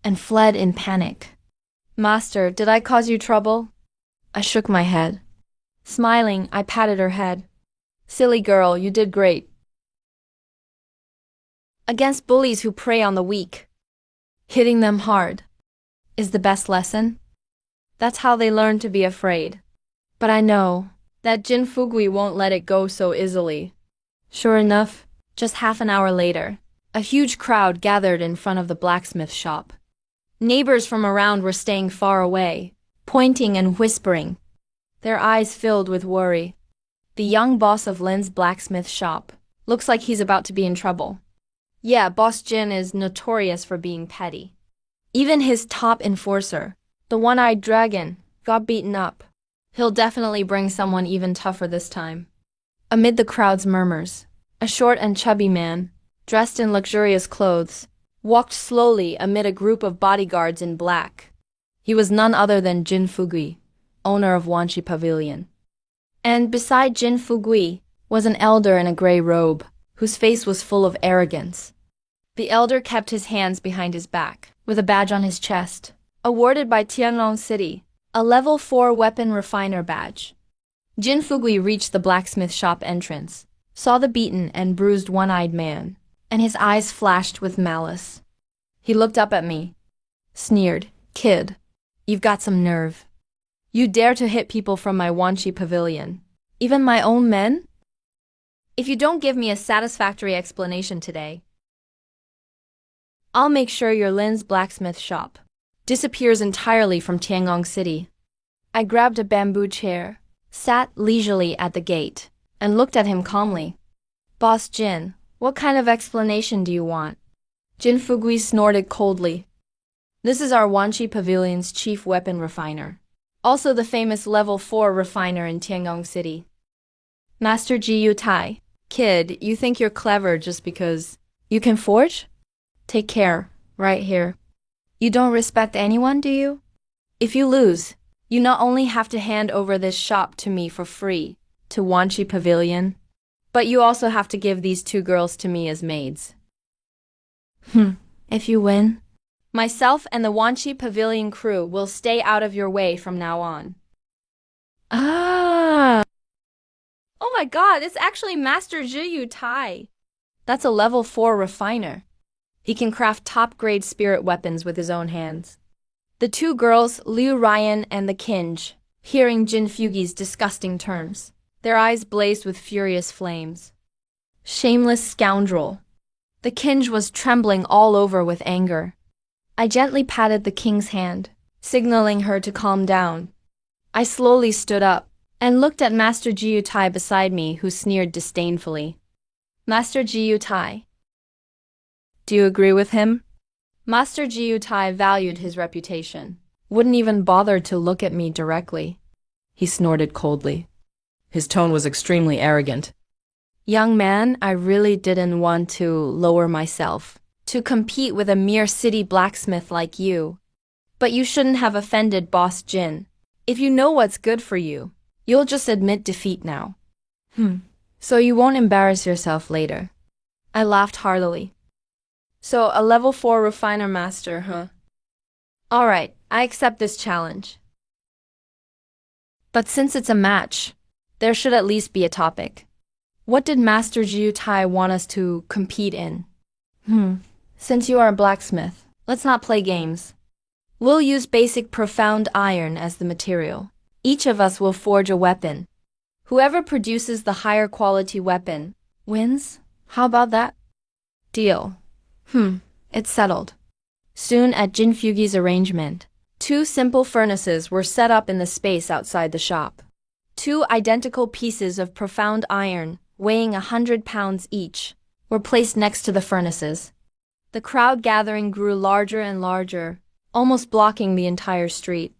and fled in panic. Master, did I cause you trouble? I shook my head. Smiling, I patted her head. Silly girl, you did great. Against bullies who prey on the weak, hitting them hard is the best lesson. That's how they learn to be afraid. But I know that Jin Fugui won't let it go so easily. Sure enough, just half an hour later, a huge crowd gathered in front of the blacksmith shop. Neighbors from around were staying far away, pointing and whispering, their eyes filled with worry. The young boss of Lin's blacksmith shop looks like he's about to be in trouble. Yeah, Boss Jin is notorious for being petty. Even his top enforcer, the one-eyed dragon, got beaten up. He'll definitely bring someone even tougher this time. Amid the crowd's murmurs, a short and chubby man, dressed in luxurious clothes, walked slowly amid a group of bodyguards in black. He was none other than Jin Fugui, owner of Wanchi Pavilion. And beside Jin Fugui was an elder in a gray robe, whose face was full of arrogance. The elder kept his hands behind his back, with a badge on his chest, awarded by Tianlong City, a level 4 weapon refiner badge. Jin Fugui reached the blacksmith shop entrance, saw the beaten and bruised one-eyed man, and his eyes flashed with malice. He looked up at me, sneered, "Kid, you've got some nerve. You dare to hit people from my Wanchi Pavilion, even my own men? If you don't give me a satisfactory explanation today, I'll make sure your Lin's blacksmith shop disappears entirely from Tiangong City." I grabbed a bamboo chair, sat leisurely at the gate, and looked at him calmly. "Boss Jin, what kind of explanation do you want?" Jin Fugui snorted coldly. "This is our Wanchi Pavilion's chief weapon refiner, also the famous level 4 refiner in Tiangong City. Master Ji Yutai, kid, you think you're clever just because you can forge? Take care, right here. You don't respect anyone, do you? If you lose, you not only have to hand over this shop to me for free, to Wanchi Pavilion, but you also have to give these 2 girls to me as maids." If you win, Myself and the Wanchi Pavilion crew will stay out of your way from now on. Ah! Oh my god, it's actually Master Zhiyu Tai. That's a level 4 refiner. He can craft top-grade spirit weapons with his own hands. The two girls, Liu Ryan and the Kinj, hearing Jin Fugi's disgusting terms, their eyes blazed with furious flames. Shameless scoundrel. The Kinj was trembling all over with anger. I gently patted the king's hand, signaling her to calm down. I slowly stood up and looked at Master Jiu Tai beside me, who sneered disdainfully. Master Jiu Tai. Do you agree with him? Master Jiu Tai valued his reputation, wouldn't even bother to look at me directly. He snorted coldly. His tone was extremely arrogant. Young man, I really didn't want to lower myself to compete with a mere city blacksmith like you. But you shouldn't have offended Boss Jin. If you know what's good for you, you'll just admit defeat now. So you won't embarrass yourself later. I laughed heartily. So a level 4 refiner master, huh? Alright, I accept this challenge. But since it's a match, there should at least be a topic. What did Master Jiu Tai want us to compete in? Since you are a blacksmith, let's not play games. We'll use basic profound iron as the material. Each of us will forge a weapon. Whoever produces the higher quality weapon wins. How about that? Deal. It's settled. Soon at Jin Fugi's arrangement, 2 simple furnaces were set up in the space outside the shop. 2 identical pieces of profound iron, weighing 100 pounds each, were placed next to the furnaces. The crowd gathering grew larger and larger, almost blocking the entire street.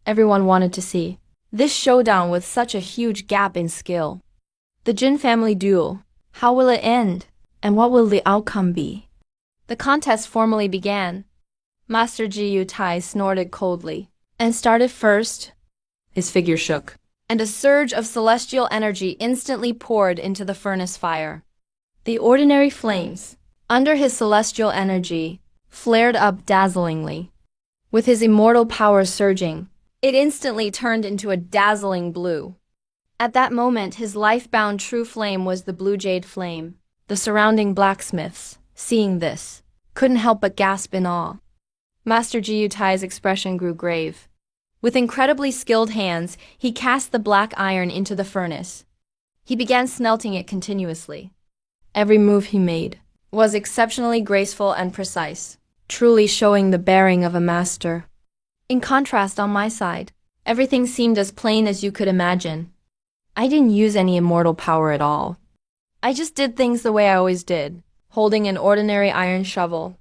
Everyone wanted to see this showdown with such a huge gap in skill. The Jin family duel. How will it end? And what will the outcome be? The contest formally began. Master Jiu Tai snorted coldly and started first. His figure shook, and a surge of celestial energy instantly poured into the furnace fire. The ordinary flames, under his celestial energy, flared up dazzlingly. With his immortal power surging, it instantly turned into a dazzling blue. At that moment, his life-bound true flame was the blue jade flame. The surrounding blacksmiths, seeing this, couldn't help but gasp in awe. Master Jiu Tai's expression grew grave. With incredibly skilled hands, he cast the black iron into the furnace. He began smelting it continuously. Every move he made was exceptionally graceful and precise, truly showing the bearing of a master. In contrast, on my side, everything seemed as plain as you could imagine. I didn't use any immortal power at all. I just did things the way I always did, holding an ordinary iron shovel.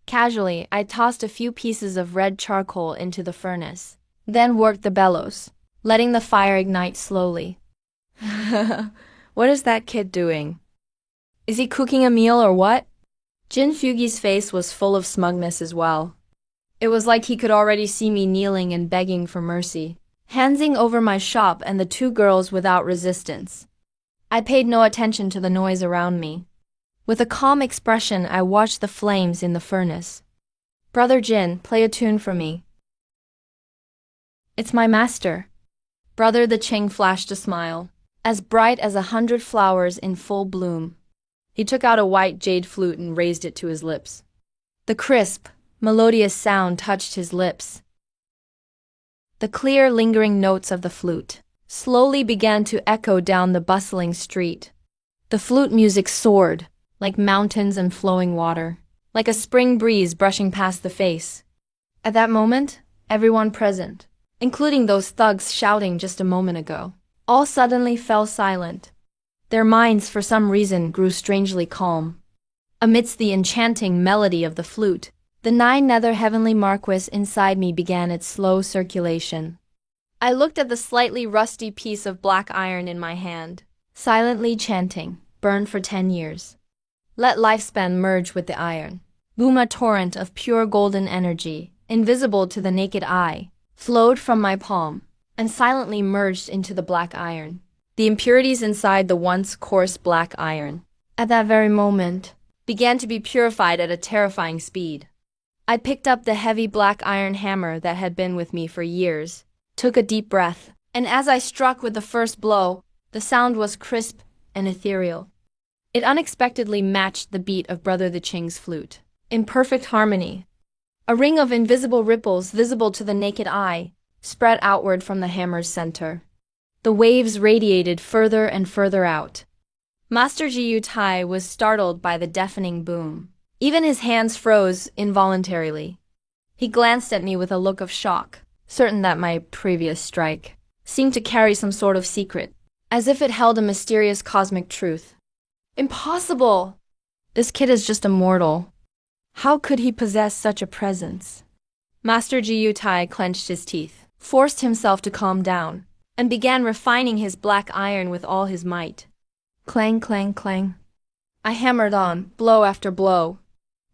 Casually, I tossed a few pieces of red charcoal into the furnace, then worked the bellows, letting the fire ignite slowly. What is that kid doing? Is he cooking a meal or what? Jin Fugi's face was full of smugness as well. It was like he could already see me kneeling and begging for mercy, handing over my shop and the 2 girls without resistance. I paid no attention to the noise around me. With a calm expression, I watched the flames in the furnace. Brother Jin, play a tune for me. It's my master. Brother the Cheng flashed a smile, as bright as 100 flowers in full bloom. He took out a white jade flute and raised it to his lips. The crisp, melodious sound touched his lips. The clear, lingering notes of the flute slowly began to echo down the bustling street. The flute music soared, like mountains and flowing water, like a spring breeze brushing past the face. At that moment, everyone present, including those thugs shouting just a moment ago, all suddenly fell silent. Their minds, for some reason, grew strangely calm. Amidst the enchanting melody of the flute, the 9 nether heavenly marquis inside me began its slow circulation. I looked at the slightly rusty piece of black iron in my hand, silently chanting, burned for 10 years. Let lifespan merge with the iron. Boom, a torrent of pure golden energy, invisible to the naked eye, flowed from my palm and silently merged into the black iron. The impurities inside the once coarse black iron, at that very moment, began to be purified at a terrifying speed. I picked up the heavy black iron hammer that had been with me for years, took a deep breath, and as I struck with the first blow, the sound was crisp and ethereal. It unexpectedly matched the beat of Brother the Ching's flute, in perfect harmony. A ring of invisible ripples visible to the naked eye spread outward from the hammer's center. The waves radiated further and further out. Master Jiyu Tai was startled by the deafening boom. Even his hands froze involuntarily. He glanced at me with a look of shock, certain that my previous strike seemed to carry some sort of secret, as if it held a mysterious cosmic truth. Impossible! This kid is just a mortal. How could he possess such a presence? Master Jiyu Tai clenched his teeth, forced himself to calm down, and began refining his black iron with all his might. Clang, clang, clang. I hammered on, blow after blow.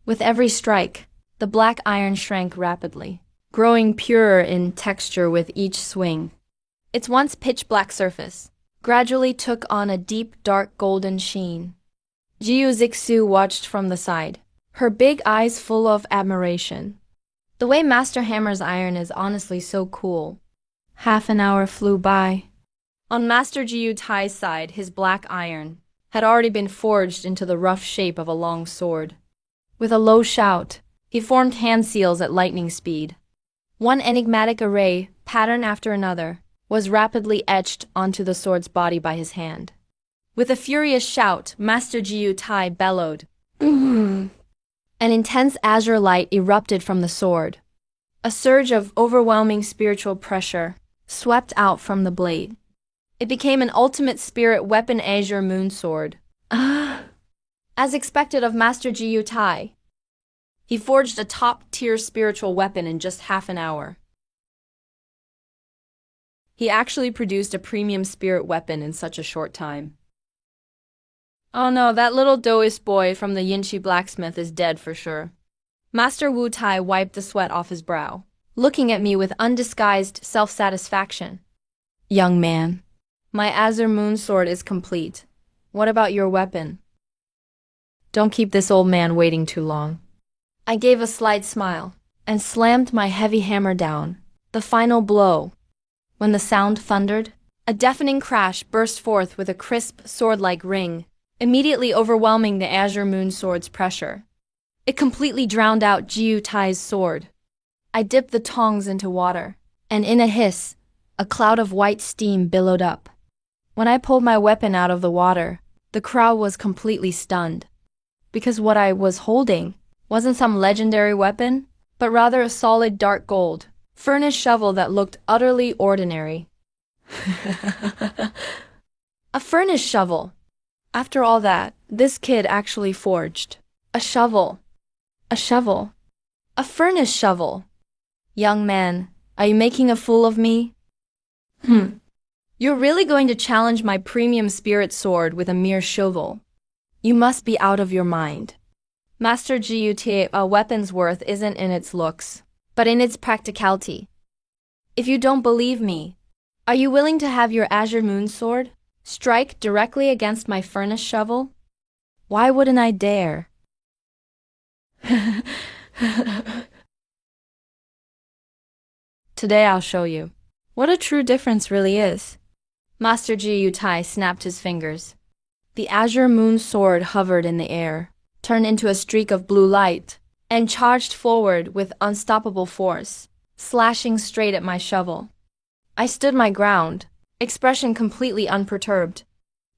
With every strike, the black iron shrank rapidly, growing purer in texture with each swing. Its once pitch-black surface gradually took on a deep, dark golden sheen. Jiu Zixu watched from the side, her big eyes full of admiration. The way Master Hammer's iron is honestly so cool. Half an hour flew by. On Master Jiu Tai's side, his black iron had already been forged into the rough shape of a long sword. With a low shout, he formed hand seals at lightning speed. One enigmatic array, pattern after another, was rapidly etched onto the sword's body by his hand. With a furious shout, Master Jiu Tai bellowed. An intense azure light erupted from the sword. A surge of overwhelming spiritual pressure swept out from the blade. It became an ultimate spirit weapon azure moon sword. As expected of Master Jiu Tai, he forged a top-tier spiritual weapon in just half an hour. He actually produced a premium spirit weapon in such a short time. Oh no, that little Daoist boy from the Yinchi blacksmith is dead for sure. Master Wu Tai wiped the sweat off his brow, looking at me with undisguised self-satisfaction. Young man, my azure moon sword is complete. What about your weapon? Don't keep this old man waiting too long. I gave a slight smile and slammed my heavy hammer down, the final blow. When the sound thundered, a deafening crash burst forth with a crisp, sword-like ring, immediately overwhelming the azure moon sword's pressure. It completely drowned out Jiu Tai's sword. I dipped the tongs into water, and in a hiss, a cloud of white steam billowed up. When I pulled my weapon out of the water, the crowd was completely stunned, because what I was holding wasn't some legendary weapon, but rather a solid dark gold, furnace shovel that looked utterly ordinary. A furnace shovel! After all that, this kid actually forged a shovel. A shovel. A furnace shovel. Young man, are you making a fool of me? You're really going to challenge my premium spirit sword with a mere shovel? You must be out of your mind. Master Jiu, a weapon's worth isn't in its looks, but in its practicality. If you don't believe me, are you willing to have your azure moon sword strike directly against my furnace shovel? Why wouldn't I dare? Today I'll show you what a true difference really is. Master Jiu Tai snapped his fingers. The azure moon sword hovered in the air, turned into a streak of blue light, and charged forward with unstoppable force, slashing straight at my shovel. I stood my ground, expression completely unperturbed.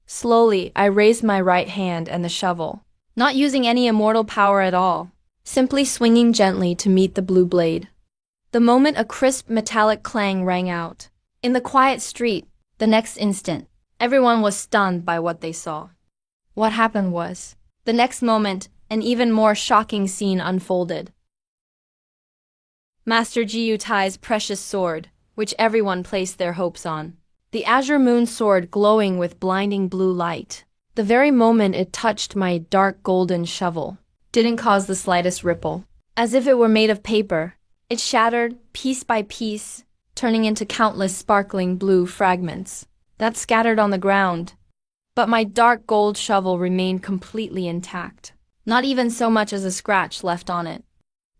Slowly, I raised my right hand and the shovel, not using any immortal power at all, simply swinging gently to meet the blue blade. The moment a crisp metallic clang rang out. In the quiet street, the next instant, everyone was stunned by what they saw. What happened was, the next moment, an even more shocking scene unfolded. Master Jiu Tai's precious sword, which everyone placed their hopes on. The azure moon sword glowing with blinding blue light. The very moment it touched my dark golden shovel, didn't cause the slightest ripple. As if it were made of paper, it shattered piece by piece, turning into countless sparkling blue fragments that scattered on the ground. But my dark gold shovel remained completely intact, not even so much as a scratch left on it.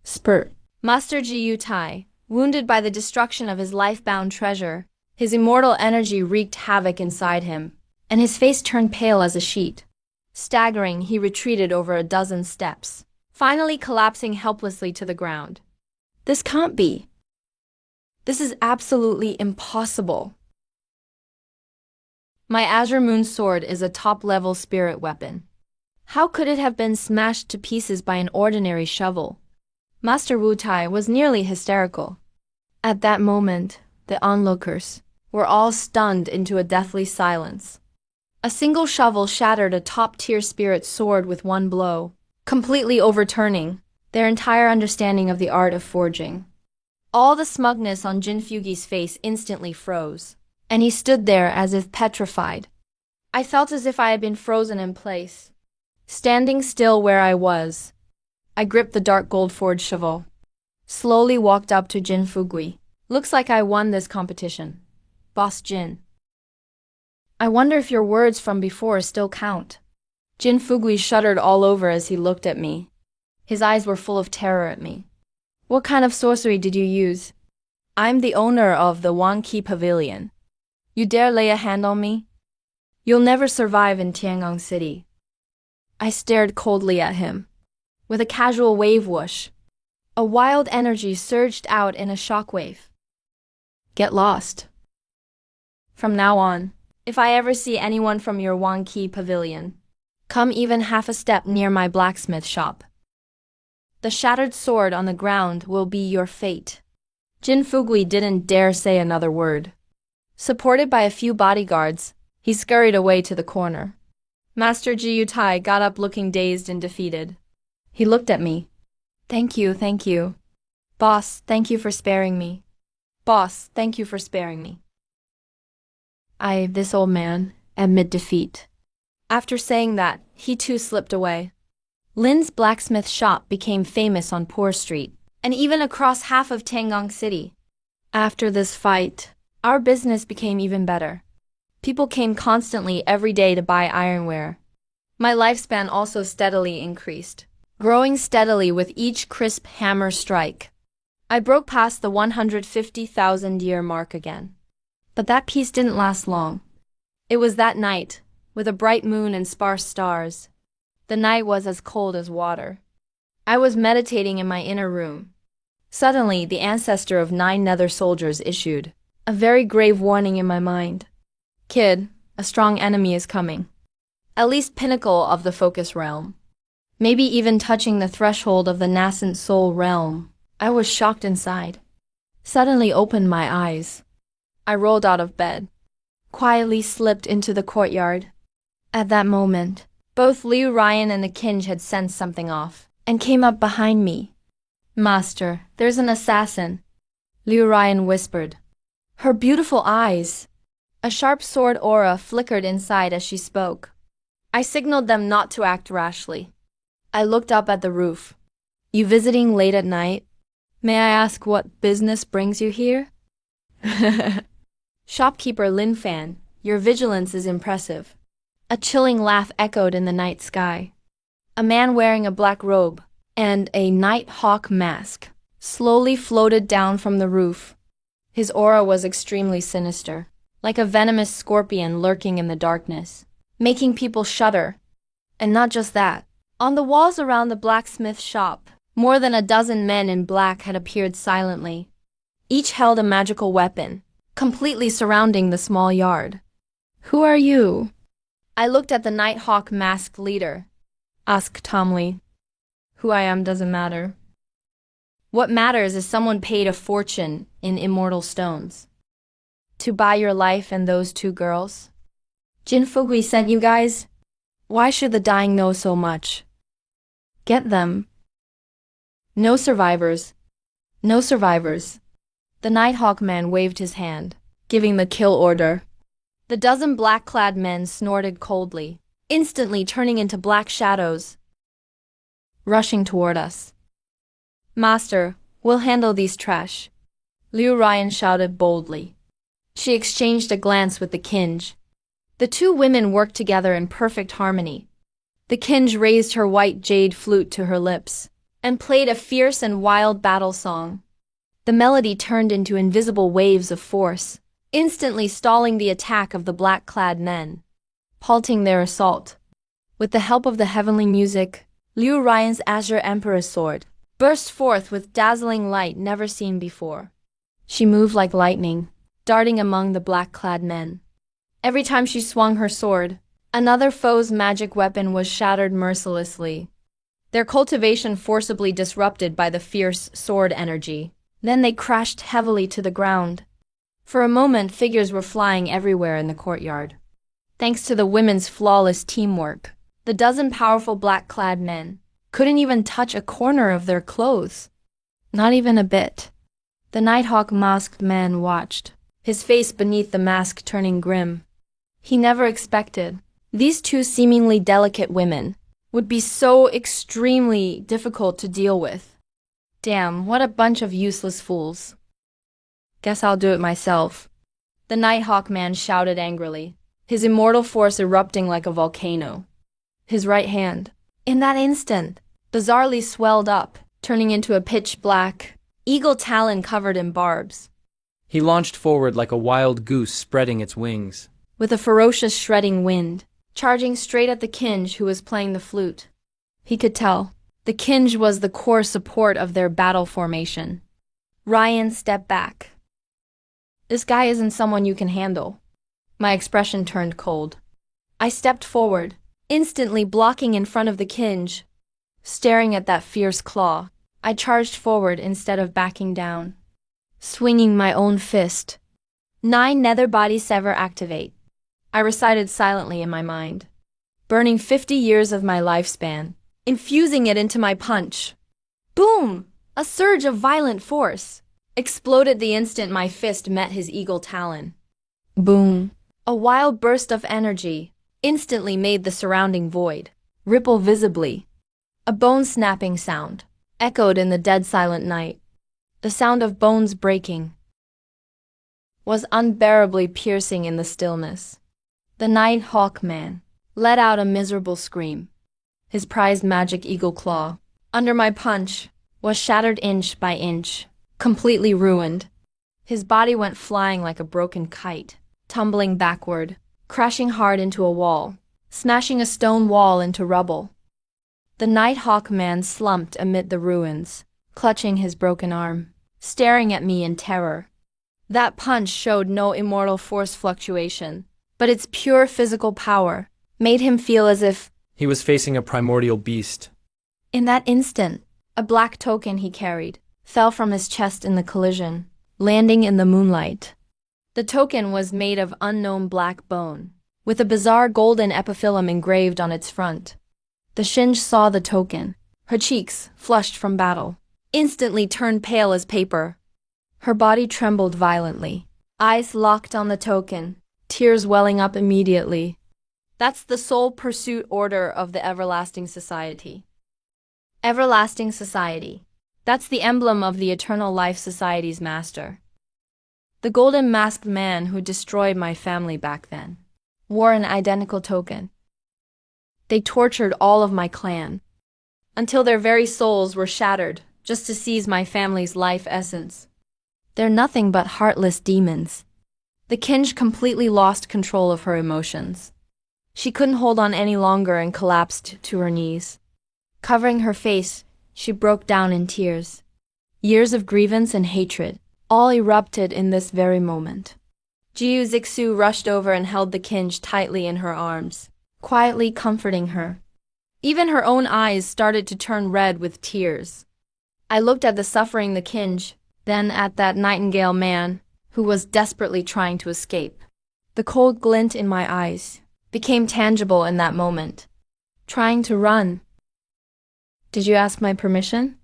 Spurt. Master Jiu Tai, wounded by the destruction of his life-bound treasure, his immortal energy wreaked havoc inside him, and his face turned pale as a sheet. Staggering, he retreated over a dozen steps, finally collapsing helplessly to the ground. This can't be. This is absolutely impossible. My Azure Moon sword is a top-level spirit weapon. How could it have been smashed to pieces by an ordinary shovel? Master Wu Tai was nearly hysterical. At that moment, the onlookers were all stunned into a deathly silence. A single shovel shattered a top-tier spirit sword with one blow, completely overturning their entire understanding of the art of forging. All the smugness on Jin Fugi's face instantly froze, and he stood there as if petrified. I felt as if I had been frozen in place. Standing still where I was, I gripped the dark gold forged shovel, slowly walked up to Jin Fugui. Looks like I won this competition. Boss Jin. I wonder if your words from before still count. Jin Fugui shuddered all over as he looked at me. His eyes were full of terror at me. What kind of sorcery did you use? I'm the owner of the Wanqi Pavilion. You dare lay a hand on me? You'll never survive in Tiangong City. I stared coldly at him. With a casual wave whoosh, a wild energy surged out in a shockwave. Get lost. From now on, if I ever see anyone from your Wanqi Pavilion, come even half a step near my blacksmith shop. The shattered sword on the ground will be your fate. Jin Fugui didn't dare say another word. Supported by a few bodyguards, he scurried away to the corner. Master Jiu Tai got up looking dazed and defeated. He looked at me. Thank you, thank you. Boss, thank you for sparing me. Boss, thank you for sparing me. This old man, admit defeat. After saying that, he too slipped away. Lin's blacksmith shop became famous on Poor Street, and even across half of Tiangong City. After this fight, our business became even better. People came constantly every day to buy ironware. My lifespan also steadily increased, growing steadily with each crisp hammer strike. I broke past the 150,000-year mark again. But that peace didn't last long. It was that night, with a bright moon and sparse stars. The night was as cold as water. I was meditating in my inner room. Suddenly, the ancestor of 9 nether soldiers issued a very grave warning in my mind. Kid, a strong enemy is coming. At least pinnacle of the focus realm. Maybe even touching the threshold of the nascent soul realm. I was shocked inside. Suddenly opened my eyes. I rolled out of bed. Quietly slipped into the courtyard. At that moment, both Liu Ryan and the Kinj had sensed something off, and came up behind me. Master, there's an assassin, Liu Ryan whispered. Her beautiful eyes. A sharp sword aura flickered inside as she spoke. I signaled them not to act rashly. I looked up at the roof. You visiting late at night? May I ask what business brings you here? Shopkeeper Lin Fan, your vigilance is impressive. A chilling laugh echoed in the night sky. A man wearing a black robe and a night hawk mask slowly floated down from the roof. His aura was extremely sinister, like a venomous scorpion lurking in the darkness, making people shudder. And not just that. On the walls around the blacksmith shop, more than a dozen men in black had appeared silently. Each held a magical weapon, completely surrounding the small yard. Who are you? I looked at the Nighthawk masked leader. Asked calmly. Who I am doesn't matter. What matters is someone paid a fortune in immortal stones. To buy your life and those 2 girls? Jin Fugui sent you guys? Why should the dying know so much? Get them. No survivors. No survivors. The Nighthawk man waved his hand, giving the kill order. The dozen black-clad men snorted coldly, instantly turning into black shadows, rushing toward us. Master, we'll handle these trash, Liu Ryan shouted boldly. She exchanged a glance with the Kinj. The 2 women worked together in perfect harmony. The Kinj raised her white jade flute to her lips and played a fierce and wild battle song. The melody turned into invisible waves of force, instantly stalling the attack of the black-clad men, halting their assault. With the help of the heavenly music, Liu Ryan's Azure Emperor's sword burst forth with dazzling light never seen before. She moved like lightning, darting among the black-clad men. Every time she swung her sword, another foe's magic weapon was shattered mercilessly, their cultivation forcibly disrupted by the fierce sword energy. Then they crashed heavily to the ground. For a moment, figures were flying everywhere in the courtyard. Thanks to the women's flawless teamwork, the dozen powerful black-clad men couldn't even touch a corner of their clothes. Not even a bit. The Nighthawk masked man watched, his face beneath the mask turning grim. He never expected these two seemingly delicate women would be so extremely difficult to deal with. Damn, what a bunch of useless fools. Guess I'll do it myself. The Nighthawk man shouted angrily, his immortal force erupting like a volcano. His right hand, in that instant, bizarrely swelled up, turning into a pitch-black, eagle talon covered in barbs. He launched forward like a wild goose spreading its wings, with a ferocious shredding wind, charging straight at the Kinge who was playing the flute. He could tell. The Kinge was the core support of their battle formation. Ryan stepped back. This guy isn't someone you can handle. My expression turned cold. I stepped forward, instantly blocking in front of the Kinge. Staring at that fierce claw, I charged forward instead of backing down. Swinging my own fist. 9 nether body sever activate. I recited silently in my mind, burning 50 years of my lifespan, infusing it into my punch. Boom! A surge of violent force exploded the instant my fist met his eagle talon. Boom! A wild burst of energy instantly made the surrounding void ripple visibly. A bone-snapping sound echoed in the dead silent night. The sound of bones breaking was unbearably piercing in the stillness. The Nighthawk man let out a miserable scream. His prized magic eagle claw, under my punch, was shattered inch by inch, completely ruined. His body went flying like a broken kite, tumbling backward, crashing hard into a wall, smashing a stone wall into rubble. The Nighthawk man slumped amid the ruins, clutching his broken arm, staring at me in terror. That punch showed no immortal force fluctuation, but its pure physical power made him feel as if he was facing a primordial beast. In that instant, a black token he carried fell from his chest in the collision, landing in the moonlight. The token was made of unknown black bone, with a bizarre golden epithelum engraved on its front. The Shinj saw the token. Her cheeks, flushed from battle, instantly turned pale as paper. Her body trembled violently, eyes locked on the token, tears welling up immediately. That's the sole pursuit order of the Everlasting Society. Everlasting Society. That's the emblem of the Eternal Life Society's master. The golden masked man who destroyed my family back then wore an identical token. They tortured all of my clan, until their very souls were shattered just to seize my family's life essence. They're nothing but heartless demons. The Kinge completely lost control of her emotions. She couldn't hold on any longer and collapsed to her knees. Covering her face, she broke down in tears. Years of grievance and hatred all erupted in this very moment. Jiu Zixu rushed over and held the Kinge tightly in her arms, quietly comforting her. Even her own eyes started to turn red with tears. I looked at the suffering the Kinge, then at that nightingale man who was desperately trying to escape. The cold glint in my eyes became tangible in that moment. Trying to run. Did you ask my permission?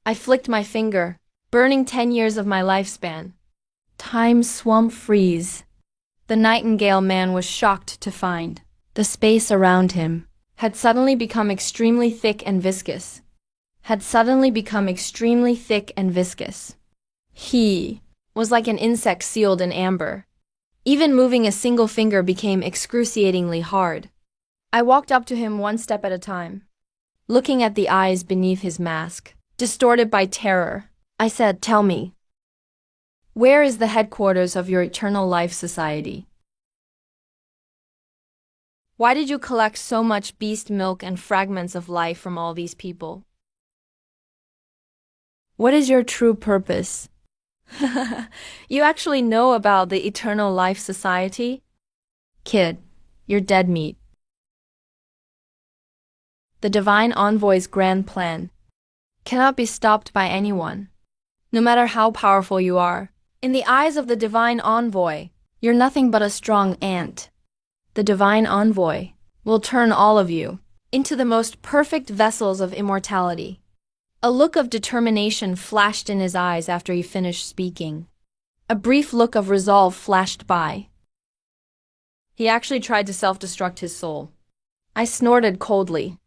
I flicked my finger, burning 10 years of my lifespan. Time swamp freeze. The nightingale man was shocked to find the space around him had suddenly become extremely thick and viscous. He was like an insect sealed in amber. Even moving a single finger became excruciatingly hard. I walked up to him one step at a time, looking at the eyes beneath his mask, Distorted by terror, I said, "Tell me, where is the headquarters of your Eternal Life Society? Why did you collect so much beast milk and fragments of life from all these people? What is your true purpose?" You actually know about the Eternal Life Society? Kid, you're dead meat. The Divine Envoy's grand plan cannot be stopped by anyone, no matter how powerful you are. In the eyes of the Divine Envoy, you're nothing but a strong ant. The Divine Envoy will turn all of you into the most perfect vessels of immortality. A look of determination flashed in his eyes after he finished speaking. A brief look of resolve flashed by. He actually tried to self-destruct his soul. I snorted coldly.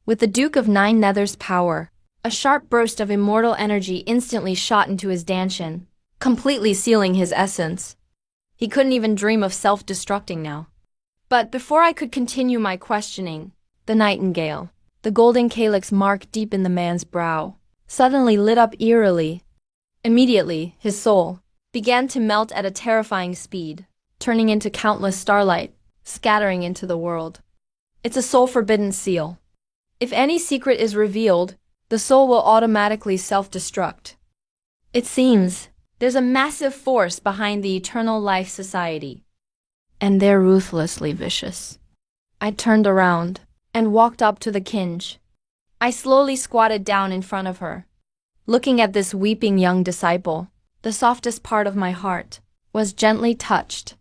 With the Duke of Nine Nether's power, a sharp burst of immortal energy instantly shot into his dantian, completely sealing his essence. He couldn't even dream of self-destructing now. But before I could continue my questioning, the nightingale, the golden calyx mark deep in the man's brow, suddenly lit up eerily. Immediately, his soul began to melt at a terrifying speed, turning into countless starlight, scattering into the world. It's a soul-forbidden seal. If any secret is revealed, the soul will automatically self-destruct. It seems there's a massive force behind the Eternal Life Society, and they're ruthlessly vicious. I turned around and walked up to the Kinj. I slowly squatted down in front of her. Looking at this weeping young disciple, the softest part of my heart was gently touched.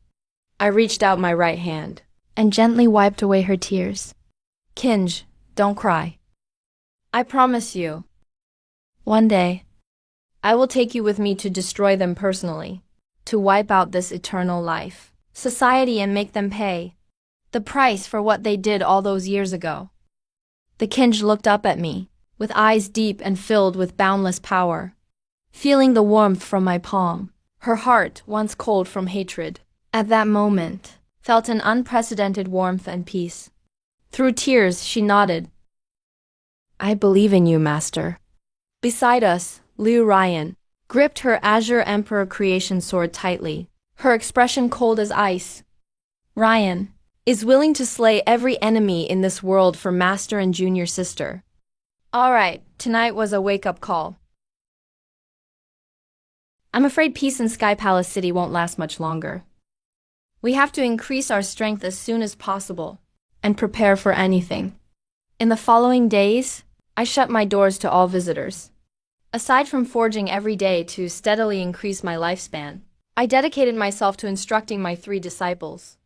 I reached out my right hand and gently wiped away her tears. "Kinj, don't cry. I promise you, one day, I will take you with me to destroy them personally, to wipe out this eternal life society and make them pay the price for what they did all those years ago." The Kinj looked up at me, with eyes deep and filled with boundless power. Feeling the warmth from my palm, her heart, once cold from hatred, at that moment, felt an unprecedented warmth and peace. Through tears, she nodded. "I believe in you, Master." Beside us, Liu Ryan gripped her Azure Emperor creation sword tightly, her expression cold as ice. Ryan is willing to slay every enemy in this world for Master and Junior Sister. All right, tonight was a wake-up call. I'm afraid peace in Sky Palace City won't last much longer. We have to increase our strength as soon as possible and prepare for anything. In the following days, I shut my doors to all visitors. Aside from forging every day to steadily increase my lifespan, I dedicated myself to instructing my 3 disciples.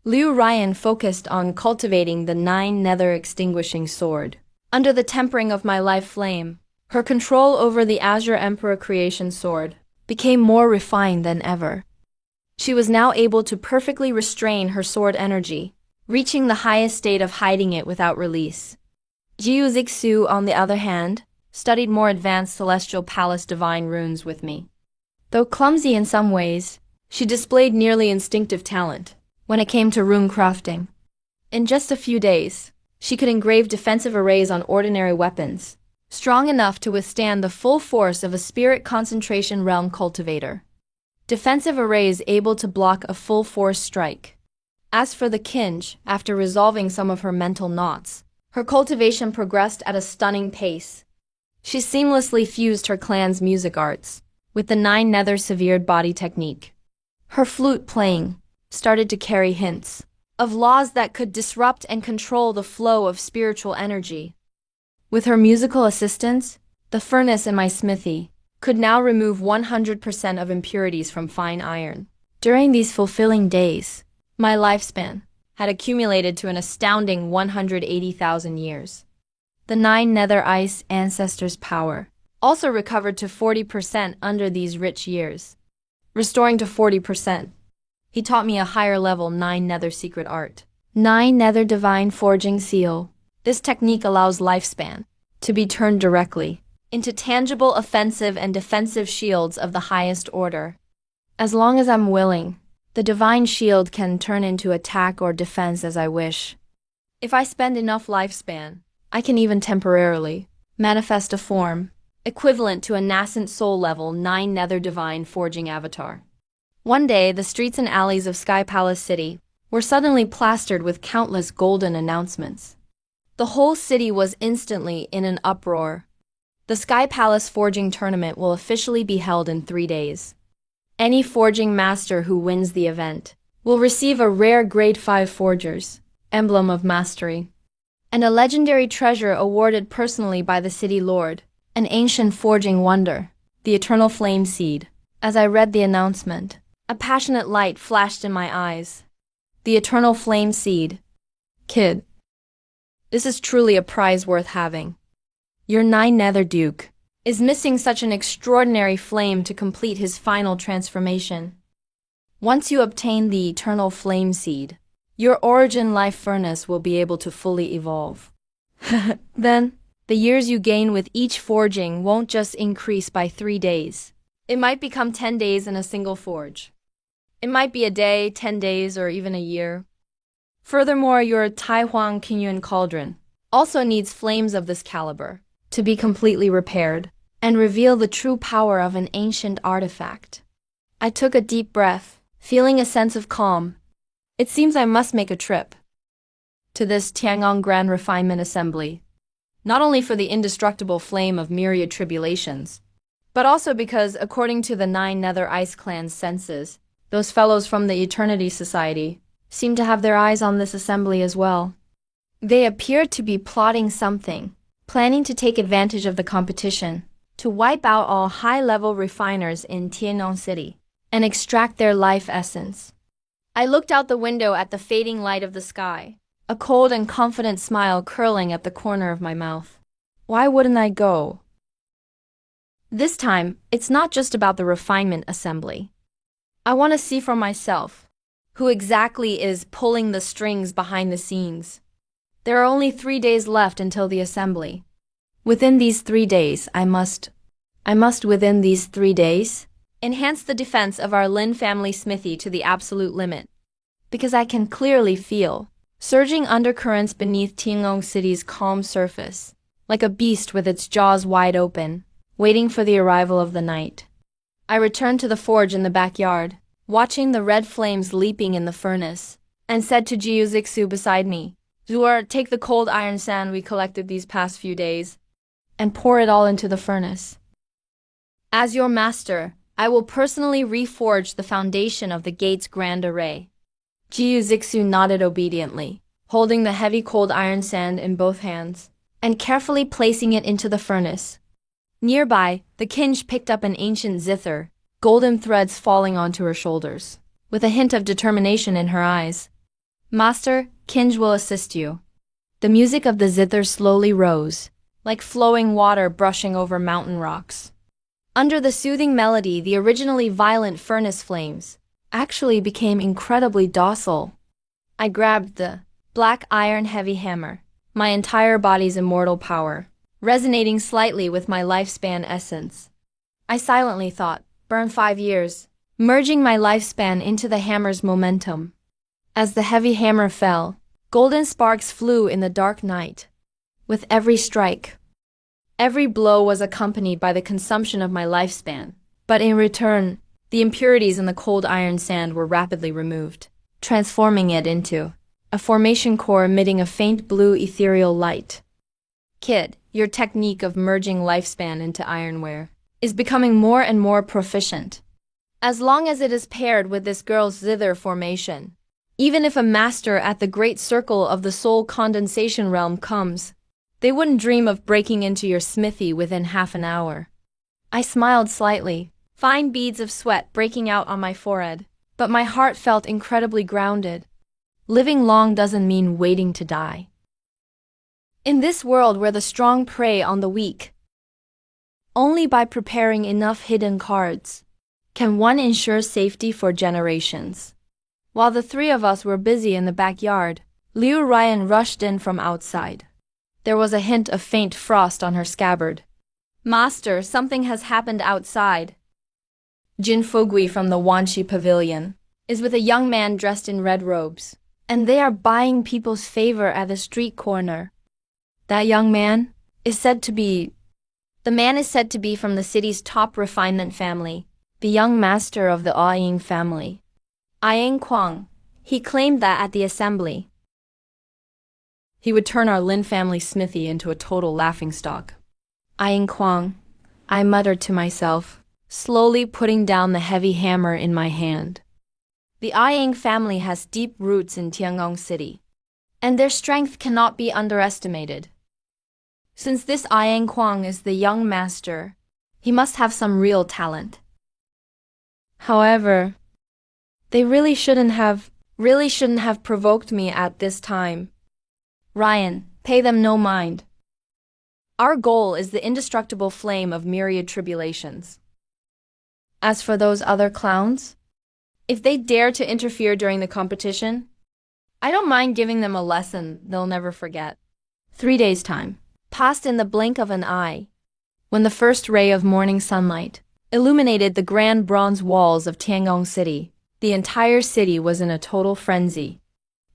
Liu Ryan focused on cultivating the 9 nether extinguishing sword. Under the tempering of my life flame, her control over the Azure Emperor creation sword became more refined than ever. She was now able to perfectly restrain her sword energy, reaching the highest state of hiding it without release. Jiu Zixu, on the other hand, studied more advanced Celestial Palace divine runes with me. Though clumsy in some ways, she displayed nearly instinctive talent when it came to rune crafting. In just a few days, she could engrave defensive arrays on ordinary weapons, strong enough to withstand the full force of a spirit concentration realm cultivator. Defensive arrays able to block a full force strike. As for the Kinj, after resolving some of her mental knots, her cultivation progressed at a stunning pace. She seamlessly fused her clan's music arts with the 9 nether severed body technique. Her flute playing started to carry hints of laws that could disrupt and control the flow of spiritual energy. With her musical assistance, the furnace in my smithy could now remove 100% of impurities from fine iron. During these fulfilling days, my lifespan had accumulated to an astounding 180,000 years. The 9 nether ice ancestors' power also recovered to 40% under these rich years. Restoring to 40%, he taught me a higher level 9 nether secret art. 9 nether divine forging seal. This technique allows lifespan to be turned directly into tangible offensive and defensive shields of the highest order. As long as I'm willing, the divine shield can turn into attack or defense as I wish. If I spend enough lifespan, I can even temporarily manifest a form equivalent to a nascent soul level 9 nether divine forging avatar. One day, the streets and alleys of Sky Palace City were suddenly plastered with countless golden announcements. The whole city was instantly in an uproar. The Sky Palace Forging Tournament will officially be held in 3 days. Any forging master who wins the event will receive a rare Grade 5 Forger's Emblem of Mastery, and a legendary treasure awarded personally by the city lord, an ancient forging wonder, the Eternal Flame Seed. As I read the announcement, a passionate light flashed in my eyes. The Eternal Flame Seed. Kid, this is truly a prize worth having. Your 9 Nether Duke is missing such an extraordinary flame to complete his final transformation. Once you obtain the Eternal Flame Seed, your origin life furnace will be able to fully evolve. Then, the years you gain with each forging won't just increase by 3 days. It might become 10 days in a single forge. It might be a day, 10 days, or even a year. Furthermore, your Taihuang Qingyuan Cauldron also needs flames of this caliber to be completely repaired and reveal the true power of an ancient artifact. I took a deep breath, feeling a sense of calm. It seems I must make a trip to this Tiangong Grand Refinement Assembly, not only for the indestructible flame of myriad tribulations, but also because, according to the 9 Nether Ice Clan's senses, those fellows from the Eternity Society seem to have their eyes on this assembly as well. They appear to be plotting something, planning to take advantage of the competition, to wipe out all high-level refiners in Tiannong City and extract their life essence. I looked out the window at the fading light of the sky, a cold and confident smile curling at the corner of my mouth. Why wouldn't I go? This time, it's not just about the refinement assembly. I want to see for myself who exactly is pulling the strings behind the scenes. There are only 3 days left until the assembly. Within these 3 days, I must within these 3 days, enhance the defense of our Lin family smithy to the absolute limit. Because I can clearly feel surging undercurrents beneath Tiangong City's calm surface, like a beast with its jaws wide open, waiting for the arrival of the night. I returned to the forge in the backyard, watching the red flames leaping in the furnace, and said to Jiu Zixu beside me, "Zuer, take the cold iron sand we collected these past few days, and pour it all into the furnace. As your master, I will personally reforge the foundation of the gate's grand array." Jiu Zixu nodded obediently, holding the heavy cold iron sand in both hands, and carefully placing it into the furnace. Nearby, the Kinj picked up an ancient zither, golden threads falling onto her shoulders, with a hint of determination in her eyes. "Master, Kinj will assist you." The music of the zither slowly rose, like flowing water brushing over mountain rocks. Under the soothing melody, the originally violent furnace flames actually became incredibly docile. I grabbed the black iron heavy hammer, my entire body's immortal power, resonating slightly with my lifespan essence. I silently thought, burn 5 years, merging my lifespan into the hammer's momentum. As the heavy hammer fell, golden sparks flew in the dark night. With every strike, every blow was accompanied by the consumption of my lifespan, but in return, the impurities in the cold iron sand were rapidly removed, transforming it into a formation core emitting a faint blue ethereal light. Kid, your technique of merging lifespan into ironware is becoming more and more proficient. As long as it is paired with this girl's zither formation, even if a master at the great circle of the soul condensation realm comes, they wouldn't dream of breaking into your smithy within half an hour. I smiled slightly, fine beads of sweat breaking out on my forehead, but my heart felt incredibly grounded. Living long doesn't mean waiting to die. In this world where the strong prey on the weak, only by preparing enough hidden cards can one ensure safety for generations. While the 3 of us were busy in the backyard, Liu Ryan rushed in from outside. There was a hint of faint frost on her scabbard. "Master, something has happened outside." Jin Fugui from the Wanshi Pavilion is with a young man dressed in red robes, and they are buying people's favor at the street corner. That young man is said to be The man is said to be from the city's top refinement family, the young master of the Awakens family. Awakens Kwang. He claimed that at the assembly, he would turn our Lin family smithy into a total laughingstock. Awakens Kwang, I muttered to myself, slowly putting down the heavy hammer in my hand. The Awakens family has deep roots in Tiangong City, and their strength cannot be underestimated. Since this Awakens Kwang is the young master, he must have some real talent. However, they really shouldn't have provoked me at this time. Ryan, pay them no mind. Our goal is the indestructible flame of myriad tribulations. As for those other clowns, if they dare to interfere during the competition, I don't mind giving them a lesson they'll never forget. 3 days' time passed in the blink of an eye, when the first ray of morning sunlight illuminated the grand bronze walls of Tiangong City. The entire city was in a total frenzy.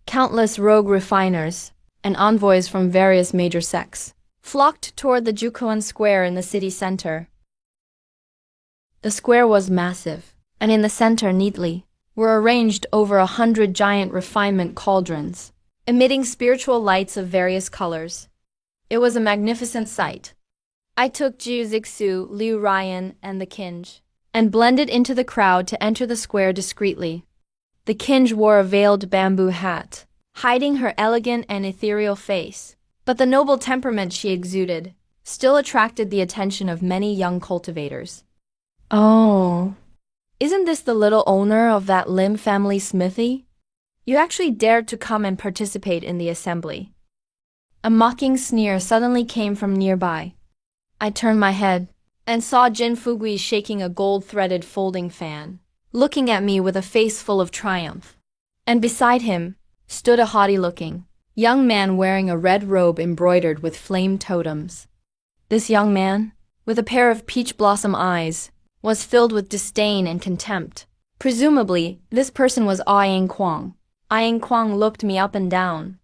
Countless rogue refiners and envoys from various major sects flocked toward the Jukuan Square in the city center. The square was massive, and in the center neatly were arranged over 100 giant refinement cauldrons, emitting spiritual lights of various colors. It was a magnificent sight. I took Ju Zixu, Liu Ryan, and the Kinj, and blended into the crowd to enter the square discreetly. The Kinj wore a veiled bamboo hat, hiding her elegant and ethereal face, but the noble temperament she exuded still attracted the attention of many young cultivators. Oh, isn't this the little owner of that Lim family smithy? You actually dared to come and participate in the assembly. A mocking sneer suddenly came from nearby. I turned my head and saw Jin Fugui shaking a gold-threaded folding fan, looking at me with a face full of triumph. And beside him stood a haughty-looking young man wearing a red robe embroidered with flame totems. This young man, with a pair of peach blossom eyes, was filled with disdain and contempt. Presumably, this person was Awakens Kwang. Awakens Kwang looked me up and down.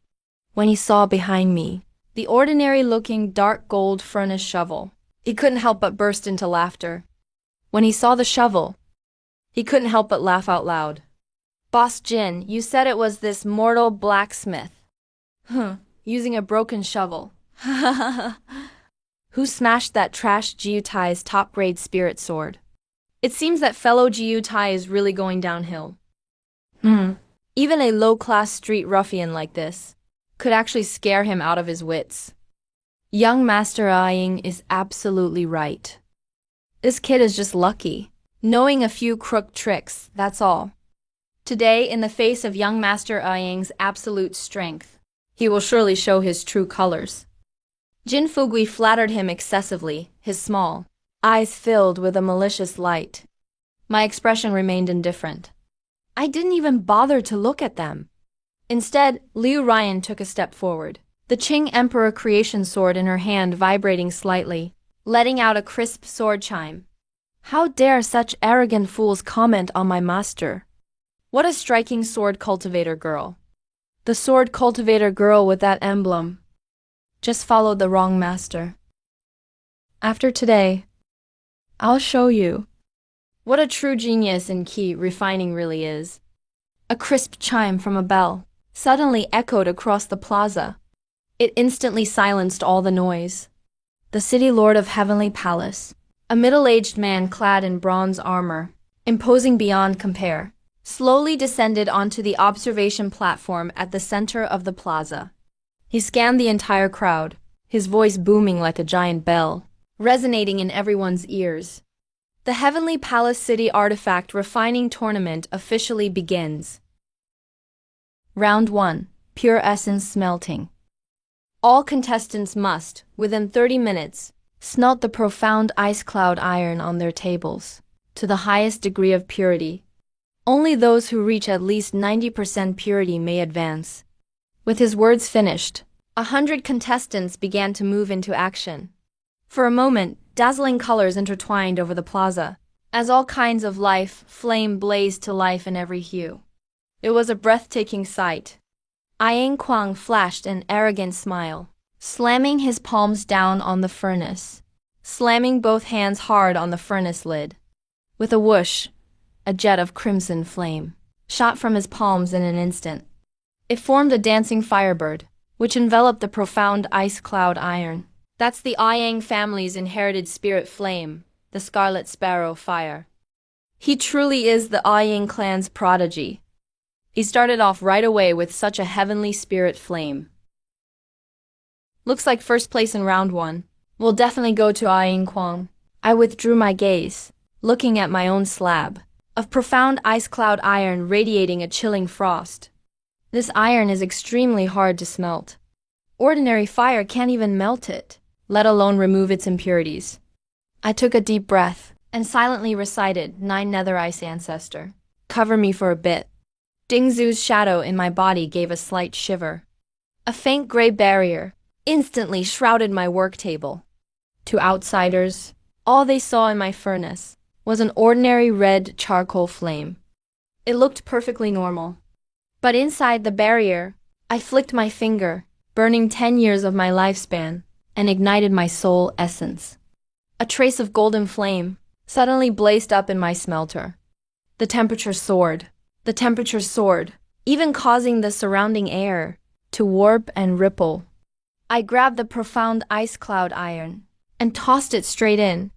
When he saw behind me the ordinary-looking dark gold furnace shovel, he couldn't help but burst into laughter. When he saw the shovel, he couldn't help but laugh out loud. Boss Jin, you said it was this mortal blacksmith. Using a broken shovel. Who smashed that trash Jiutai's top-grade spirit sword? It seems that fellow Jiutai is really going downhill. Even a low-class street ruffian like this could actually scare him out of his wits. Young Master Awakens is absolutely right. This kid is just lucky, knowing a few crook tricks, that's all. Today, in the face of young Master Awakens' absolute strength, he will surely show his true colors. Jin Fugui flattered him excessively, his small eyes filled with a malicious light. My expression remained indifferent. I didn't even bother to look at them. Instead, Liu Ryan took a step forward, the Qing Emperor creation sword in her hand vibrating slightly, letting out a crisp sword chime. How dare such arrogant fools comment on my master? What a striking sword cultivator girl. The sword cultivator girl with that emblem just followed the wrong master. After today, I'll show you what a true genius in key refining really is. A crisp chime from a bell suddenly echoed across the plaza. It instantly silenced all the noise. The city lord of Heavenly Palace, a middle-aged man clad in bronze armor, imposing beyond compare, slowly descended onto the observation platform at the center of the plaza. He scanned the entire crowd, his voice booming like a giant bell, resonating in everyone's ears. The Heavenly Palace City Artifact Refining Tournament officially begins. Round 1. Pure Essence Smelting. All contestants must, within 30 minutes, smelt the profound ice cloud iron on their tables, to the highest degree of purity. Only those who reach at least 90% purity may advance. With his words finished, 100 contestants began to move into action. For a moment, dazzling colors intertwined over the plaza, as all kinds of flame blazed to life in every hue. It was a breathtaking sight. Awakens Kwang flashed an arrogant smile, slamming his palms down on the furnace. slamming both hands hard on the furnace lid. With a whoosh, a jet of crimson flame shot from his palms in an instant. It formed a dancing firebird, which enveloped the profound ice cloud iron. That's the Yang family's inherited spirit flame, the Scarlet Sparrow fire. He truly is the Yang clan's prodigy. He started off right away with such a heavenly spirit flame. Looks like first place in round 1. We'll definitely go to Yang Kwang. I withdrew my gaze, looking at my own slab of profound ice cloud iron radiating a chilling frost. This iron is extremely hard to smelt. Ordinary fire can't even melt it, let alone remove its impurities. I took a deep breath and silently recited 9 Nether Ice Ancestor. Cover me for a bit. Dingzu's shadow in my body gave a slight shiver. A faint gray barrier instantly shrouded my work table. To outsiders, all they saw in my furnace was an ordinary red charcoal flame. It looked perfectly normal. But inside the barrier, I flicked my finger, burning 10 years of my lifespan, and ignited my soul essence. A trace of golden flame suddenly blazed up in my smelter. The temperature soared, even causing the surrounding air to warp and ripple. I grabbed the profound ice cloud iron and tossed it straight in.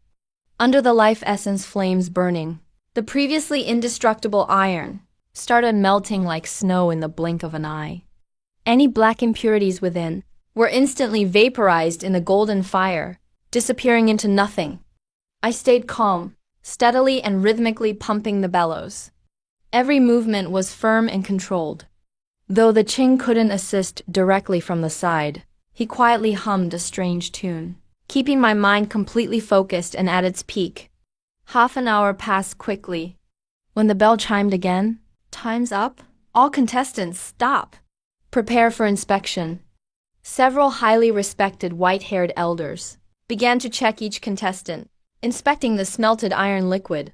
Under the life essence flames burning, the previously indestructible iron started melting like snow in the blink of an eye. Any black impurities within were instantly vaporized in the golden fire, disappearing into nothing. I stayed calm, steadily and rhythmically pumping the bellows. Every movement was firm and controlled. Though the Qing couldn't assist directly from the side, he quietly hummed a strange tune, keeping my mind completely focused and at its peak. Half an hour passed quickly. When the bell chimed again, "Time's up. All contestants, stop. Prepare for inspection." Several highly respected white-haired elders began to check each contestant, inspecting the smelted iron liquid.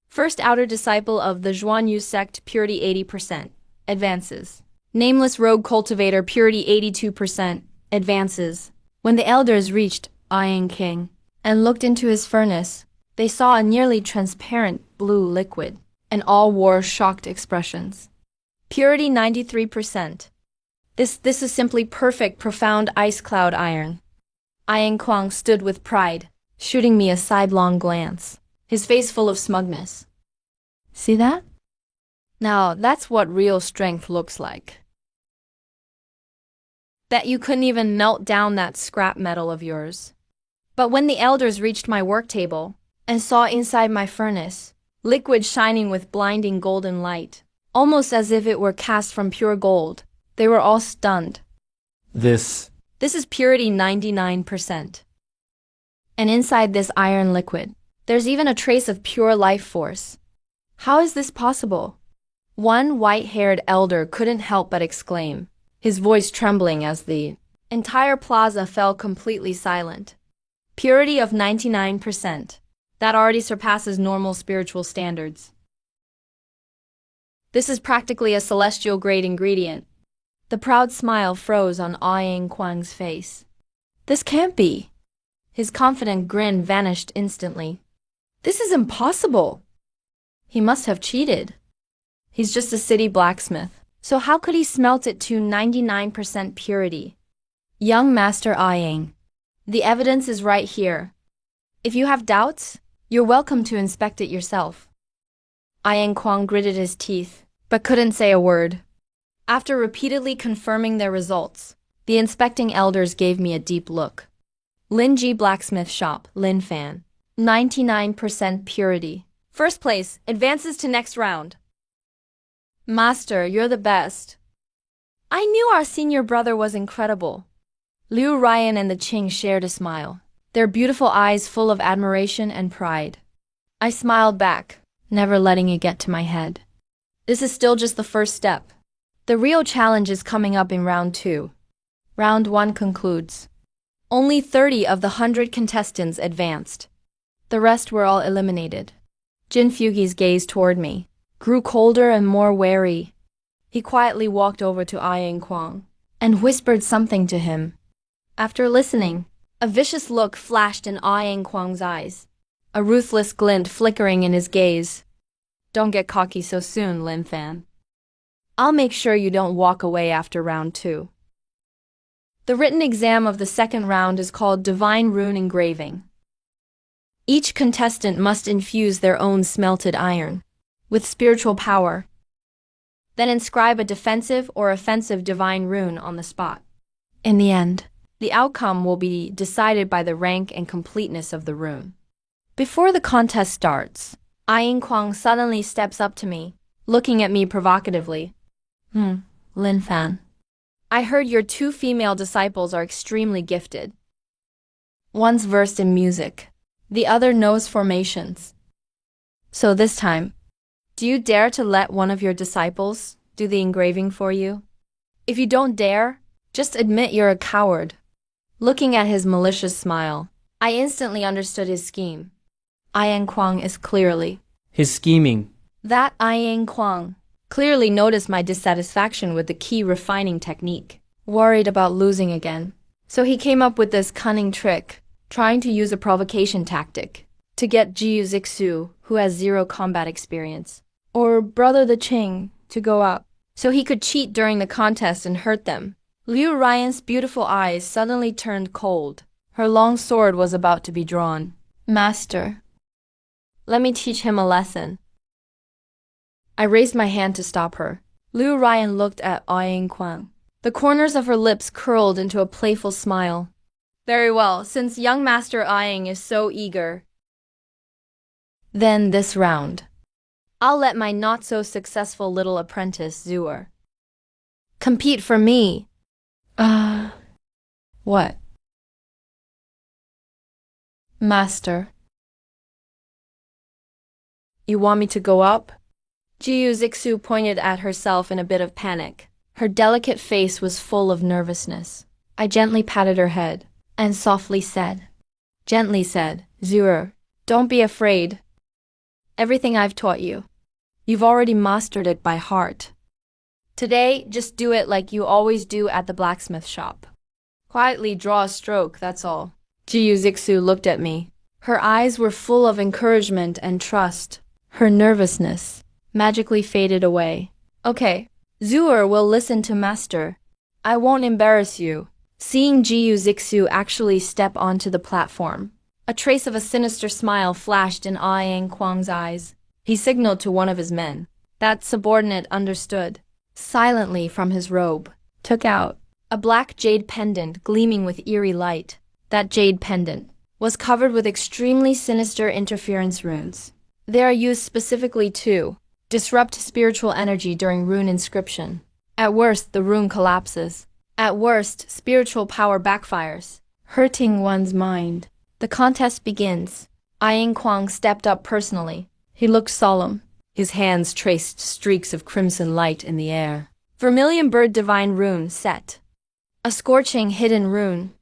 First outer disciple of the Zhuanyu sect, purity 80%, advances. Nameless rogue cultivator, purity 82%, advances. When the elders reached Yang King and looked into his furnace, they saw a nearly transparent blue liquid, and all wore shocked expressions. Purity 93%. This is simply perfect, profound ice cloud iron. Yang Kwang stood with pride, shooting me a sidelong glance, his face full of smugness. See that? Now that's what real strength looks like. Bet you couldn't even melt down that scrap metal of yours. But when the elders reached my work table and saw inside my furnace, liquid shining with blinding golden light, almost as if it were cast from pure gold, they were all stunned. This is purity 99%. And inside this iron liquid, there's even a trace of pure life force. How is this possible? One white-haired elder couldn't help but exclaim, his voice trembling as the entire plaza fell completely silent. Purity of 99%. That already surpasses normal spiritual standards. This is practically a celestial-grade ingredient. The proud smile froze on Yang Kwang's face. This can't be. His confident grin vanished instantly. This is impossible. He must have cheated. He's just a city blacksmith. So how could he smelt it to 99% purity? Young Master Yang, the evidence is right here. If you have doubts, you're welcome to inspect it yourself. Yang Kwang gritted his teeth, but couldn't say a word. After repeatedly confirming their results, the inspecting elders gave me a deep look. Lin Ji Blacksmith Shop, Lin Fan. 99% purity. First place, advances to next round. Master, you're the best. I knew our senior brother was incredible. Liu Ryan and the Qing shared a smile, their beautiful eyes full of admiration and pride. I smiled back, never letting it get to my head. This is still just the first step. The real challenge is coming up in round 2. Round 1 concludes. Only 30 of the 100 contestants advanced. The rest were all eliminated. Jin Fugi's gaze toward me grew colder and more wary. He quietly walked over to Yang Kwang and whispered something to him. After listening, A vicious look flashed in Ah Kwang's eyes, a ruthless glint flickering in his gaze. Don't get cocky so soon, Lin Fan. I'll make sure you don't walk away after round 2. The written exam of the second round is called Divine Rune Engraving. Each contestant must infuse their own smelted iron with spiritual power, then inscribe a defensive or offensive divine rune on the spot. In the end, the outcome will be decided by the rank and completeness of the rune. Before the contest starts, Ah Kwang suddenly steps up to me, looking at me provocatively. Lin Fan. I heard your 2 female disciples are extremely gifted. One's versed in music, the other knows formations. So this time, do you dare to let one of your disciples do the engraving for you? If you don't dare, just admit you're a coward. Looking at his malicious smile, I instantly understood his scheme. Ah Kwang is clearly His scheming. that Ah Kwang clearly noticed my dissatisfaction with the key refining technique, worried about losing again. So he came up with this cunning trick, trying to use a provocation tactic to get Jiu Zixu, who has 0 combat experience, or Brother the Qing, to go up, so he could cheat during the contest and hurt them. Liu Ryan's beautiful eyes suddenly turned cold. Her long sword was about to be drawn. Master, let me teach him a lesson. I raised my hand to stop her. Liu Ryan looked at Ah Kwang. The corners of her lips curled into a playful smile. Very well, since young Master Ah is so eager. Then this round, I'll let my not-so-successful little apprentice, Zuer, compete for me. What? Master. You want me to go up? Jiu Zixu pointed at herself in a bit of panic. Her delicate face was full of nervousness. I gently patted her head and softly said, Zuer, don't be afraid. Everything I've taught you, you've already mastered it by heart. Today, just do it like you always do at the blacksmith shop. Quietly draw a stroke, that's all. Jiu Zixu looked at me. Her eyes were full of encouragement and trust. Her nervousness magically faded away. Okay, Zuer will listen to Master. I won't embarrass you. Seeing Jiu Zixu actually step onto the platform, a trace of a sinister smile flashed in Ah Kwang's eyes. He signaled to one of his men. That subordinate understood. Silently from his robe, took out a black jade pendant gleaming with eerie light. That jade pendant was covered with extremely sinister interference runes. They are used specifically to disrupt spiritual energy during rune inscription. At worst, the rune collapses. At worst, spiritual power backfires, hurting one's mind. The contest begins. Ah Kwang stepped up personally. He looked solemn. His hands traced streaks of crimson light in the air. Vermilion bird divine rune set. A scorching hidden rune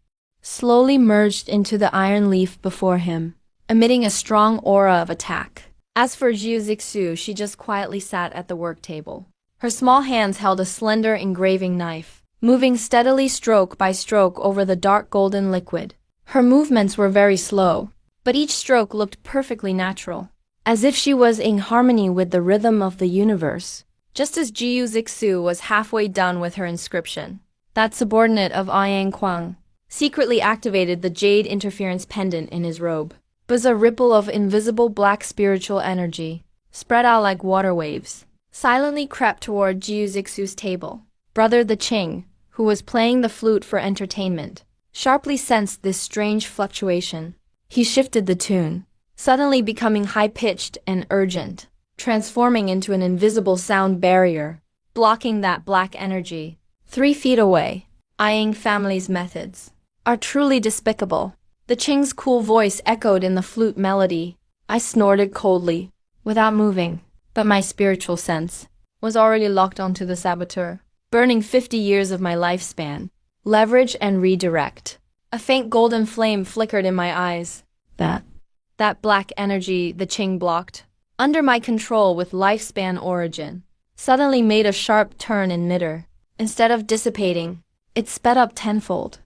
slowly merged into the iron leaf before him, emitting a strong aura of attack. As for Jiu Zixu, she just quietly sat at the work table. Her small hands held a slender engraving knife, moving steadily stroke by stroke over the dark golden liquid. Her movements were very slow, but each stroke looked perfectly natural, as if she was in harmony with the rhythm of the universe. Just as Jiu Zixu was halfway done with her inscription, that subordinate of Ah Kwang secretly activated the jade interference pendant in his robe. Was a ripple of invisible black spiritual energy, spread out like water waves, silently crept toward Jiu Zixu's table. Brother the Qing, who was playing the flute for entertainment, sharply sensed this strange fluctuation. He shifted the tune, suddenly becoming high-pitched and urgent, transforming into an invisible sound barrier, blocking that black energy. 3 feet away, Ah family's methods are truly despicable. The Qing's cool voice echoed in the flute melody. I snorted coldly, without moving, but my spiritual sense was already locked onto the saboteur, burning 50 years of my lifespan. Leverage and redirect. A faint golden flame flickered in my eyes. That black energy the Qing blocked, under my control with lifespan origin, suddenly made a sharp turn in midair. Instead of dissipating, it sped up tenfold.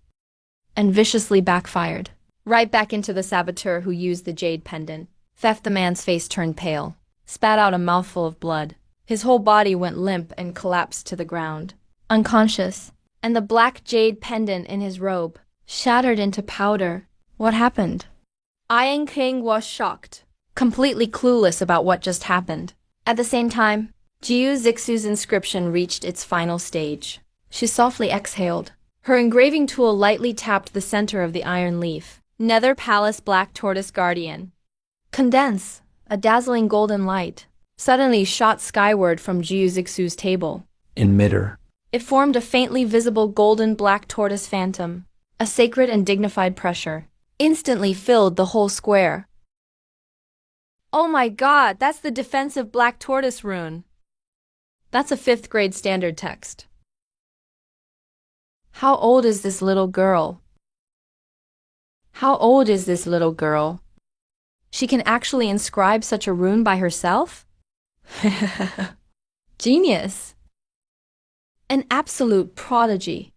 and viciously backfired. Right back into the saboteur who used the jade pendant. The man's face turned pale, spat out a mouthful of blood. His whole body went limp and collapsed to the ground, unconscious, and the black jade pendant in his robe shattered into powder. What happened? Ian King was shocked, completely clueless about what just happened. At the same time, Jiu Zixu's inscription reached its final stage. She softly exhaled. Her engraving tool lightly tapped the center of the iron leaf. Nether Palace Black Tortoise Guardian. Condense, a dazzling golden light, suddenly shot skyward from Jiu Zixu's table. Emitter. It formed a faintly visible golden black tortoise phantom. A sacred and dignified pressure instantly filled the whole square. Oh my god, that's the defensive black tortoise rune. That's a 5th grade standard text. How old is this little girl? How old is this little girl? She can actually inscribe such a rune by herself? Genius. An absolute prodigy.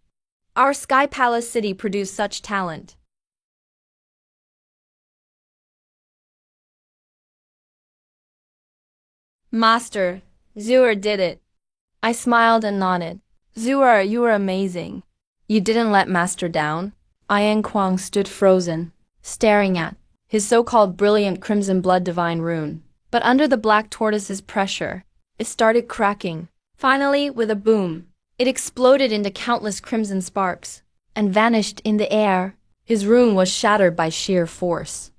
Our Sky Palace city produced such talent. Master, Zuer did it. I smiled and nodded. Zuer, you were amazing. You didn't let Master down. Ian Kwang stood frozen, staring at his so-called brilliant crimson blood divine rune. But under the black tortoise's pressure, it started cracking. Finally, with a boom, it exploded into countless crimson sparks and vanished in the air. His rune was shattered by sheer force.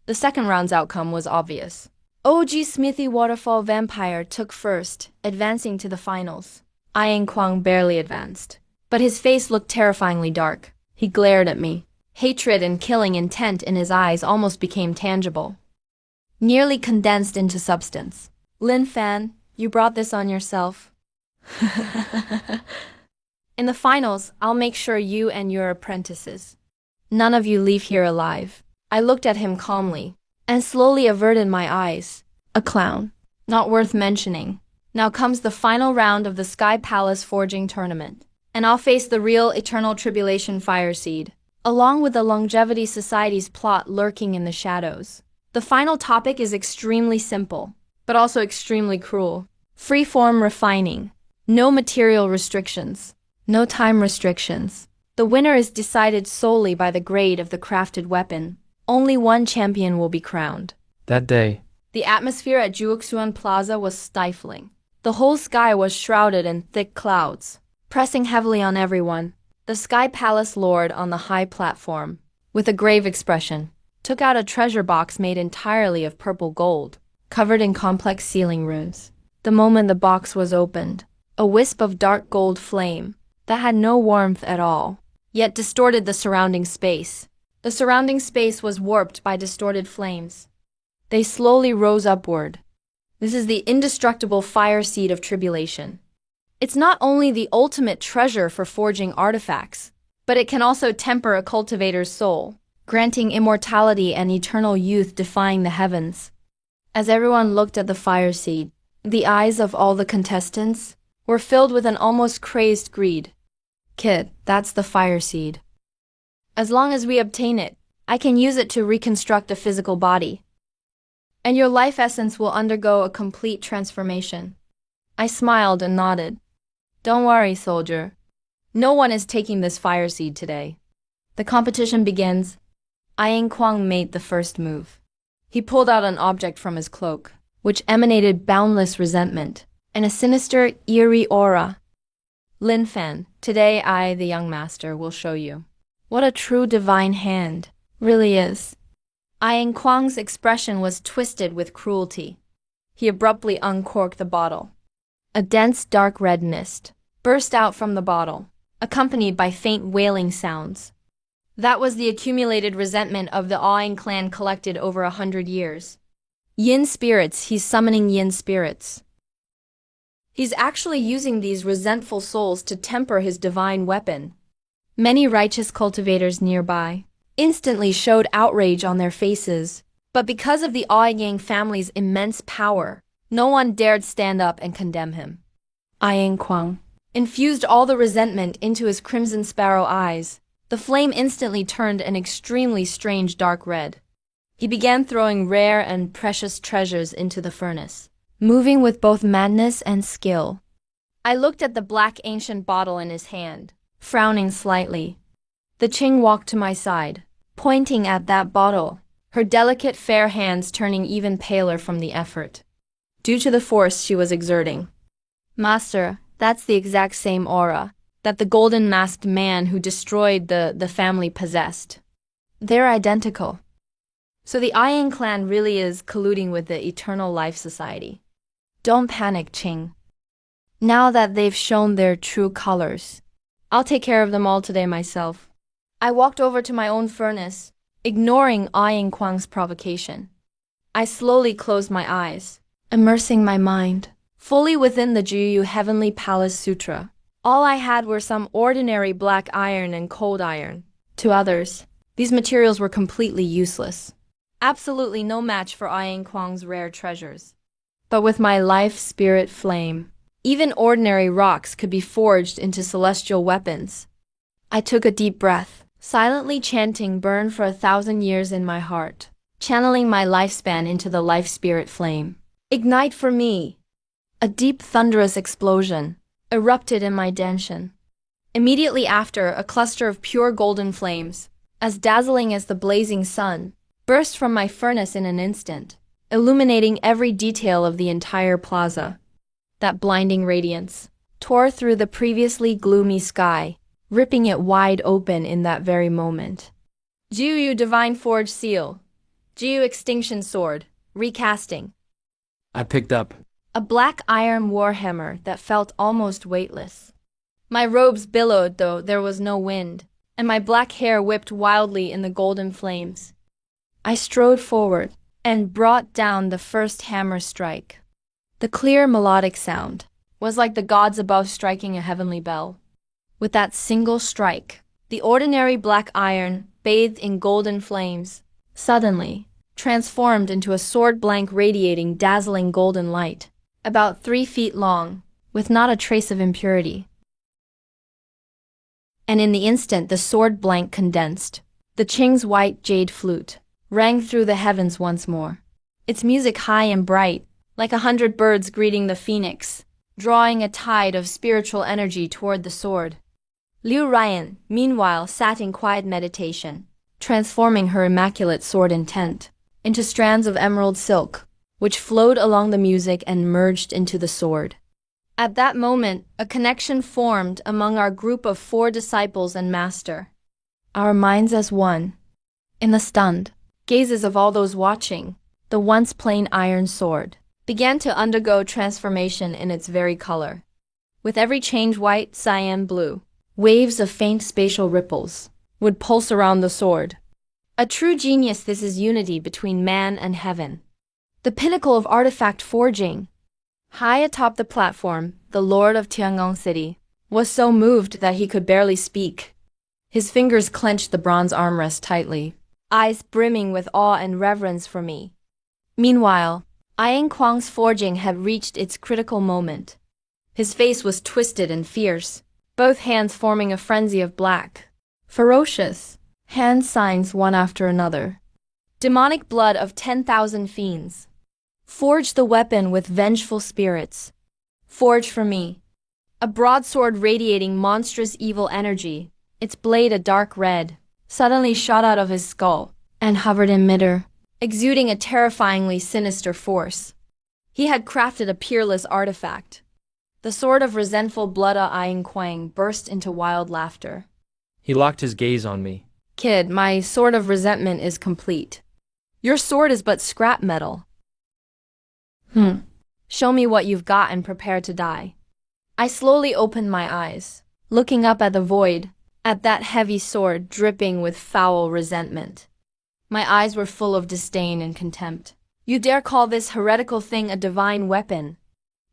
The second round's outcome was obvious. OG Smithy Waterfall Vampire took first, advancing to the finals. Ian Kwang barely advanced, but his face looked terrifyingly dark. He glared at me. Hatred and killing intent in his eyes almost became tangible, nearly condensed into substance. Lin Fan, you brought this on yourself. In the finals, I'll make sure you and your apprentices, none of you leave here alive. I looked at him calmly and slowly averted my eyes. A clown. Not worth mentioning. Now comes the final round of the Sky Palace Forging Tournament, and I'll face the real Eternal Tribulation Fire Seed, along with the Longevity Society's plot lurking in the shadows. The final topic is extremely simple, but also extremely cruel. Freeform refining. No material restrictions. No time restrictions. The winner is decided solely by the grade of the crafted weapon. Only one champion will be crowned. That day, the atmosphere at Juoxuan Plaza was stifling. The whole sky was shrouded in thick clouds, pressing heavily on everyone. The Sky Palace Lord on the high platform, with a grave expression, took out a treasure box made entirely of purple gold, covered in complex sealing runes. The moment the box was opened, a wisp of dark gold flame that had no warmth at all, yet distorted the surrounding space. The surrounding space was warped by distorted flames. They slowly rose upward. This is the indestructible fire seed of tribulation. It's not only the ultimate treasure for forging artifacts, but it can also temper a cultivator's soul, granting immortality and eternal youth defying the heavens. As everyone looked at the fire seed, the eyes of all the contestants were filled with an almost crazed greed. Kid, that's the fire seed. As long as we obtain it, I can use it to reconstruct a physical body, and your life essence will undergo a complete transformation. I smiled and nodded. Don't worry, soldier. No one is taking this fire seed today. The competition begins. Ian Kwang made the first move. He pulled out an object from his cloak, which emanated boundless resentment and a sinister, eerie aura. Lin Fan, today I, the young master, will show you what a true divine hand really is. Ian Kwang's expression was twisted with cruelty. He abruptly uncorked the bottle. A dense dark red mist burst out from the bottle, accompanied by faint wailing sounds. That was the accumulated resentment of the Awing clan collected over 100 years. Yin spirits, he's summoning yin spirits. He's actually using these resentful souls to temper his divine weapon. Many righteous cultivators nearby instantly showed outrage on their faces, but because of the Awing family's immense power, no one dared stand up and condemn him. Ian Kwang infused all the resentment into his crimson sparrow eyes, The flame instantly turned an extremely strange dark red. He began throwing rare and precious treasures into the furnace, moving with both madness and skill. I looked at the black ancient bottle in his hand, frowning slightly. The Qing walked to my side, pointing at that bottle, her delicate fair hands turning even paler from the effort, due to the force she was exerting. Master, that's the exact same aura that the golden masked man who destroyed the family possessed. They're identical. So the Iron clan really is colluding with the Eternal Life Society. Don't panic, Qing. Now that they've shown their true colors, I'll take care of them all today myself. I walked over to my own furnace, ignoring Iron Kwang's provocation. I slowly closed my eyes, immersing my mind fully within the Juyu Heavenly Palace Sutra. All I had were some ordinary black iron and cold iron. To others, these materials were completely useless. Absolutely no match for Iron Kwang's rare treasures. But with my life spirit flame, even ordinary rocks could be forged into celestial weapons. I took a deep breath, silently chanting "Burn for 1,000 years" in my heart, channeling my lifespan into the life spirit flame. Ignite for me! A deep thunderous explosion erupted in my danshan. Immediately after, a cluster of pure golden flames, as dazzling as the blazing sun, burst from my furnace in an instant, illuminating every detail of the entire plaza. That blinding radiance tore through the previously gloomy sky, ripping it wide open in that very moment. Juyu Divine Forge Seal. Juyu Extinction Sword. Recasting. I picked up. A black iron warhammer that felt almost weightless. My robes billowed, though there was no wind, and my black hair whipped wildly in the golden flames. I strode forward and brought down the first hammer strike. The clear melodic sound was like the gods above striking a heavenly bell. With that single strike, the ordinary black iron, bathed in golden flames, suddenly transformed into a sword blank radiating dazzling golden light, about 3 feet long, with not a trace of impurity. And in the instant the sword blank condensed, the Qing's white jade flute rang through the heavens once more, its music high and bright, like 100 birds greeting the phoenix, drawing a tide of spiritual energy toward the sword. Liu Ryan, meanwhile, sat in quiet meditation, transforming her immaculate sword intent into strands of emerald silk, which flowed along the music and merged into the sword. At that moment, a connection formed among our group of 4 disciples and master, our minds as one. In the stunned gazes of all those watching, the once plain iron sword began to undergo transformation in its very color. With every change white, cyan, blue, waves of faint spatial ripples would pulse around the sword. A true genius, this is unity between man and heaven. The pinnacle of artifact forging. High atop the platform, the lord of Tiangong City was so moved that he could barely speak. His fingers clenched the bronze armrest tightly, eyes brimming with awe and reverence for me. Meanwhile, Iron Kwang's forging had reached its critical moment. His face was twisted and fierce, both hands forming a frenzy of black, ferocious hand signs one after another. Demonic blood of 10,000 fiends. Forge the weapon with vengeful spirits. Forge for me. A broadsword radiating monstrous evil energy, its blade a dark red, suddenly shot out of his skull and hovered in midair, exuding a terrifyingly sinister force. He had crafted a peerless artifact. The sword of resentful blood-a Iron Kwang burst into wild laughter. He locked his gaze on me. Kid, my sword of resentment is complete. Your sword is but scrap metal. Show me what you've got and prepare to die. I slowly opened my eyes, looking up at the void, at that heavy sword dripping with foul resentment. My eyes were full of disdain and contempt. You dare call this heretical thing a divine weapon?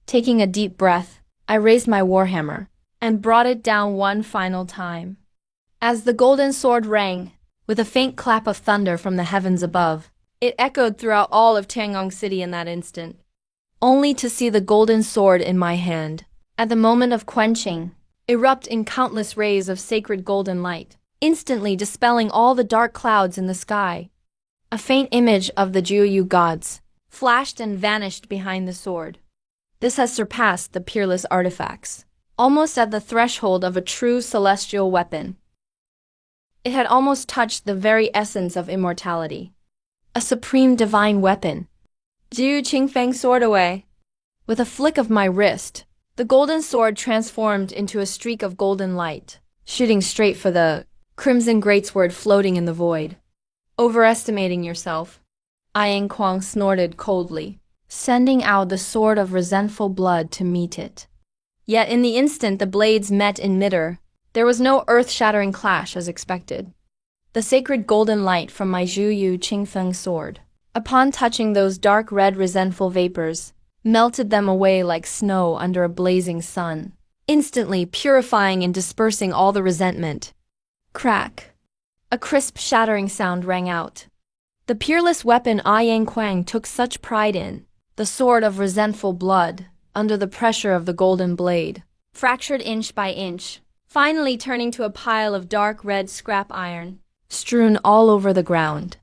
Taking a deep breath, I raised my warhammer and brought it down one final time. As the golden sword rang, with a faint clap of thunder from the heavens above, it echoed throughout all of Tiangong City in that instant, only to see the golden sword in my hand, at the moment of quenching, erupt in countless rays of sacred golden light, instantly dispelling all the dark clouds in the sky. A faint image of the Juyu gods flashed and vanished behind the sword. This has surpassed the peerless artifacts, almost at the threshold of a true celestial weapon. It had almost touched the very essence of immortality. A supreme divine weapon. Jiu Qingfeng sword away. With a flick of my wrist, the golden sword transformed into a streak of golden light, shooting straight for the crimson greatsword floating in the void. Overestimating yourself, Yang Kuang snorted coldly, sending out the sword of resentful blood to meet it. Yet in the instant the blades met in midair, there was no earth-shattering clash as expected. The sacred golden light from my Juyu Qingfeng sword, upon touching those dark red resentful vapors, melted them away like snow under a blazing sun, instantly purifying and dispersing all the resentment. Crack. A crisp shattering sound rang out. The peerless weapon Yang Kuang took such pride in, the sword of resentful blood, under the pressure of the golden blade, fractured inch by inch, finally turning to a pile of dark red scrap iron, strewn all over the ground.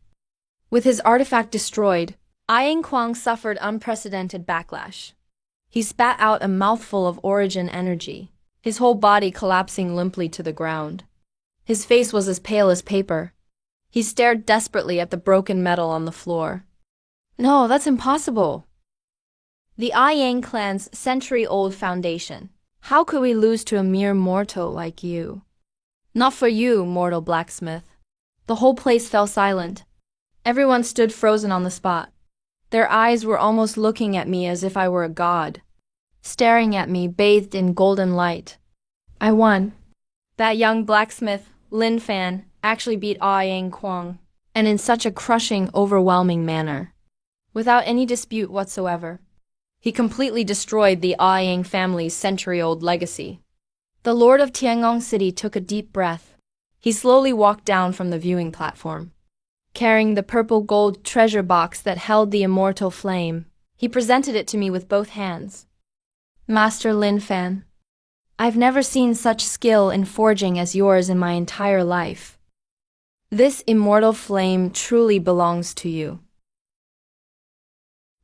With his artifact destroyed, Yang Kuang suffered unprecedented backlash. He spat out a mouthful of origin energy, his whole body collapsing limply to the ground. His face was as pale as paper. He stared desperately at the broken metal on the floor. No, that's impossible. The Yang clan's century-old foundation. How could we lose to a mere mortal like you? Not for you, mortal blacksmith. The whole place fell silent. Everyone stood frozen on the spot. Their eyes were almost looking at me as if I were a god, staring at me bathed in golden light. I won. That young blacksmith, Lin Fan, actually beat Yang Kuang, and in such a crushing, overwhelming manner. Without any dispute whatsoever. He completely destroyed the Yang family's century-old legacy. The Lord of Tiangong City took a deep breath. He slowly walked down from the viewing platform. Carrying the purple gold treasure box that held the immortal flame, he presented it to me with both hands. Master Lin Fan, I've never seen such skill in forging as yours in my entire life. This immortal flame truly belongs to you.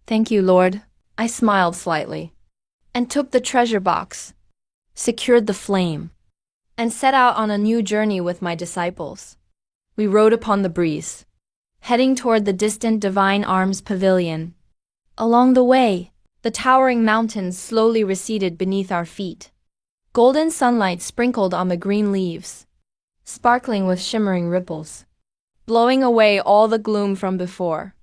Thank you, Lord. I smiled slightly, and took the treasure box, secured the flame, and set out on a new journey with my disciples. We rode upon the breeze, heading toward the distant Divine Arms Pavilion. Along the way, the towering mountains slowly receded beneath our feet. Golden sunlight sprinkled on the green leaves, sparkling with shimmering ripples, blowing away all the gloom from before.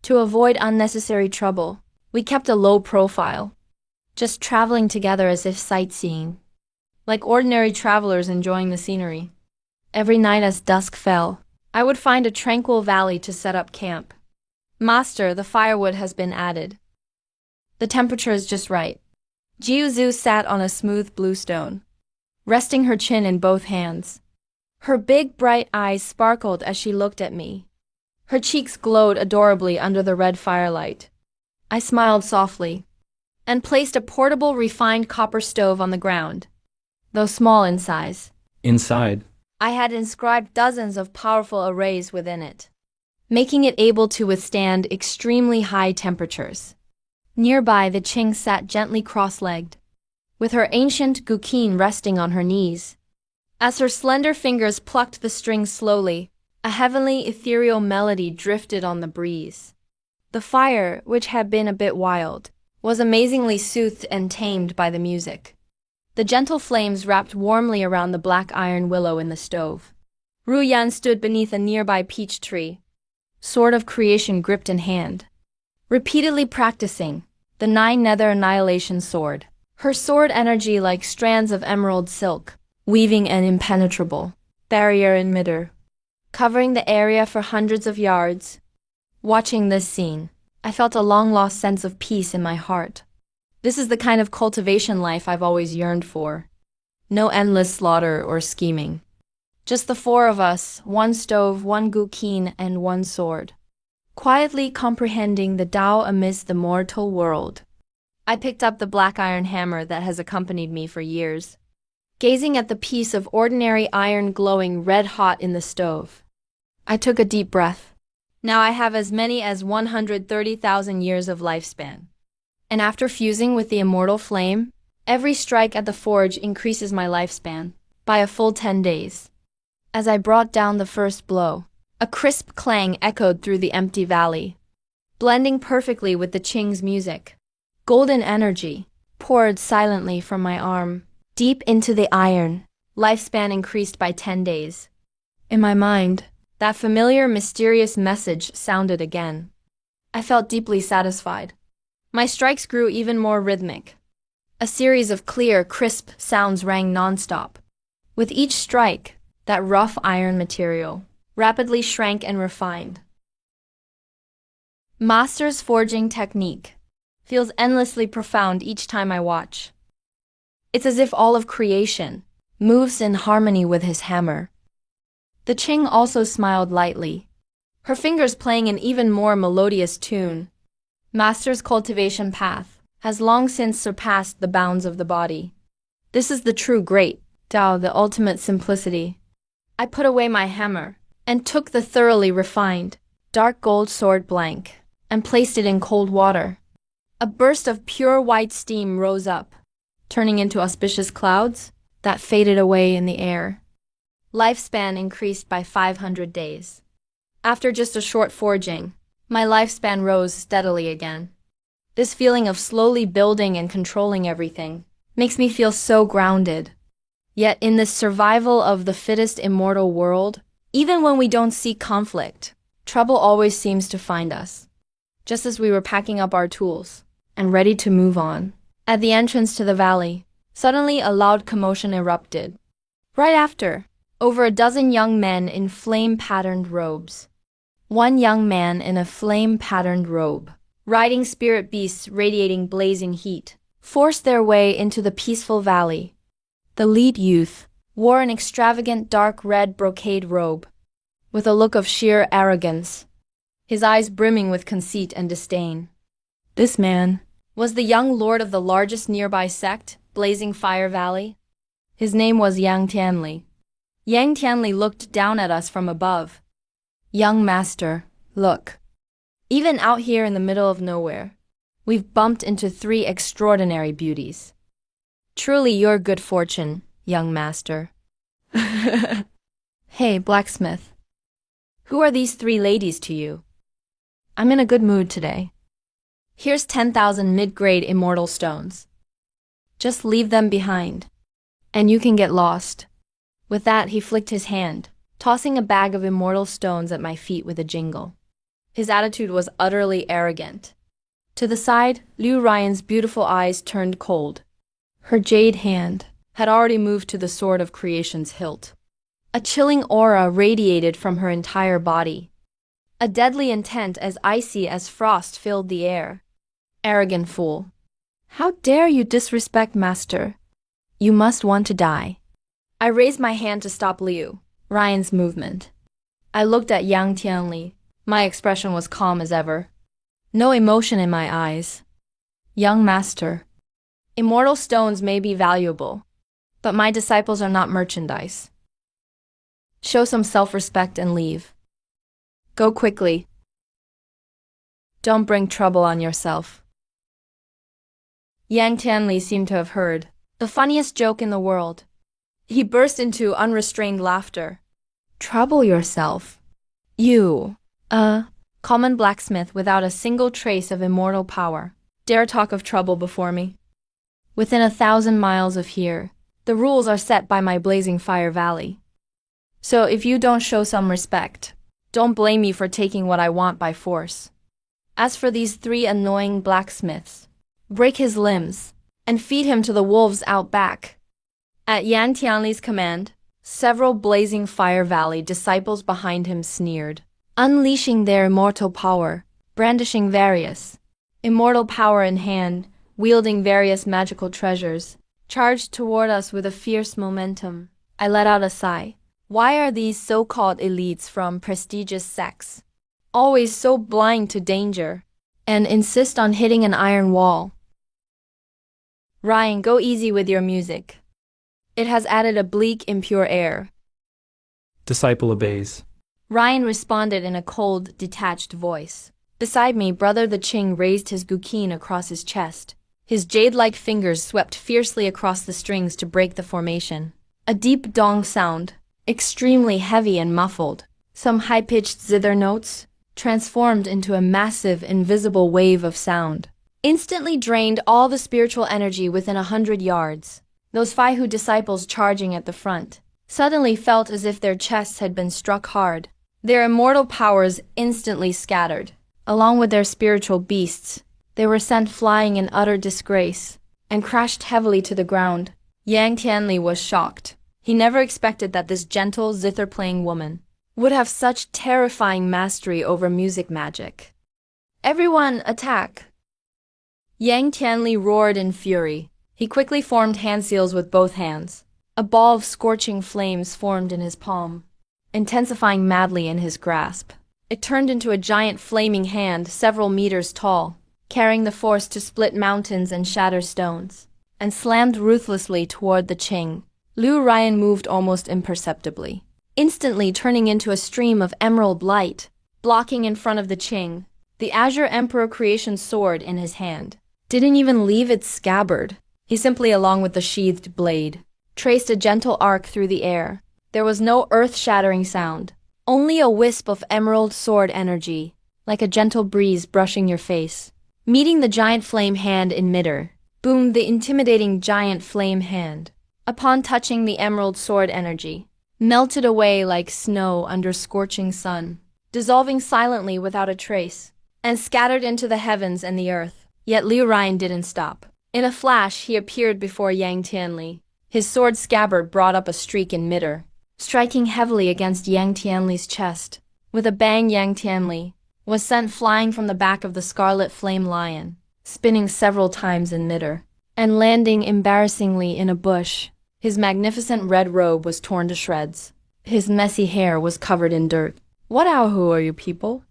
To avoid unnecessary trouble, we kept a low profile, just traveling together as if sightseeing, like ordinary travelers enjoying the scenery. Every night as dusk fell, I would find a tranquil valley to set up camp. Master, the firewood has been added. The temperature is just right. Jiu Zhu sat on a smooth blue stone, resting her chin in both hands. Her big bright eyes sparkled as she looked at me. Her cheeks glowed adorably under the red firelight. I smiled softly, and placed a portable refined copper stove on the ground. Though small in size, Inside, I had inscribed dozens of powerful arrays within it, making it able to withstand extremely high temperatures. Nearby, the Qing sat gently cross-legged, with her ancient guqin resting on her knees. As her slender fingers plucked the strings slowly, a heavenly ethereal melody drifted on the breeze. The fire, which had been a bit wild, was amazingly soothed and tamed by the music. The gentle flames wrapped warmly around the black iron willow in the stove. Ru Yan stood beneath a nearby peach tree, sword of creation gripped in hand, repeatedly practicing the 9 nether annihilation sword. Her sword energy like strands of emerald silk, weaving an impenetrable barrier in midair, covering the area for hundreds of yards. Watching this scene, I felt a long-lost sense of peace in my heart. This is the kind of cultivation life I've always yearned for. No endless slaughter or scheming. Just the 4 of us, 1 stove, 1 guqin, and 1 sword, quietly comprehending the Tao amidst the mortal world. I picked up the black iron hammer that has accompanied me for years. gazing at the piece of ordinary iron glowing red-hot in the stove. I took a deep breath. Now I have as many as 130,000 years of lifespan. And after fusing with the immortal flame, every strike at the forge increases my lifespan by a full 10 days. As I brought down the first blow, a crisp clang echoed through the empty valley, blending perfectly with the Qing's music. Golden energy poured silently from my arm, deep into the iron. Lifespan increased by 10 days. In my mind, that familiar, mysterious message sounded again. I felt deeply satisfied. My strikes grew even more rhythmic. A series of clear, crisp sounds rang nonstop. With each strike, that rough iron material rapidly shrank and refined. Master's forging technique feels endlessly profound each time I watch. It's as if all of creation moves in harmony with his hammer. The Qing also smiled lightly, her fingers playing an even more melodious tune. Master's cultivation path has long since surpassed the bounds of the body. This is the true great Tao, the ultimate simplicity. I put away my hammer and took the thoroughly refined, dark gold sword blank and placed it in cold water. A burst of pure white steam rose up, turning into auspicious clouds that faded away in the air. Lifespan increased by 500 days. After just a short forging, my lifespan rose steadily again. This feeling of slowly building and controlling everything makes me feel so grounded. Yet in this survival of the fittest immortal world, even when we don't see conflict, trouble always seems to find us. Just as we were packing up our tools and ready to move on, at the entrance to the valley, suddenly a loud commotion erupted. Right after, over a dozen young men in flame-patterned robes. One young man in a flame-patterned robe, riding spirit beasts radiating blazing heat, forced their way into the peaceful valley. The lead youth wore an extravagant dark red brocade robe, with a look of sheer arrogance, his eyes brimming with conceit and disdain. This man was the young lord of the largest nearby sect, Blazing Fire Valley. His name was Yang Tianli. Yang Tianli looked down at us from above. Young master, look. Even out here in the middle of nowhere, we've bumped into 3 extraordinary beauties. Truly your good fortune, young master. Hey, Blacksmith. Who are these 3 ladies to you? I'm in a good mood today. Here's 10,000 mid-grade immortal stones. Just leave them behind, and you can get lost. With that, he flicked his hand, tossing a bag of immortal stones at my feet with a jingle. His attitude was utterly arrogant. To the side, Liu Ryan's beautiful eyes turned cold. Her jade hand had already moved to the sword of creation's hilt. A chilling aura radiated from her entire body. A deadly intent as icy as frost filled the air. Arrogant fool. How dare you disrespect Master? You must want to die. I raised my hand to stop Liu Ryan's movement. I looked at Yang Tianli. My expression was calm as ever. No emotion in my eyes. Young master, immortal stones may be valuable, but my disciples are not merchandise. Show some self-respect and leave. Go quickly. Don't bring trouble on yourself. Yang Tianli seemed to have heard the funniest joke in the world. He burst into unrestrained laughter. Trouble yourself? You, common blacksmith without a single trace of immortal power, dare talk of trouble before me? Within 1,000 miles of here, the rules are set by my Blazing Fire Valley. So if you don't show some respect, don't blame me for taking what I want by force. As for these 3 annoying blacksmiths, break his limbs and feed him to the wolves out back. At Yan Tianli's command, several Blazing Fire Valley disciples behind him sneered, unleashing their immortal power, brandishing various immortal power in hand, wielding various magical treasures, charged toward us with a fierce momentum. I let out a sigh. Why are these so-called elites from prestigious sects always so blind to danger and insist on hitting an iron wall? Ryan, go easy with your music. It has added a bleak, impure air. Disciple obeys. Ryan responded in a cold, detached voice. Beside me, Brother the Qing raised his guqin across his chest. His jade-like fingers swept fiercely across the strings to break the formation. A deep dong sound, extremely heavy and muffled, some high-pitched zither notes, transformed into a massive, invisible wave of sound. Instantly drained all the spiritual energy within 100 yards. Those Faihu disciples charging at the front suddenly felt as if their chests had been struck hard. Their immortal powers instantly scattered. Along with their spiritual beasts, they were sent flying in utter disgrace and crashed heavily to the ground. Yang Tianli was shocked. He never expected that this gentle, zither-playing woman would have such terrifying mastery over music magic. Everyone, attack! Yang Tianli roared in fury. He quickly formed hand seals with both hands. A ball of scorching flames formed in his palm, intensifying madly in his grasp. It turned into a giant flaming hand several meters tall, carrying the force to split mountains and shatter stones, and slammed ruthlessly toward the Qing. Liu Ryan moved almost imperceptibly, instantly turning into a stream of emerald light, blocking in front of the Qing. The Azure Emperor Creation sword in his hand didn't even leave its scabbard. He simply, along with the sheathed blade, traced a gentle arc through the air. There was no earth-shattering sound, only a wisp of emerald sword energy, like a gentle breeze brushing your face. Meeting the giant flame hand in midair, boomed the intimidating giant flame hand. Upon touching the emerald sword energy, melted away like snow under scorching sun, dissolving silently without a trace, and scattered into the heavens and the earth. Yet Liu Ryan didn't stop. In a flash, he appeared before Yang Tianli. His sword scabbard brought up a streak in midair, striking heavily against Yang Tianli's chest. With a bang, Yang Tianli was sent flying from the back of the scarlet flame lion, spinning several times in midair, and landing embarrassingly in a bush. His magnificent red robe was torn to shreds. His messy hair was covered in dirt. What Aohu are you people?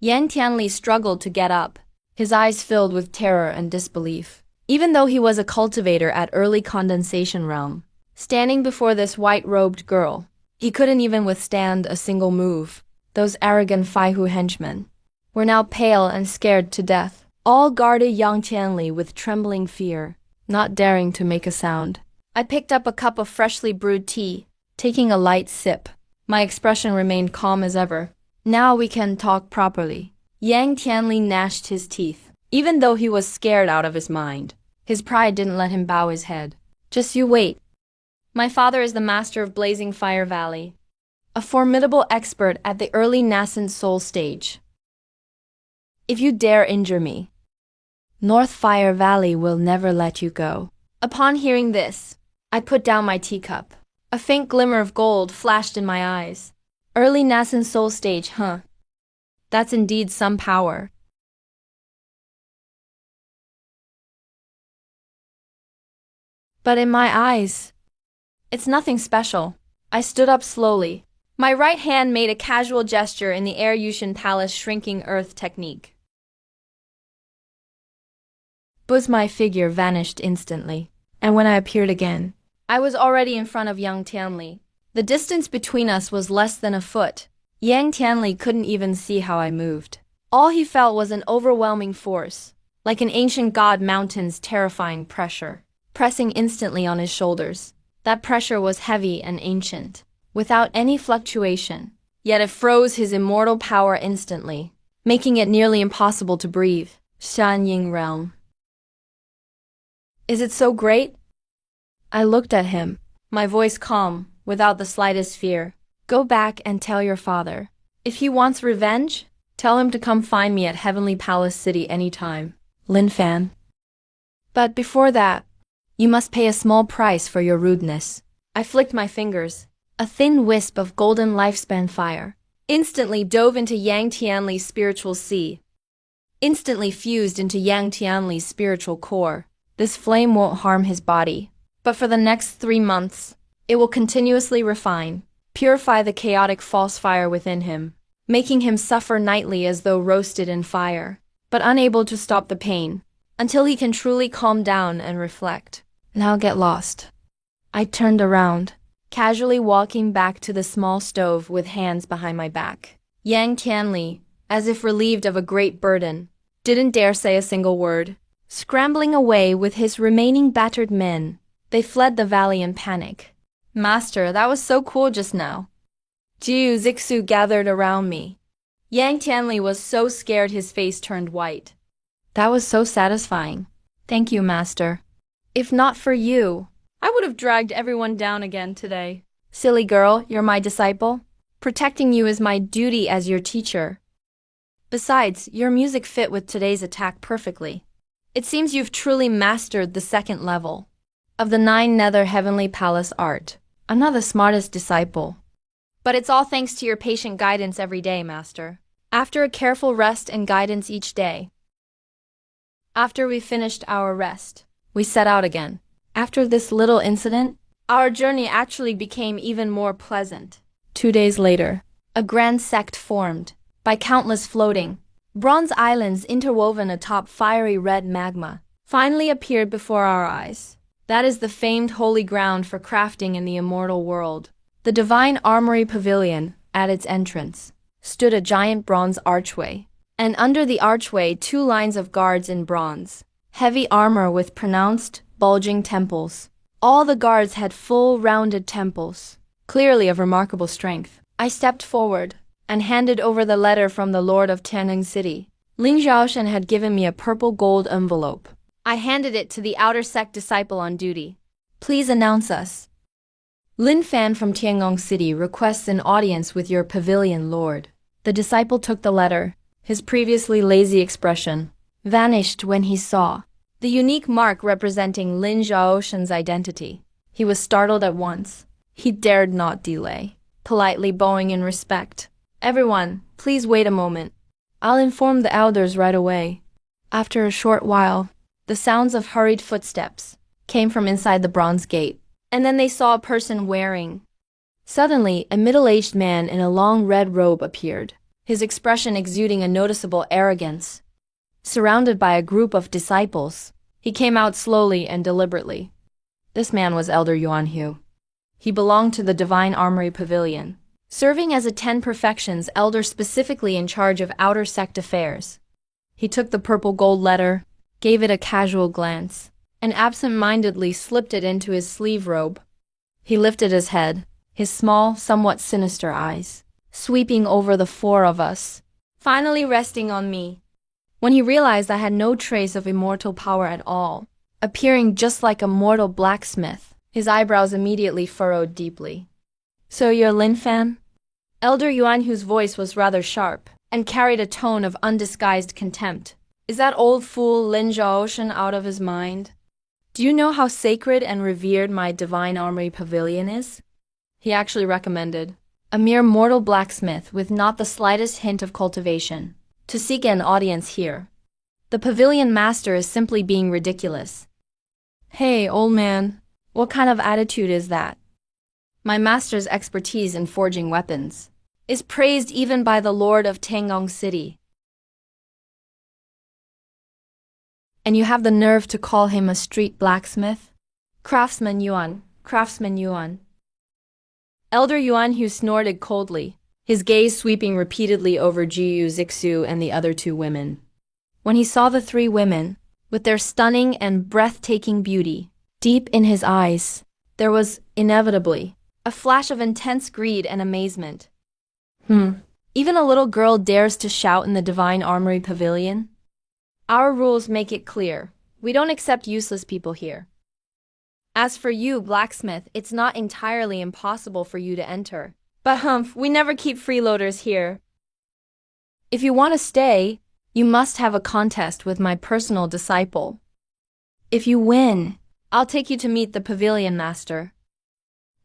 Yang Tianli struggled to get up, his eyes filled with terror and disbelief. Even though he was a cultivator at early condensation realm, standing before this white-robed girl, he couldn't even withstand a single move. Those arrogant Faihu henchmen were now pale and scared to death. All guarded Yang Tianli with trembling fear, not daring to make a sound. I picked up a cup of freshly brewed tea, taking a light sip. My expression remained calm as ever. Now we can talk properly. Yang Tianli gnashed his teeth. Even though he was scared out of his mind, his pride didn't let him bow his head. Just you wait. My father is the master of Blazing Fire Valley, a formidable expert at the early nascent soul stage. If you dare injure me, North Fire Valley will never let you go. Upon hearing this, I put down my teacup. A faint glimmer of gold flashed in my eyes. Early nascent soul stage, huh? That's indeed some power. But in my eyes, it's nothing special. I stood up slowly. My right hand made a casual gesture in the Air Yushin Palace shrinking earth technique. But my figure vanished instantly, and when I appeared again, I was already in front of Yang Tianli. The distance between us was less than a foot. Yang Tianli couldn't even see how I moved. All he felt was an overwhelming force, like an ancient god mountain's terrifying pressure, pressing instantly on his shoulders. That pressure was heavy and ancient, without any fluctuation, yet it froze his immortal power instantly, making it nearly impossible to breathe. Shanying realm. Is it so great? I looked at him, my voice calm, without the slightest fear. Go back and tell your father. If he wants revenge, tell him to come find me at Heavenly Palace City anytime. Lin Fan. But before that, you must pay a small price for your rudeness. I flicked my fingers. A thin wisp of golden lifespan fire instantly dove into Yang Tianli's spiritual sea, instantly fused into Yang Tianli's spiritual core. This flame won't harm his body, but for the next 3 months, it will continuously refine, purify the chaotic false fire within him, making him suffer nightly as though roasted in fire, but unable to stop the pain, until he can truly calm down and reflect. Now get lost. I turned around, casually walking back to the small stove with hands behind my back. Yang Tianli, as if relieved of a great burden, didn't dare say a single word. Scrambling away with his remaining battered men, they fled the valley in panic. Master, that was so cool just now. Jiu Zixu gathered around me. Yang Tianli was so scared his face turned white. That was so satisfying. Thank you, Master. If not for you, I would have dragged everyone down again today. Silly girl, you're my disciple. Protecting you is my duty as your teacher. Besides, your music fit with today's attack perfectly. It seems you've truly mastered the second level of the 9 Nether Heavenly Palace art. I'm not the smartest disciple, but it's all thanks to your patient guidance every day, Master. After a careful rest and guidance each day. After we finished our rest, we set out again. After this little incident, our journey actually became even more pleasant. 2 days later, a grand sect formed by countless floating bronze islands interwoven atop fiery red magma finally appeared before our eyes. That is the famed holy ground for crafting in the immortal world. The divine armory pavilion, at its entrance, stood a giant bronze archway, and under the archway 2 lines of guards in bronze, heavy armor with pronounced, bulging temples. All the guards had full, rounded temples, clearly of remarkable strength. I stepped forward and handed over the letter from the Lord of Tianeng City. Lin Zhaoshen had given me a purple gold envelope. I handed it to the outer sect disciple on duty. Please announce us. Lin Fan from Tiangong City requests an audience with your pavilion lord. The disciple took the letter. His previously lazy expression vanished when he saw the unique mark representing Lin Zhaoshen's identity. He was startled at once. He dared not delay, politely bowing in respect. Everyone, please wait a moment. I'll inform the elders right away. After a short while, the sounds of hurried footsteps came from inside the bronze gate, and then they saw a person wearing. Suddenly, a middle-aged man in a long red robe appeared, his expression exuding a noticeable arrogance. Surrounded by a group of disciples, he came out slowly and deliberately. This man was Elder Yuanhu. He belonged to the Divine Armory Pavilion, serving as a 10 Perfections elder specifically in charge of outer sect affairs. He took the purple gold letter, gave it a casual glance, and absent-mindedly slipped it into his sleeve robe. He lifted his head, his small, somewhat sinister eyes sweeping over the 4 of us, finally resting on me. When he realized I had no trace of immortal power at all, appearing just like a mortal blacksmith, his eyebrows immediately furrowed deeply. So you're Lin Fan? Elder Yuanhu's voice was rather sharp and carried a tone of undisguised contempt. Is that old fool Lin Zhaoshen out of his mind? Do you know how sacred and revered my Divine Armory Pavilion is? He actually recommended a mere mortal blacksmith with not the slightest hint of cultivation to seek an audience here. The pavilion master is simply being ridiculous. Hey, old man, what kind of attitude is that? My master's expertise in forging weapons is praised even by the Lord of Tiangong City. And you have the nerve to call him a street blacksmith? Craftsman Yuan, Craftsman Yuan. Elder Yuanhu snorted coldly, his gaze sweeping repeatedly over Jiu Zixu and the other 2 women. When he saw the 3 women, with their stunning and breathtaking beauty, deep in his eyes, there was, inevitably, a flash of intense greed and amazement. Even a little girl dares to shout in the Divine Armory Pavilion? Our rules make it clear. We don't accept useless people here. As for you, Blacksmith, it's not entirely impossible for you to enter. But humph, we never keep freeloaders here. If you want to stay, you must have a contest with my personal disciple. If you win, I'll take you to meet the pavilion master.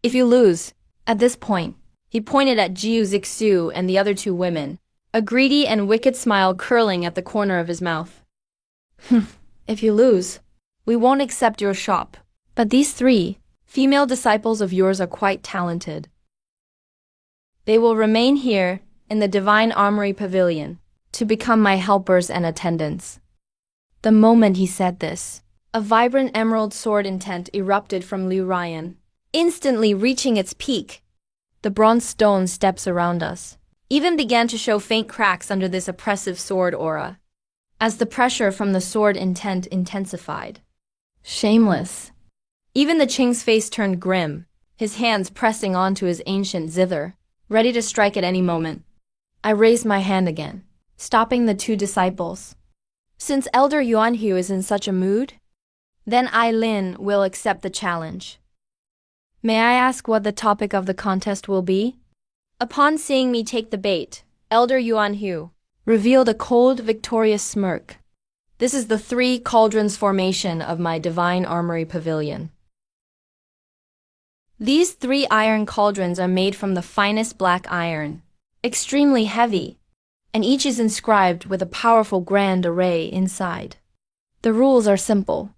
If you lose, at this point, he pointed at Jiu Zixu and the other 2 women, a greedy and wicked smile curling at the corner of his mouth. If you lose, we won't accept your shop. But these 3 female disciples of yours are quite talented. They will remain here in the Divine Armory Pavilion to become my helpers and attendants. The moment he said this, a vibrant emerald sword intent erupted from Liu Ryan. instantly reaching its peak. The bronze stone steps around us even began to show faint cracks under this oppressive sword aura, as the pressure from the sword intent intensified. Shameless. Even the Qing's face turned grim, his hands pressing onto his ancient zither, ready to strike at any moment. I raised my hand again, stopping the two disciples. Since Elder Yuanhu is in such a mood, then Ai Lin will accept the challenge. May I ask what the topic of the contest will be? Upon seeing me take the bait, Elder Yuanhu revealed a cold, victorious smirk. This is the 3 cauldrons formation of my divine armory pavilion. These 3 iron cauldrons are made from the finest black iron, extremely heavy, and each is inscribed with a powerful grand array inside. The rules are simple.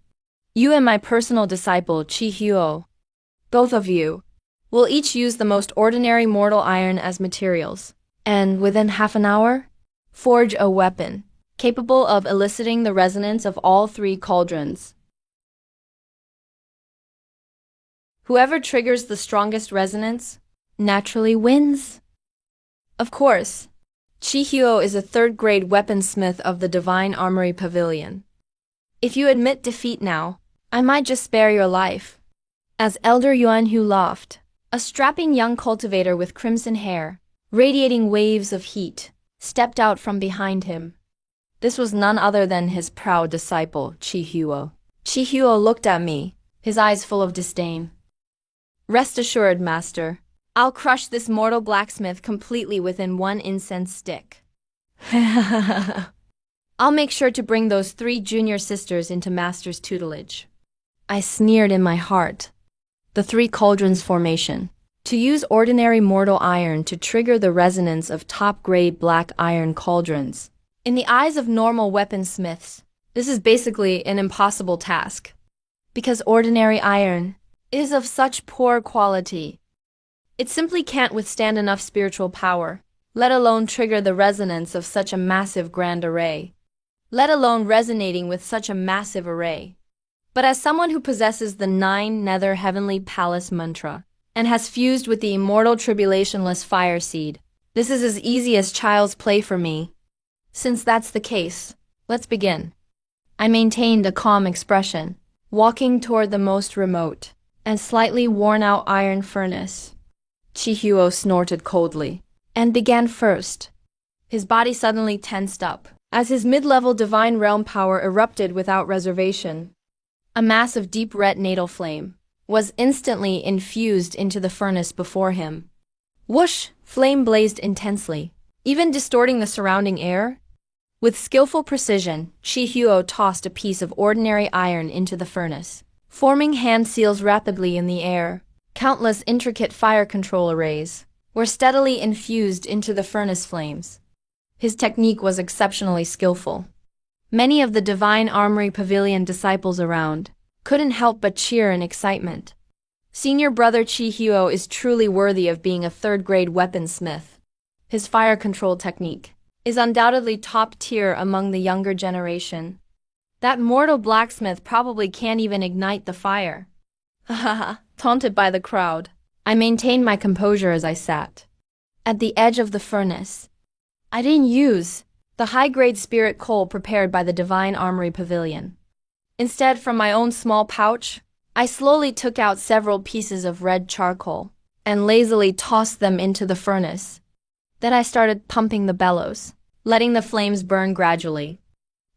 You and my personal disciple, Chi Huo, both of you, will each use the most ordinary mortal iron as materials, and within half an hour, forge a weapon capable of eliciting the resonance of all 3 cauldrons. Whoever triggers the strongest resonance naturally wins. Of course, Chi Huo is a 3rd-grade weaponsmith of the Divine Armory Pavilion. If you admit defeat now, I might just spare your life. As Elder Yuanhu laughed, a strapping young cultivator with crimson hair, radiating waves of heat, stepped out from behind him. This was none other than his proud disciple, Chi Huo. Chi Huo looked at me, his eyes full of disdain. Rest assured, master, I'll crush this mortal blacksmith completely within 1 incense stick. I'll make sure to bring those 3 junior sisters into master's tutelage. I sneered in my heart. The 3 cauldrons formation. To use ordinary mortal iron to trigger the resonance of top-grade black iron cauldrons. In the eyes of normal weaponsmiths, this is basically an impossible task, because ordinary iron is of such poor quality. It simply can't withstand enough spiritual power, let alone trigger the resonance of such a massive grand array, let alone resonating with such a massive array. But as someone who possesses the 9 Nether Heavenly Palace mantra, and has fused with the immortal tribulationless fire seed, this is as easy as child's play for me. Since that's the case, let's begin. I maintained a calm expression, walking toward the most remote and slightly worn-out iron furnace. Chi Huo snorted coldly and began first. His body suddenly tensed up as his mid-level divine realm power erupted without reservation. A mass of deep red natal flame was instantly infused into the furnace before him. Whoosh! Flame blazed intensely, even distorting the surrounding air. With skillful precision, Chi Huo tossed a piece of ordinary iron into the furnace, forming hand seals rapidly in the air. Countless intricate fire control arrays were steadily infused into the furnace flames. His technique was exceptionally skillful. Many of the Divine Armory Pavilion disciples around couldn't help but cheer in excitement. Senior brother Chi Huo is truly worthy of being a 3rd-grade weaponsmith. His fire control technique is undoubtedly top tier among the younger generation. That mortal blacksmith probably can't even ignite the fire. Haha, taunted by the crowd, I maintained my composure as I sat at the edge of the furnace. I didn't use the high-grade spirit coal prepared by the Divine Armory Pavilion. Instead, from my own small pouch, I slowly took out several pieces of red charcoal and lazily tossed them into the furnace. Then I started pumping the bellows, letting the flames burn gradually.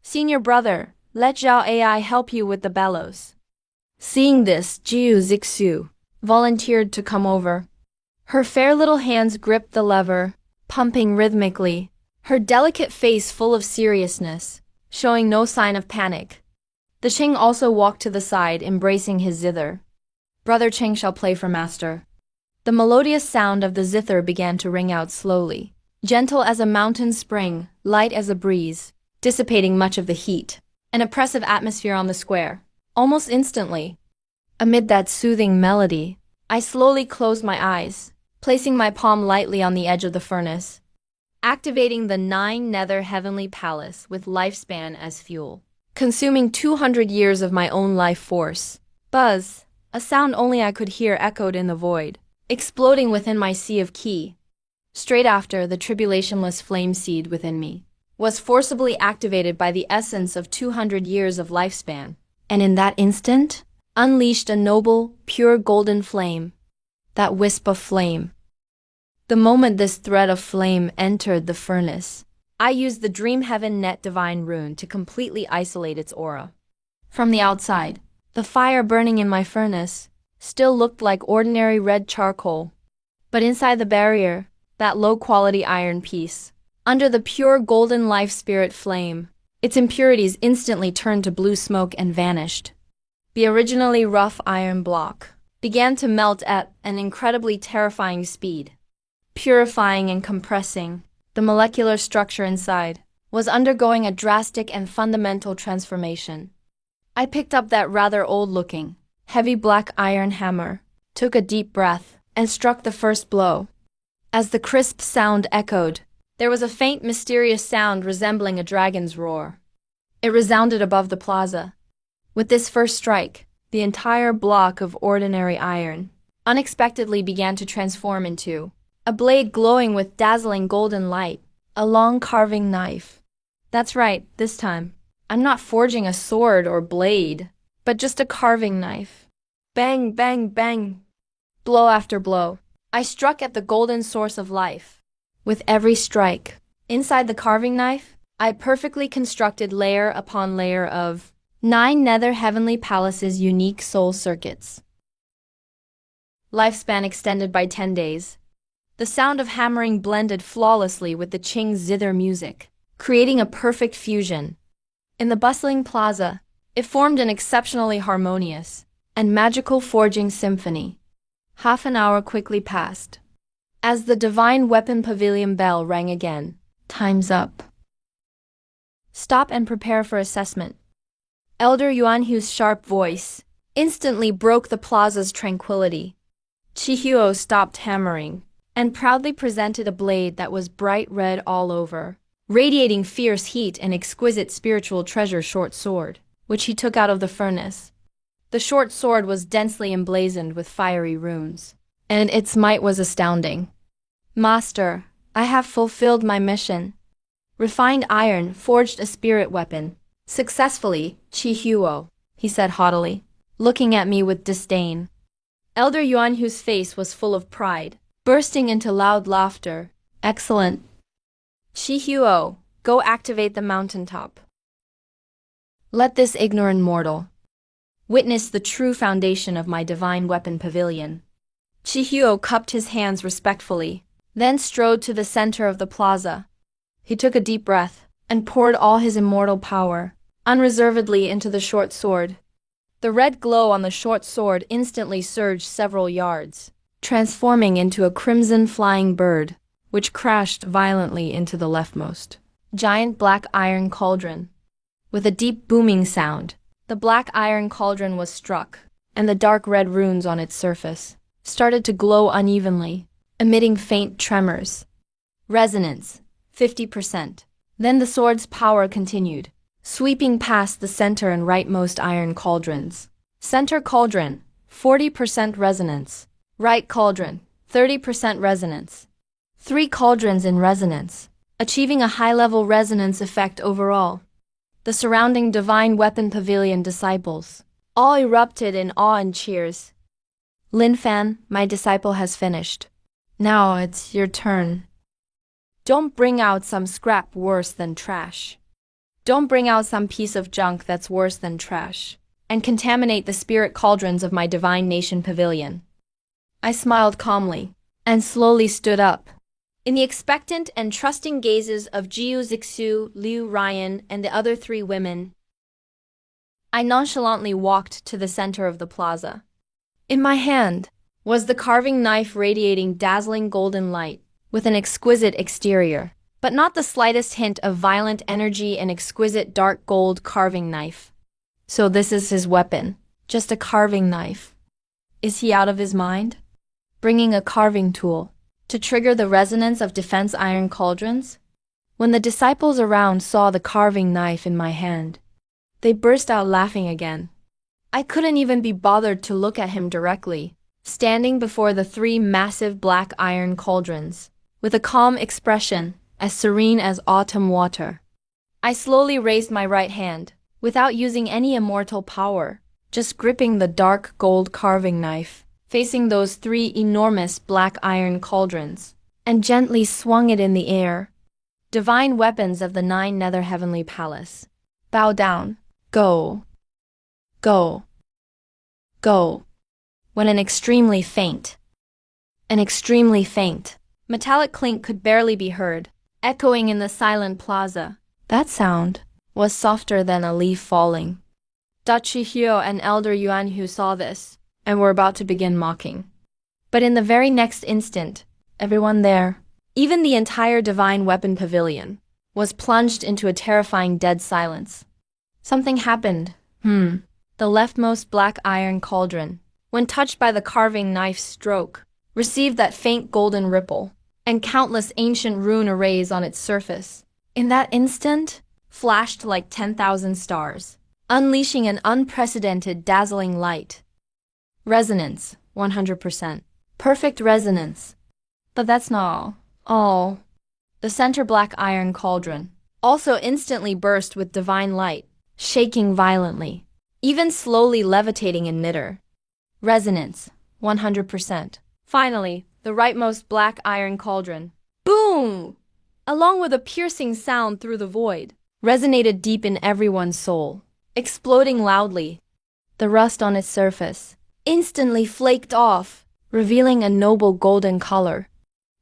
Senior brother, let Zhao AI help you with the bellows. Seeing this, Jiu Zixu volunteered to come over. Her fair little hands gripped the lever, pumping rhythmically, her delicate face full of seriousness, showing no sign of panic. The Qing also walked to the side, embracing his zither. Brother Qing shall play for master. The melodious sound of the zither began to ring out slowly, gentle as a mountain spring, light as a breeze, dissipating much of the heat, an oppressive atmosphere on the square. Almost instantly, amid that soothing melody, I slowly closed my eyes, placing my palm lightly on the edge of the furnace, activating the 9 Nether Heavenly Palace with lifespan as fuel, consuming 200 years of my own life force. Buzz! A sound only I could hear echoed in the void, exploding within my sea of ki. Straight after, the tribulationless flame seed within me was forcibly activated by the essence of 200 years of lifespan, and in that instant, unleashed a noble, pure golden flame, that wisp of flame. The moment this thread of flame entered the furnace, I used the Dream Heaven Net Divine Rune to completely isolate its aura. From the outside, the fire burning in my furnace still looked like ordinary red charcoal. But inside the barrier, that low-quality iron piece, under the pure golden life spirit flame, its impurities instantly turned to blue smoke and vanished. The originally rough iron block began to melt at an incredibly terrifying speed. Purifying and compressing, the molecular structure inside was undergoing a drastic and fundamental transformation. I picked up that rather old-looking, heavy black iron hammer, took a deep breath, and struck the first blow. As the crisp sound echoed, there was a faint, mysterious sound resembling a dragon's roar. It resounded above the plaza. With this first strike, the entire block of ordinary iron unexpectedly began to transform into a blade glowing with dazzling golden light, a long carving knife. That's right, this time, I'm not forging a sword or blade, but just a carving knife. Bang, bang, bang. Blow after blow, I struck at the golden source of life. With every strike, inside the carving knife, I perfectly constructed layer upon layer of 9 nether heavenly palaces' unique soul circuits. Lifespan extended by 10 days. The sound of hammering blended flawlessly with the Qing zither music, creating a perfect fusion. In the bustling plaza, it formed an exceptionally harmonious and magical forging symphony. Half an hour quickly passed. As the Divine Weapon Pavilion bell rang again, time's up. Stop and prepare for assessment. Elder Yuanhu's sharp voice instantly broke the plaza's tranquility. Chihuo stopped hammering and proudly presented a blade that was bright red all over, radiating fierce heat and exquisite spiritual treasure short sword, which he took out of the furnace. The short sword was densely emblazoned with fiery runes, and its might was astounding. Master, I have fulfilled my mission. Refined iron forged a spirit weapon. Successfully, Chihuo, he said haughtily, looking at me with disdain. Elder Yuanhu's face was full of pride, bursting into loud laughter. Excellent. Chihuo, go activate the mountaintop. Let this ignorant mortal witness the true foundation of my divine weapon pavilion. Chihuo cupped his hands respectfully, then strode to the center of the plaza. He took a deep breath and poured all his immortal power unreservedly into the short sword. The red glow on the short sword instantly surged several yards, transforming into a crimson flying bird, which crashed violently into the leftmost giant black iron cauldron. With a deep booming sound, the black iron cauldron was struck, and the dark red runes on its surface started to glow unevenly, emitting faint tremors. Resonance, 50%. Then the sword's power continued, sweeping past the center and rightmost iron cauldrons. Center cauldron, 40% resonance. Right cauldron, 30% resonance. 3 cauldrons in resonance, achieving a high-level resonance effect overall. The surrounding Divine Weapon Pavilion disciples all erupted in awe and cheers. Lin Fan, my disciple has finished. Now it's your turn. Don't bring out some scrap worse than trash. Don't bring out some piece of junk that's worse than trash, and contaminate the spirit cauldrons of my Divine Nation Pavilion. I smiled calmly, and slowly stood up. In the expectant and trusting gazes of Jiu Zixu, Liu Ryan, and the other 3 women, I nonchalantly walked to the center of the plaza. In my hand was the carving knife radiating dazzling golden light, with an exquisite exterior, but not the slightest hint of violent energy, an exquisite dark gold carving knife. So this is his weapon, just a carving knife. Is he out of his mind? Bringing a carving tool to trigger the resonance of defense iron cauldrons? When the disciples around saw the carving knife in my hand, they burst out laughing again. I couldn't even be bothered to look at him directly, standing before the three massive black iron cauldrons, with a calm expression, as serene as autumn water. I slowly raised my right hand, without using any immortal power, just gripping the dark gold carving knife, facing those three enormous black iron cauldrons, and gently swung it in the air. Divine weapons of the nine nether heavenly palace. Bow down. Go. Go. Go. When an extremely faint, metallic clink could barely be heard, echoing in the silent plaza. That sound was softer than a leaf falling. Dachi Hyo and Elder Yuan Hu saw this, and were about to begin mocking. But in the very next instant, everyone there, even the entire Divine Weapon Pavilion, was plunged into a terrifying dead silence. Something happened. The leftmost black iron cauldron, when touched by the carving knife's stroke, received that faint golden ripple, and countless ancient rune arrays on its surface, in that instant, flashed like 10,000 stars, unleashing an unprecedented dazzling light. Resonance, 100%. Perfect resonance. But that's not all. The center black iron cauldron also instantly burst with divine light, shaking violently, even slowly levitating in midair. Resonance, 100%. Finally, the rightmost black iron cauldron, boom! Along with a piercing sound through the void, resonated deep in everyone's soul, exploding loudly. The rust on its surface instantly flaked off, revealing a noble golden color.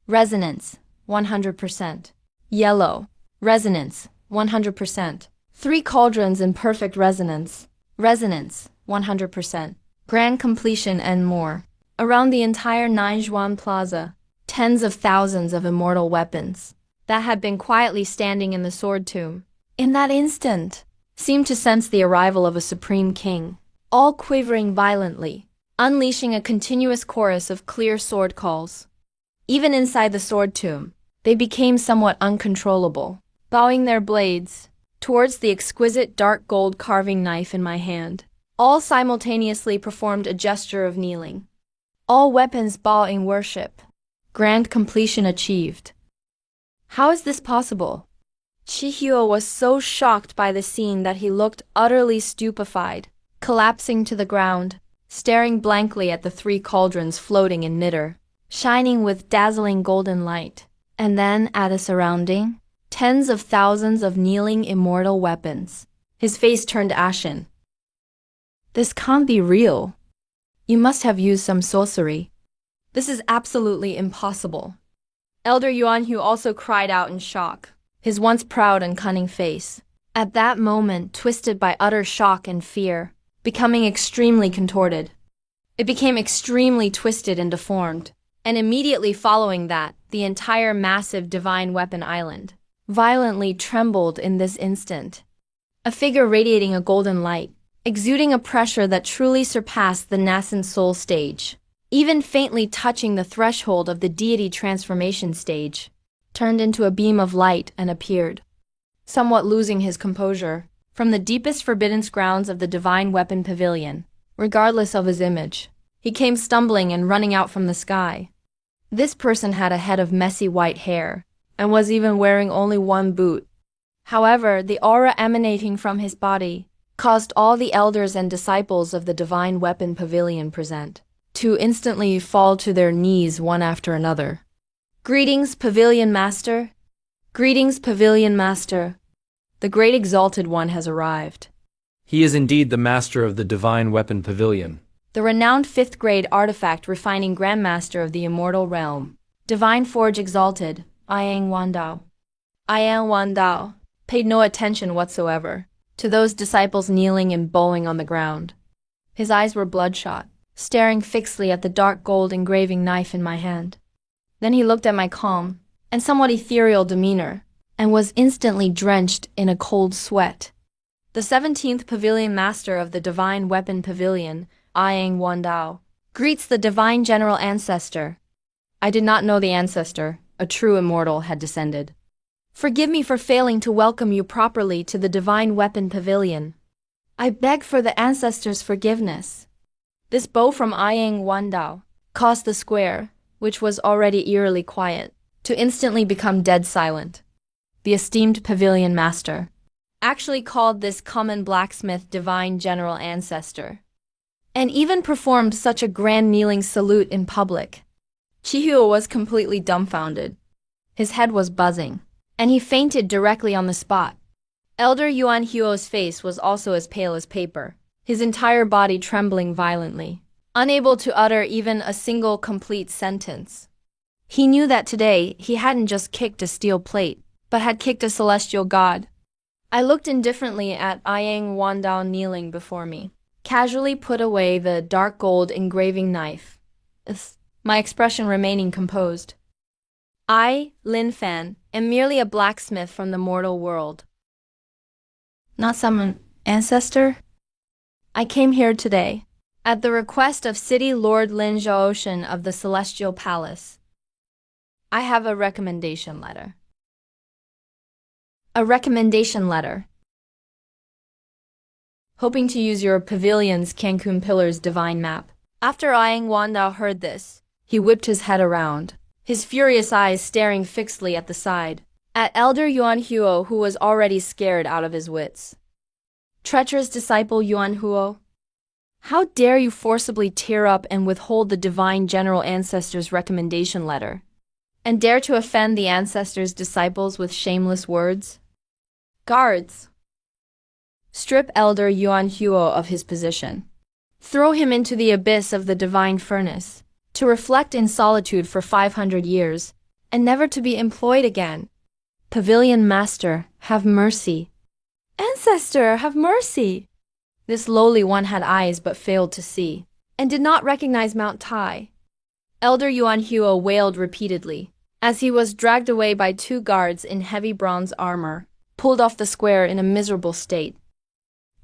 Resonance, 100%. Yellow. Resonance, 100%. Three cauldrons in perfect resonance. Resonance, 100%. Grand completion and more. Around the entire Nanjuan Plaza, tens of thousands of immortal weapons that had been quietly standing in the sword tomb, in that instant, seemed to sense the arrival of a supreme king, all quivering violently, unleashing a continuous chorus of clear sword calls. Even inside the sword tomb, they became somewhat uncontrollable, bowing their blades towards the exquisite dark gold carving knife in my hand. All simultaneously performed a gesture of kneeling. All weapons bow in worship. Grand completion achieved. How is this possible? Chihyo was so shocked by the scene that he looked utterly stupefied, collapsing to the ground, staring blankly at the three cauldrons floating in midair, shining with dazzling golden light, and then at a surrounding, tens of thousands of kneeling immortal weapons. His face turned ashen. This can't be real. You must have used some sorcery. This is absolutely impossible. Elder Yuanhu also cried out in shock, his once proud and cunning face, at that moment twisted by utter shock and fear, becoming extremely contorted. It became extremely twisted and deformed, and immediately following that, the entire massive Divine Weapon Island violently trembled in this instant. A figure radiating a golden light, exuding a pressure that truly surpassed the nascent soul stage, even faintly touching the threshold of the deity transformation stage, turned into a beam of light and appeared. Somewhat losing his composure, from the deepest forbidden grounds of the Divine Weapon Pavilion, regardless of his image, he came stumbling and running out from the sky. This person had a head of messy white hair, and was even wearing only one boot. However, the aura emanating from his body caused all the elders and disciples of the Divine Weapon Pavilion present to instantly fall to their knees one after another. Greetings, Pavilion Master. Greetings, Pavilion Master. The Great Exalted One has arrived. He is indeed the master of the Divine Weapon Pavilion. The renowned 5th grade artifact refining Grandmaster of the Immortal Realm. Divine Forge Exalted, Ayang Wandao. Ayang Wandao paid no attention whatsoever to those disciples kneeling and bowing on the ground. His eyes were bloodshot, staring fixedly at the dark gold engraving knife in my hand. Then he looked at my calm and somewhat ethereal demeanor, and was instantly drenched in a cold sweat. The 17th Pavilion Master of the Divine Weapon Pavilion, Ayang Wandao, greets the Divine General Ancestor. I did not know the ancestor, a true immortal, had descended. Forgive me for failing to welcome you properly to the Divine Weapon Pavilion. I beg for the ancestors' forgiveness. This bow from Ayang Wandao caused the square, which was already eerily quiet, to instantly become dead silent. The esteemed pavilion master actually called this common blacksmith divine general ancestor, and even performed such a grand kneeling salute in public. Chihuo was completely dumbfounded. His head was buzzing, and he fainted directly on the spot. Elder Yuan Huo's face was also as pale as paper, his entire body trembling violently, unable to utter even a single complete sentence. He knew that today he hadn't just kicked a steel plate, but had kicked a celestial god. I looked indifferently at Ayang Wandao kneeling before me, casually put away the dark gold engraving knife, my expression remaining composed. I, Lin Fan, am merely a blacksmith from the mortal world. Not some ancestor? I came here today, at the request of City Lord Lin Zhaoshan of the Celestial Palace. I have a recommendation letter. A recommendation letter. Hoping to use your pavilion's Cancun Pillars divine map. After Ayang Wandao heard this, he whipped his head around, his furious eyes staring fixedly at the side, at Elder Yuan Huo, who was already scared out of his wits. Treacherous disciple Yuan Huo, how dare you forcibly tear up and withhold the divine general ancestor's recommendation letter, and dare to offend the ancestor's disciples with shameless words? Guards! Strip Elder Yuan Huo of his position. Throw him into the abyss of the divine furnace, to reflect in solitude for 500 years, and never to be employed again. Pavilion Master, have mercy. Ancestor, have mercy! This lowly one had eyes but failed to see, and did not recognize Mount Tai. Elder Yuan Huo wailed repeatedly, as he was dragged away by 2 guards in heavy bronze armor, pulled off the square in a miserable state.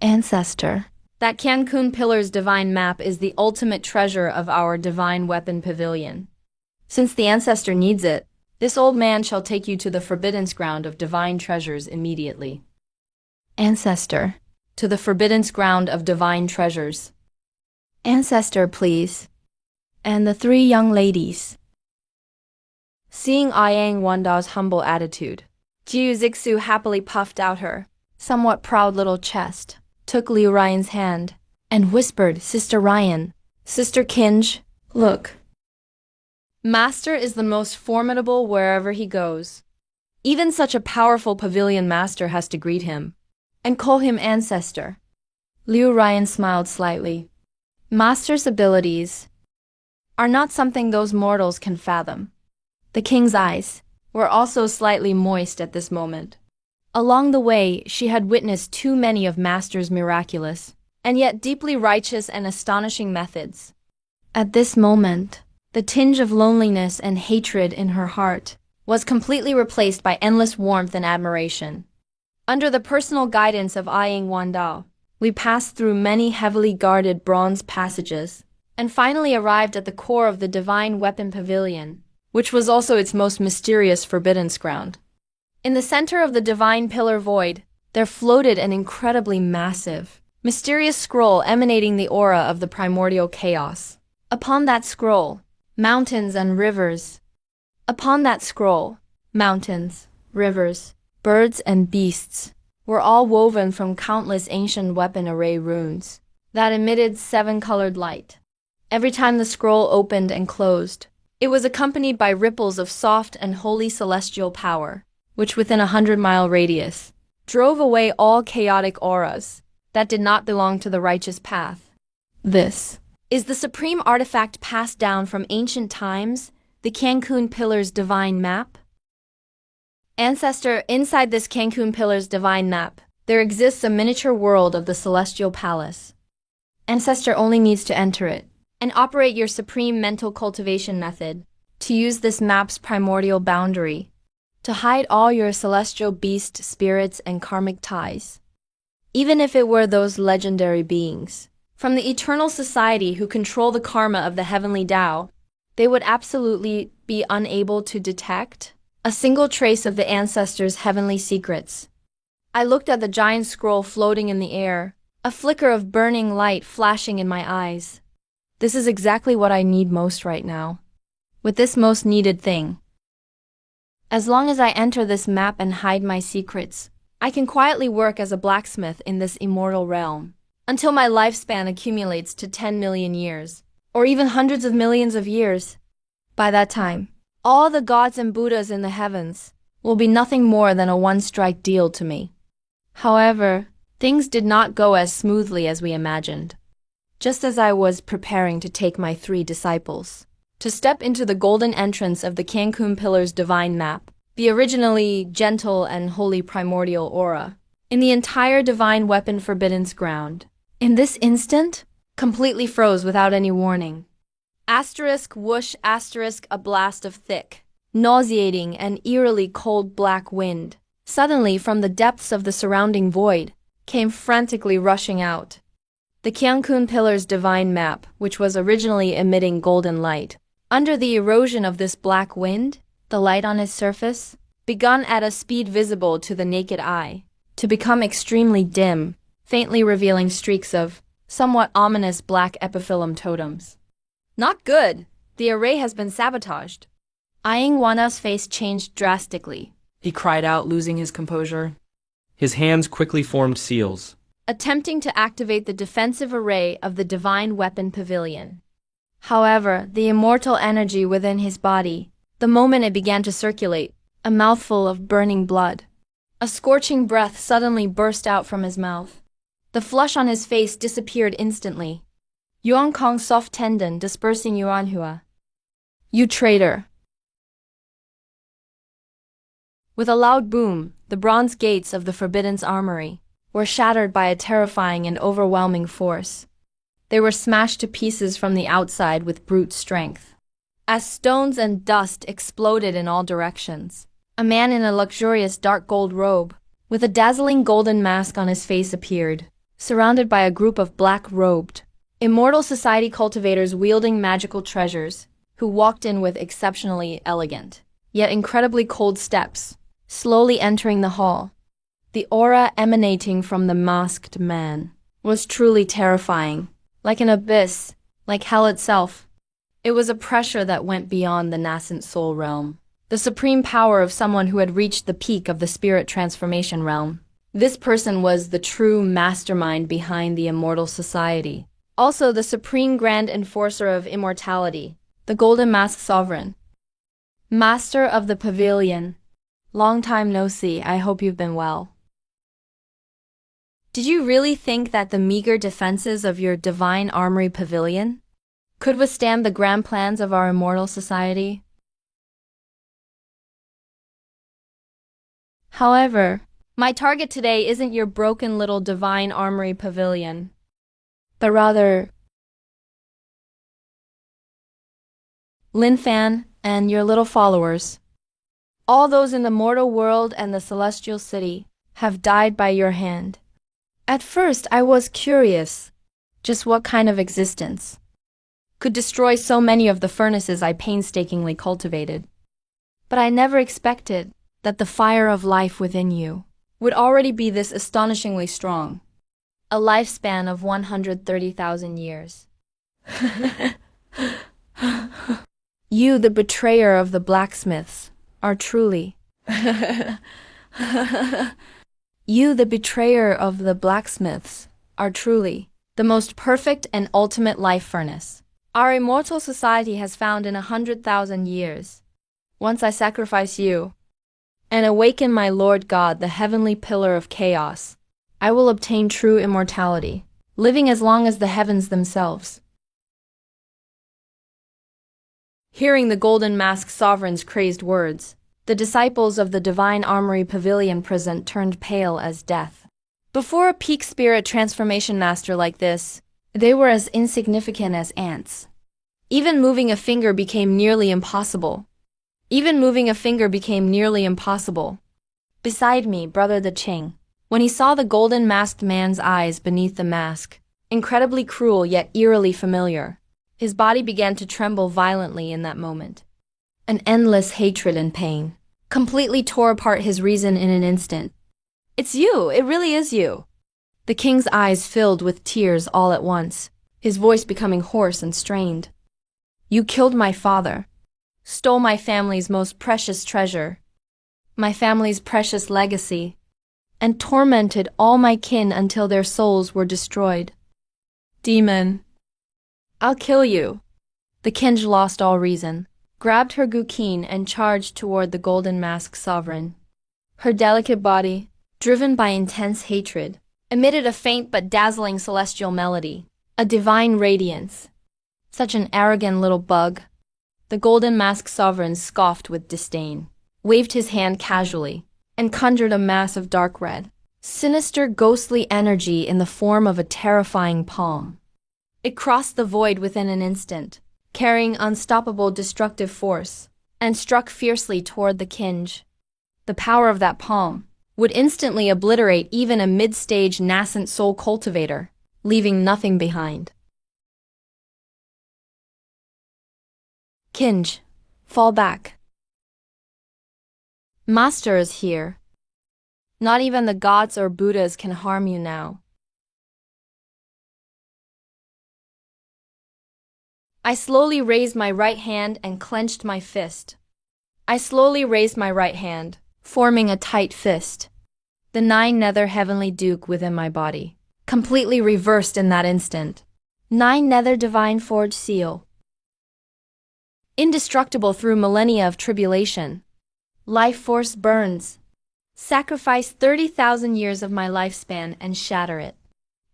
Ancestor, that Cancun Pillar's divine map is the ultimate treasure of our divine weapon pavilion. Since the ancestor needs it, this old man shall take you to the forbidden ground of divine treasures immediately. Ancestor, to the forbidden ground of divine treasures. Ancestor, please. And the 3 young ladies. Seeing Ayang Wandao's humble attitude, Jiu Zixu happily puffed out her somewhat proud little chest, took Liu Ryan's hand, and whispered, Sister Ryan, Sister Kinj, look. Master is the most formidable wherever he goes. Even such a powerful pavilion master has to greet him, and call him ancestor. Liu Ryan smiled slightly. Master's abilities are not something those mortals can fathom. The king's eyes were also slightly moist at this moment. Along the way, she had witnessed too many of Master's miraculous, and yet deeply righteous and astonishing methods. At this moment, the tinge of loneliness and hatred in her heart was completely replaced by endless warmth and admiration. Under the personal guidance of Ayang Wandao, we passed through many heavily guarded bronze passages, and finally arrived at the core of the divine weapon pavilion, which was also its most mysterious forbidden ground. In the center of the divine pillar void, there floated an incredibly massive, mysterious scroll emanating the aura of the primordial chaos. Upon that scroll, mountains and rivers. Upon that scroll, mountains, rivers, birds and beasts were all woven from countless ancient weapon array runes that emitted 7-colored light. Every time the scroll opened and closed, it was accompanied by ripples of soft and holy celestial power, which within 100-mile radius drove away all chaotic auras that did not belong to the righteous path. This is the supreme artifact passed down from ancient times, the Cancun Pillar's divine map. Ancestor, inside this Cancun Pillar's divine map, there exists a miniature world of the Celestial Palace. Ancestor only needs to enter it and operate your supreme mental cultivation method to use this map's primordial boundary to hide all your celestial beast spirits and karmic ties. Even if it were those legendary beings from the eternal society who control the karma of the heavenly Tao, they would absolutely be unable to detect a single trace of the ancestors' heavenly secrets. I looked at the giant scroll floating in the air, a flicker of burning light flashing in my eyes. This is exactly what I need most right now. With this most needed thing. As long as I enter this map and hide my secrets, I can quietly work as a blacksmith in this immortal realm, until my lifespan accumulates to 10 million years, or even hundreds of millions of years. By that time, all the gods and Buddhas in the heavens will be nothing more than a one-strike deal to me. However, things did not go as smoothly as we imagined. Just as I was preparing to take my 3 disciples to step into the golden entrance of the Cancun Pillar's divine map, the originally gentle and holy primordial aura, in the entire divine weapon Forbidden's ground, in this instant, completely froze without any warning. Asterisk whoosh asterisk a blast of thick, nauseating and eerily cold black wind, suddenly from the depths of the surrounding void, came frantically rushing out. The Cancun Pillar's divine map, which was originally emitting golden light, under the erosion of this black wind, the light on its surface begun at a speed visible to the naked eye to become extremely dim, faintly revealing streaks of somewhat ominous black epiphyllum totems. Not good! The array has been sabotaged. Eyeing Wana's face changed drastically. He cried out, losing his composure. His hands quickly formed seals, attempting to activate the defensive array of the divine weapon pavilion. However, the immortal energy within his body, the moment it began to circulate, a mouthful of burning blood. A scorching breath suddenly burst out from his mouth. The flush on his face disappeared instantly. Yuan Kong's soft tendon dispersing Yuanhua. You traitor! With a loud boom, the bronze gates of the Forbidden's armory were shattered by a terrifying and overwhelming force. They were smashed to pieces from the outside with brute strength. As stones and dust exploded in all directions, a man in a luxurious dark gold robe, with a dazzling golden mask on his face appeared, surrounded by a group of black-robed, Immortal Society cultivators wielding magical treasures, who walked in with exceptionally elegant, yet incredibly cold steps, slowly entering the hall. The aura emanating from the masked man was truly terrifying. Like an abyss, like hell itself. It was a pressure that went beyond the nascent soul realm, the supreme power of someone who had reached the peak of the spirit transformation realm. This person was the true mastermind behind the Immortal Society, also the supreme grand enforcer of immortality, the Golden Mask Sovereign. Master of the Pavilion. Long time no see, I hope you've been well. Did you really think that the meager defenses of your divine armory pavilion could withstand the grand plans of our immortal society? However, my target today isn't your broken little divine armory pavilion, but rather Lin Fan and your little followers. All those in the mortal world and the celestial city have died by your hand. At first, I was curious, just what kind of existence could destroy so many of the furnaces I painstakingly cultivated. But I never expected that the fire of life within you would already be this astonishingly strong. A lifespan of 130,000 years. You, the betrayer of the blacksmiths, are truly... You, the betrayer of the blacksmiths, are truly the most perfect and ultimate life furnace our immortal society has found in 100,000 years. Once I sacrifice you and awaken my Lord God, the heavenly pillar of chaos, I will obtain true immortality, living as long as the heavens themselves. Hearing the Golden Mask Sovereign's crazed words, the disciples of the Divine Armory Pavilion present turned pale as death. Before a peak spirit transformation master like this, they were as insignificant as ants. Even moving a finger became nearly impossible. Beside me, Brother the Qing, when he saw the golden masked man's eyes beneath the mask, incredibly cruel yet eerily familiar, his body began to tremble violently in that moment. An endless hatred and pain completely tore apart his reason in an instant. It's you! It really is you! The king's eyes filled with tears all at once, his voice becoming hoarse and strained. You killed my father, stole my family's most precious treasure, my family's precious legacy, and tormented all my kin until their souls were destroyed. Demon, I'll kill you. The Kinj lost all reason, grabbed her guqin and charged toward the golden masked sovereign. Her delicate body, driven by intense hatred, emitted a faint but dazzling celestial melody, a divine radiance. Such an arrogant little bug. The golden masked sovereign scoffed with disdain, waved his hand casually, and conjured a mass of dark red, sinister ghostly energy in the form of a terrifying palm. It crossed the void within an instant, carrying unstoppable destructive force, and struck fiercely toward the Kinj. The power of that palm would instantly obliterate even a mid-stage nascent soul cultivator, leaving nothing behind. Kinj, fall back. Master is here. Not even the gods or Buddhas can harm you now. I slowly raised my right hand and clenched my fist. I slowly raised my right hand, forming a tight fist. The 9 nether heavenly duke within my body, completely reversed in that instant. 9 nether divine forged seal. Indestructible through millennia of tribulation. Life force burns. Sacrifice 30,000 years of my lifespan and shatter it.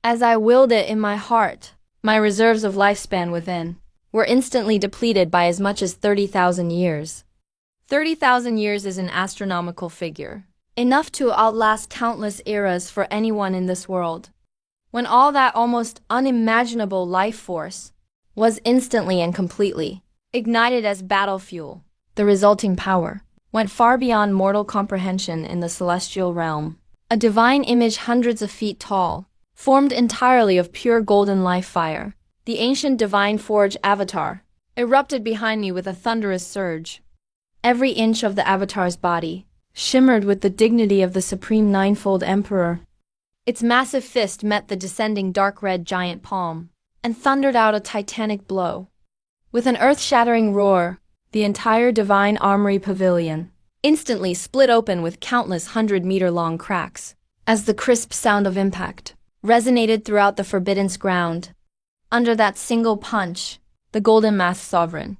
As I willed it in my heart, my reserves of lifespan within were instantly depleted by as much as 30,000 years. 30,000 years is an astronomical figure, enough to outlast countless eras for anyone in this world. When all that almost unimaginable life force was instantly and completely ignited as battle fuel, the resulting power went far beyond mortal comprehension in the celestial realm. A divine image hundreds of feet tall, formed entirely of pure golden life fire, the ancient divine forge avatar, erupted behind me with a thunderous surge. Every inch of the avatar's body shimmered with the dignity of the supreme ninefold emperor. Its massive fist met the descending dark red giant palm and thundered out a titanic blow. With an earth-shattering roar, the entire divine armory pavilion instantly split open with countless 100-meter-long cracks, as the crisp sound of impact resonated throughout the forbidden ground. Under that single punch, the golden masked sovereign,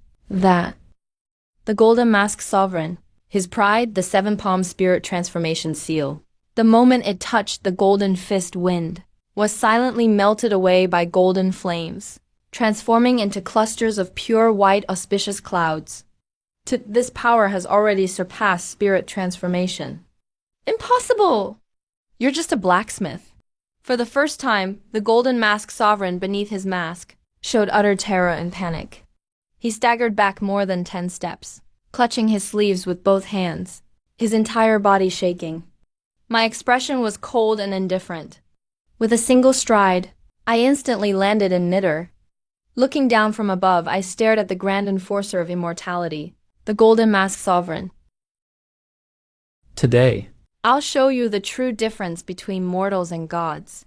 his pride, the 7-palm spirit transformation seal. The moment it touched the golden fist wind, was silently melted away by golden flames, transforming into clusters of pure white auspicious clouds. This power has already surpassed spirit transformation. Impossible! You're just a blacksmith. For the first time, the golden masked sovereign beneath his mask showed utter terror and panic. He staggered back more than 10 steps, clutching his sleeves with both hands, his entire body shaking. My expression was cold and indifferent. With a single stride, I instantly landed in Nitter. Looking down from above, I stared at the grand enforcer of immortality, the golden masked sovereign. Today, I'll show you the true difference between mortals and gods.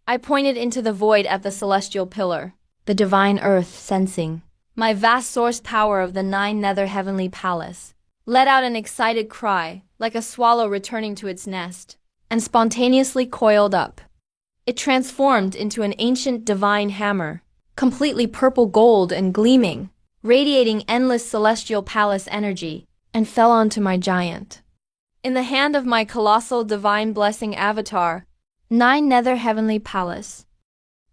I pointed into the void at the celestial pillar, the divine earth sensing my vast source power of the 9 nether heavenly palace, let out an excited cry, like a swallow returning to its nest, and spontaneously coiled up. It transformed into an ancient divine hammer, completely purple gold and gleaming, radiating endless celestial palace energy, and fell onto my giant. In the hand of my colossal divine blessing avatar, 9 nether heavenly palace.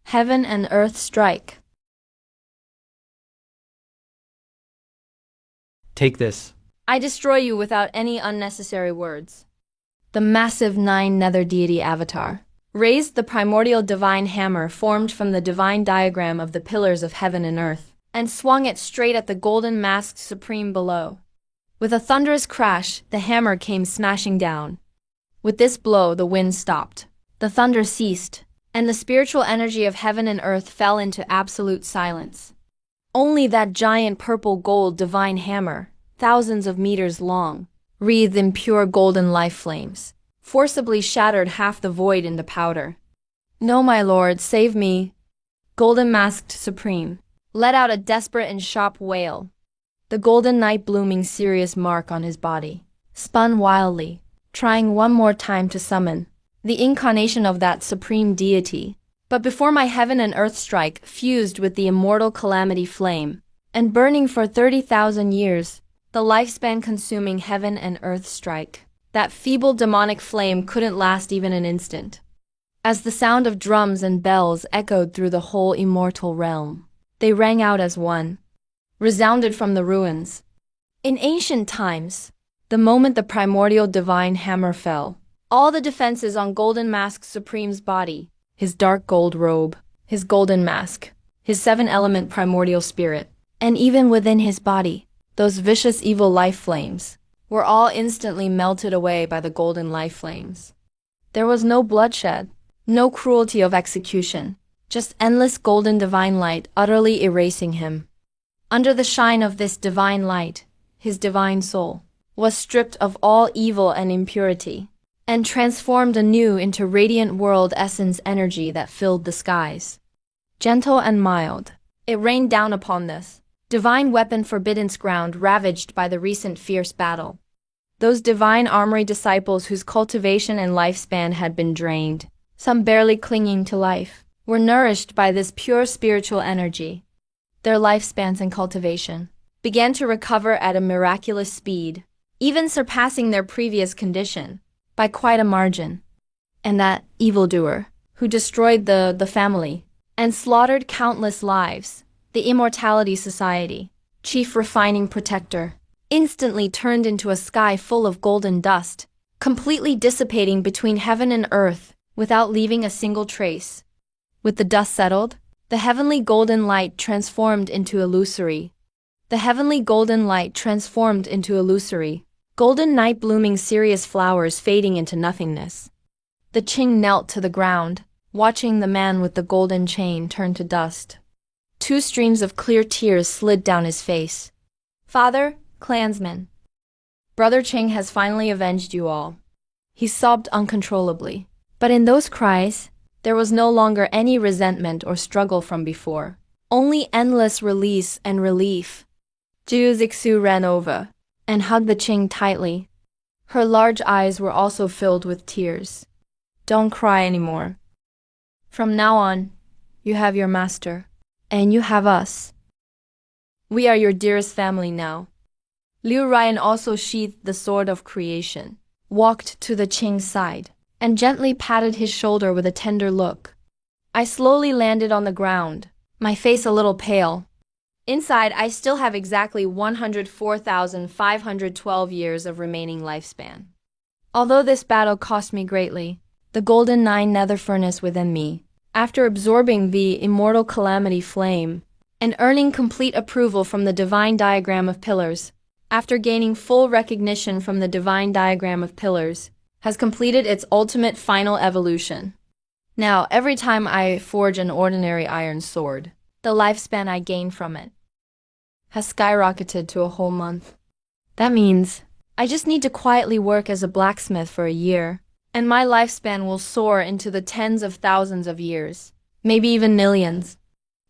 Heaven and earth strike. take this. I destroy you without any unnecessary words. The massive 9 nether deity avatar raised the primordial divine hammer formed from the divine diagram of the pillars of heaven and earth, and swung it straight at the golden masked supreme below. With a thunderous crash, the hammer came smashing down. With this blow, the wind stopped, the thunder ceased, and the spiritual energy of heaven and earth fell into absolute silence. Only that giant purple gold divine hammer, thousands of meters long, wreathed in pure golden life flames, forcibly shattered half the void into powder. No, my lord, save me. Golden Masked Supreme let out a desperate and sharp wail. The golden knight, blooming serious mark on his body, spun wildly, trying one more time to summon the incarnation of that supreme deity. But before my heaven and earth strike fused with the immortal calamity flame, and burning for 30,000 years, the lifespan consuming heaven and earth strike, that feeble demonic flame couldn't last even an instant. As the sound of drums and bells echoed through the whole immortal realm, they rang out as one, resounded from the ruins. In ancient times, the moment the primordial divine hammer fell, all the defenses on Golden Mask Supreme's body, his dark gold robe, his golden mask, his seven-element primordial spirit, and even within his body, those vicious evil life flames, were all instantly melted away by the golden life flames. There was no bloodshed, no cruelty of execution, just endless golden divine light utterly erasing him. Under the shine of this divine light, his divine soul was stripped of all evil and impurity, and transformed anew into radiant world essence energy that filled the skies. Gentle and mild, it rained down upon this divine weapon forbidden's ground ravaged by the recent fierce battle. Those divine armory disciples whose cultivation and lifespan had been drained, some barely clinging to life, were nourished by this pure spiritual energy. Their lifespans and cultivation began to recover at a miraculous speed, even surpassing their previous condition by quite a margin. And that evildoer, who destroyed the family and slaughtered countless lives, the Immortality Society, chief refining protector, instantly turned into a sky full of golden dust, completely dissipating between heaven and earth without leaving a single trace. With the dust settled, the heavenly golden light transformed into illusory. The heavenly golden light transformed into illusory. Golden night blooming serious flowers fading into nothingness. The Qing knelt to the ground, watching the man with the golden chain turn to dust. 2 streams of clear tears slid down his face. Father, clansman. Brother Qing has finally avenged you all. He sobbed uncontrollably. But in those cries, there was no longer any resentment or struggle from before. Only endless release and relief. Zhu Zixu ran over and hugged the Qing tightly. Her large eyes were also filled with tears. Don't cry anymore. From now on, you have your master, and you have us. We are your dearest family now. Liu Ryan also sheathed the sword of creation, walked to the Qing's side, and gently patted his shoulder with a tender look. I slowly landed on the ground, my face a little pale. Inside, I still have exactly 104,512 years of remaining lifespan. Although this battle cost me greatly, the golden 9 nether furnace within me, after absorbing the immortal calamity flame, and earning complete approval from the divine diagram of pillars, after gaining full recognition from the divine diagram of pillars, has completed its ultimate final evolution. Now, every time I forge an ordinary iron sword, the lifespan I gain from it has skyrocketed to a whole month. That means I just need to quietly work as a blacksmith for a year, and my lifespan will soar into the tens of thousands of years, maybe even millions.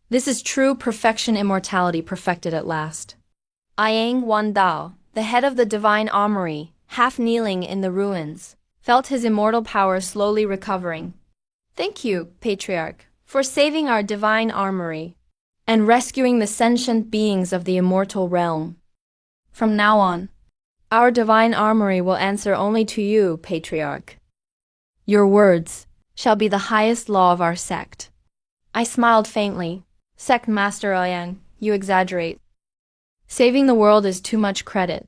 This is true perfection immortality perfected at last. Yang Wandao, the head of the divine armory, half kneeling in the ruins, felt his immortal power slowly recovering. Thank you, Patriarch, for saving our divine armory and rescuing the sentient beings of the immortal realm. From now on, our divine armory will answer only to you, Patriarch. Your words shall be the highest law of our sect. I smiled faintly. Sect Master Yang, you exaggerate. Saving the world is too much credit.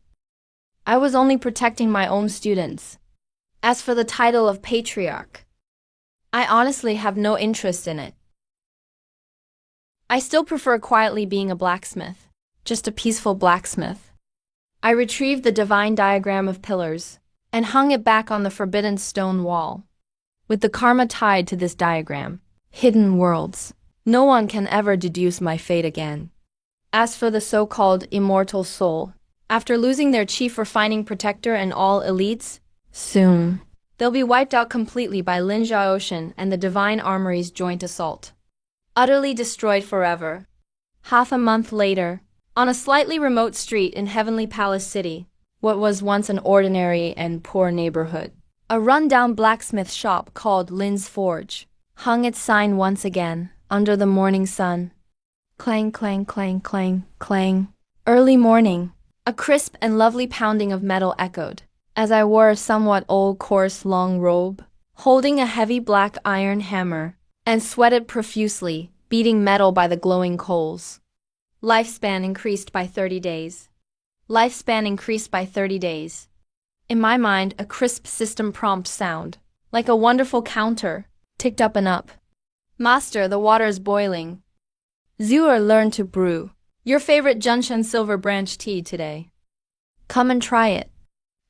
I was only protecting my own students. As for the title of Patriarch, I honestly have no interest in it. I still prefer quietly being a blacksmith, just a peaceful blacksmith. I retrieved the divine diagram of pillars and hung it back on the forbidden stone wall. With the karma tied to this diagram, hidden worlds, no one can ever deduce my fate again. As for the so-called immortal soul, after losing their chief refining protector and all elites, soon, They'll be wiped out completely by Linjia Ocean and the Divine Armory's joint assault. Utterly destroyed forever. Half a month later, on a slightly remote street in Heavenly Palace City, what was once an ordinary and poor neighborhood, a run-down blacksmith shop called Lin's Forge hung its sign once again under the morning sun. Clang, clang, clang, clang, clang. Early morning, a crisp and lovely pounding of metal echoed, as I wore a somewhat old coarse long robe, holding a heavy black iron hammer, and sweated profusely, beating metal by the glowing coals. Lifespan increased by 30 days. Lifespan increased by 30 days. In my mind, a crisp system prompt sound, like a wonderful counter, ticked up and up. Master, the water is boiling. Zuer learned to brew your favorite Junshan silver branch tea today. Come and try it.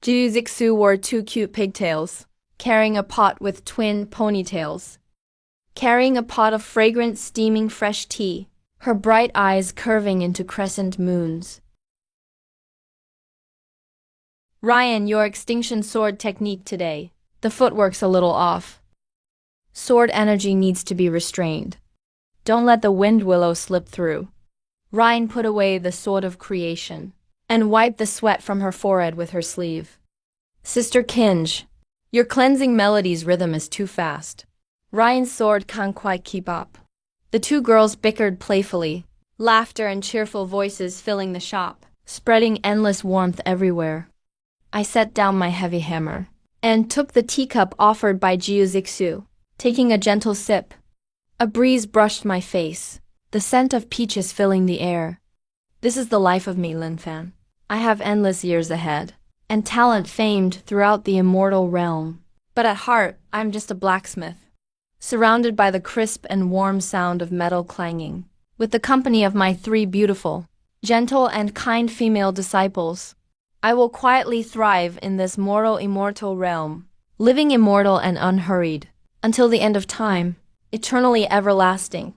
Ju Zixu wore 2 cute pigtails, carrying a pot with twin ponytails. Carrying a pot of fragrant, steaming fresh tea, her bright eyes curving into crescent moons. Ryan, your extinction sword technique today. The footwork's a little off. Sword energy needs to be restrained. Don't let the wind willow slip through. Ryan put away the sword of creation and wiped the sweat from her forehead with her sleeve. Sister Kinj, your cleansing melody's rhythm is too fast. Ryan's sword can't quite keep up. The two girls bickered playfully, laughter and cheerful voices filling the shop, spreading endless warmth everywhere. I set down my heavy hammer and took the teacup offered by Jiu Zixu, taking a gentle sip. A breeze brushed my face, the scent of peaches filling the air. This is the life of me, Lin Fan. I have endless years ahead, and talent famed throughout the immortal realm. But at heart, I'm just a blacksmith, surrounded by the crisp and warm sound of metal clanging, with the company of my 3 beautiful, gentle and kind female disciples. I will quietly thrive in this mortal immortal realm, living immortal and unhurried, until the end of time, eternally everlasting.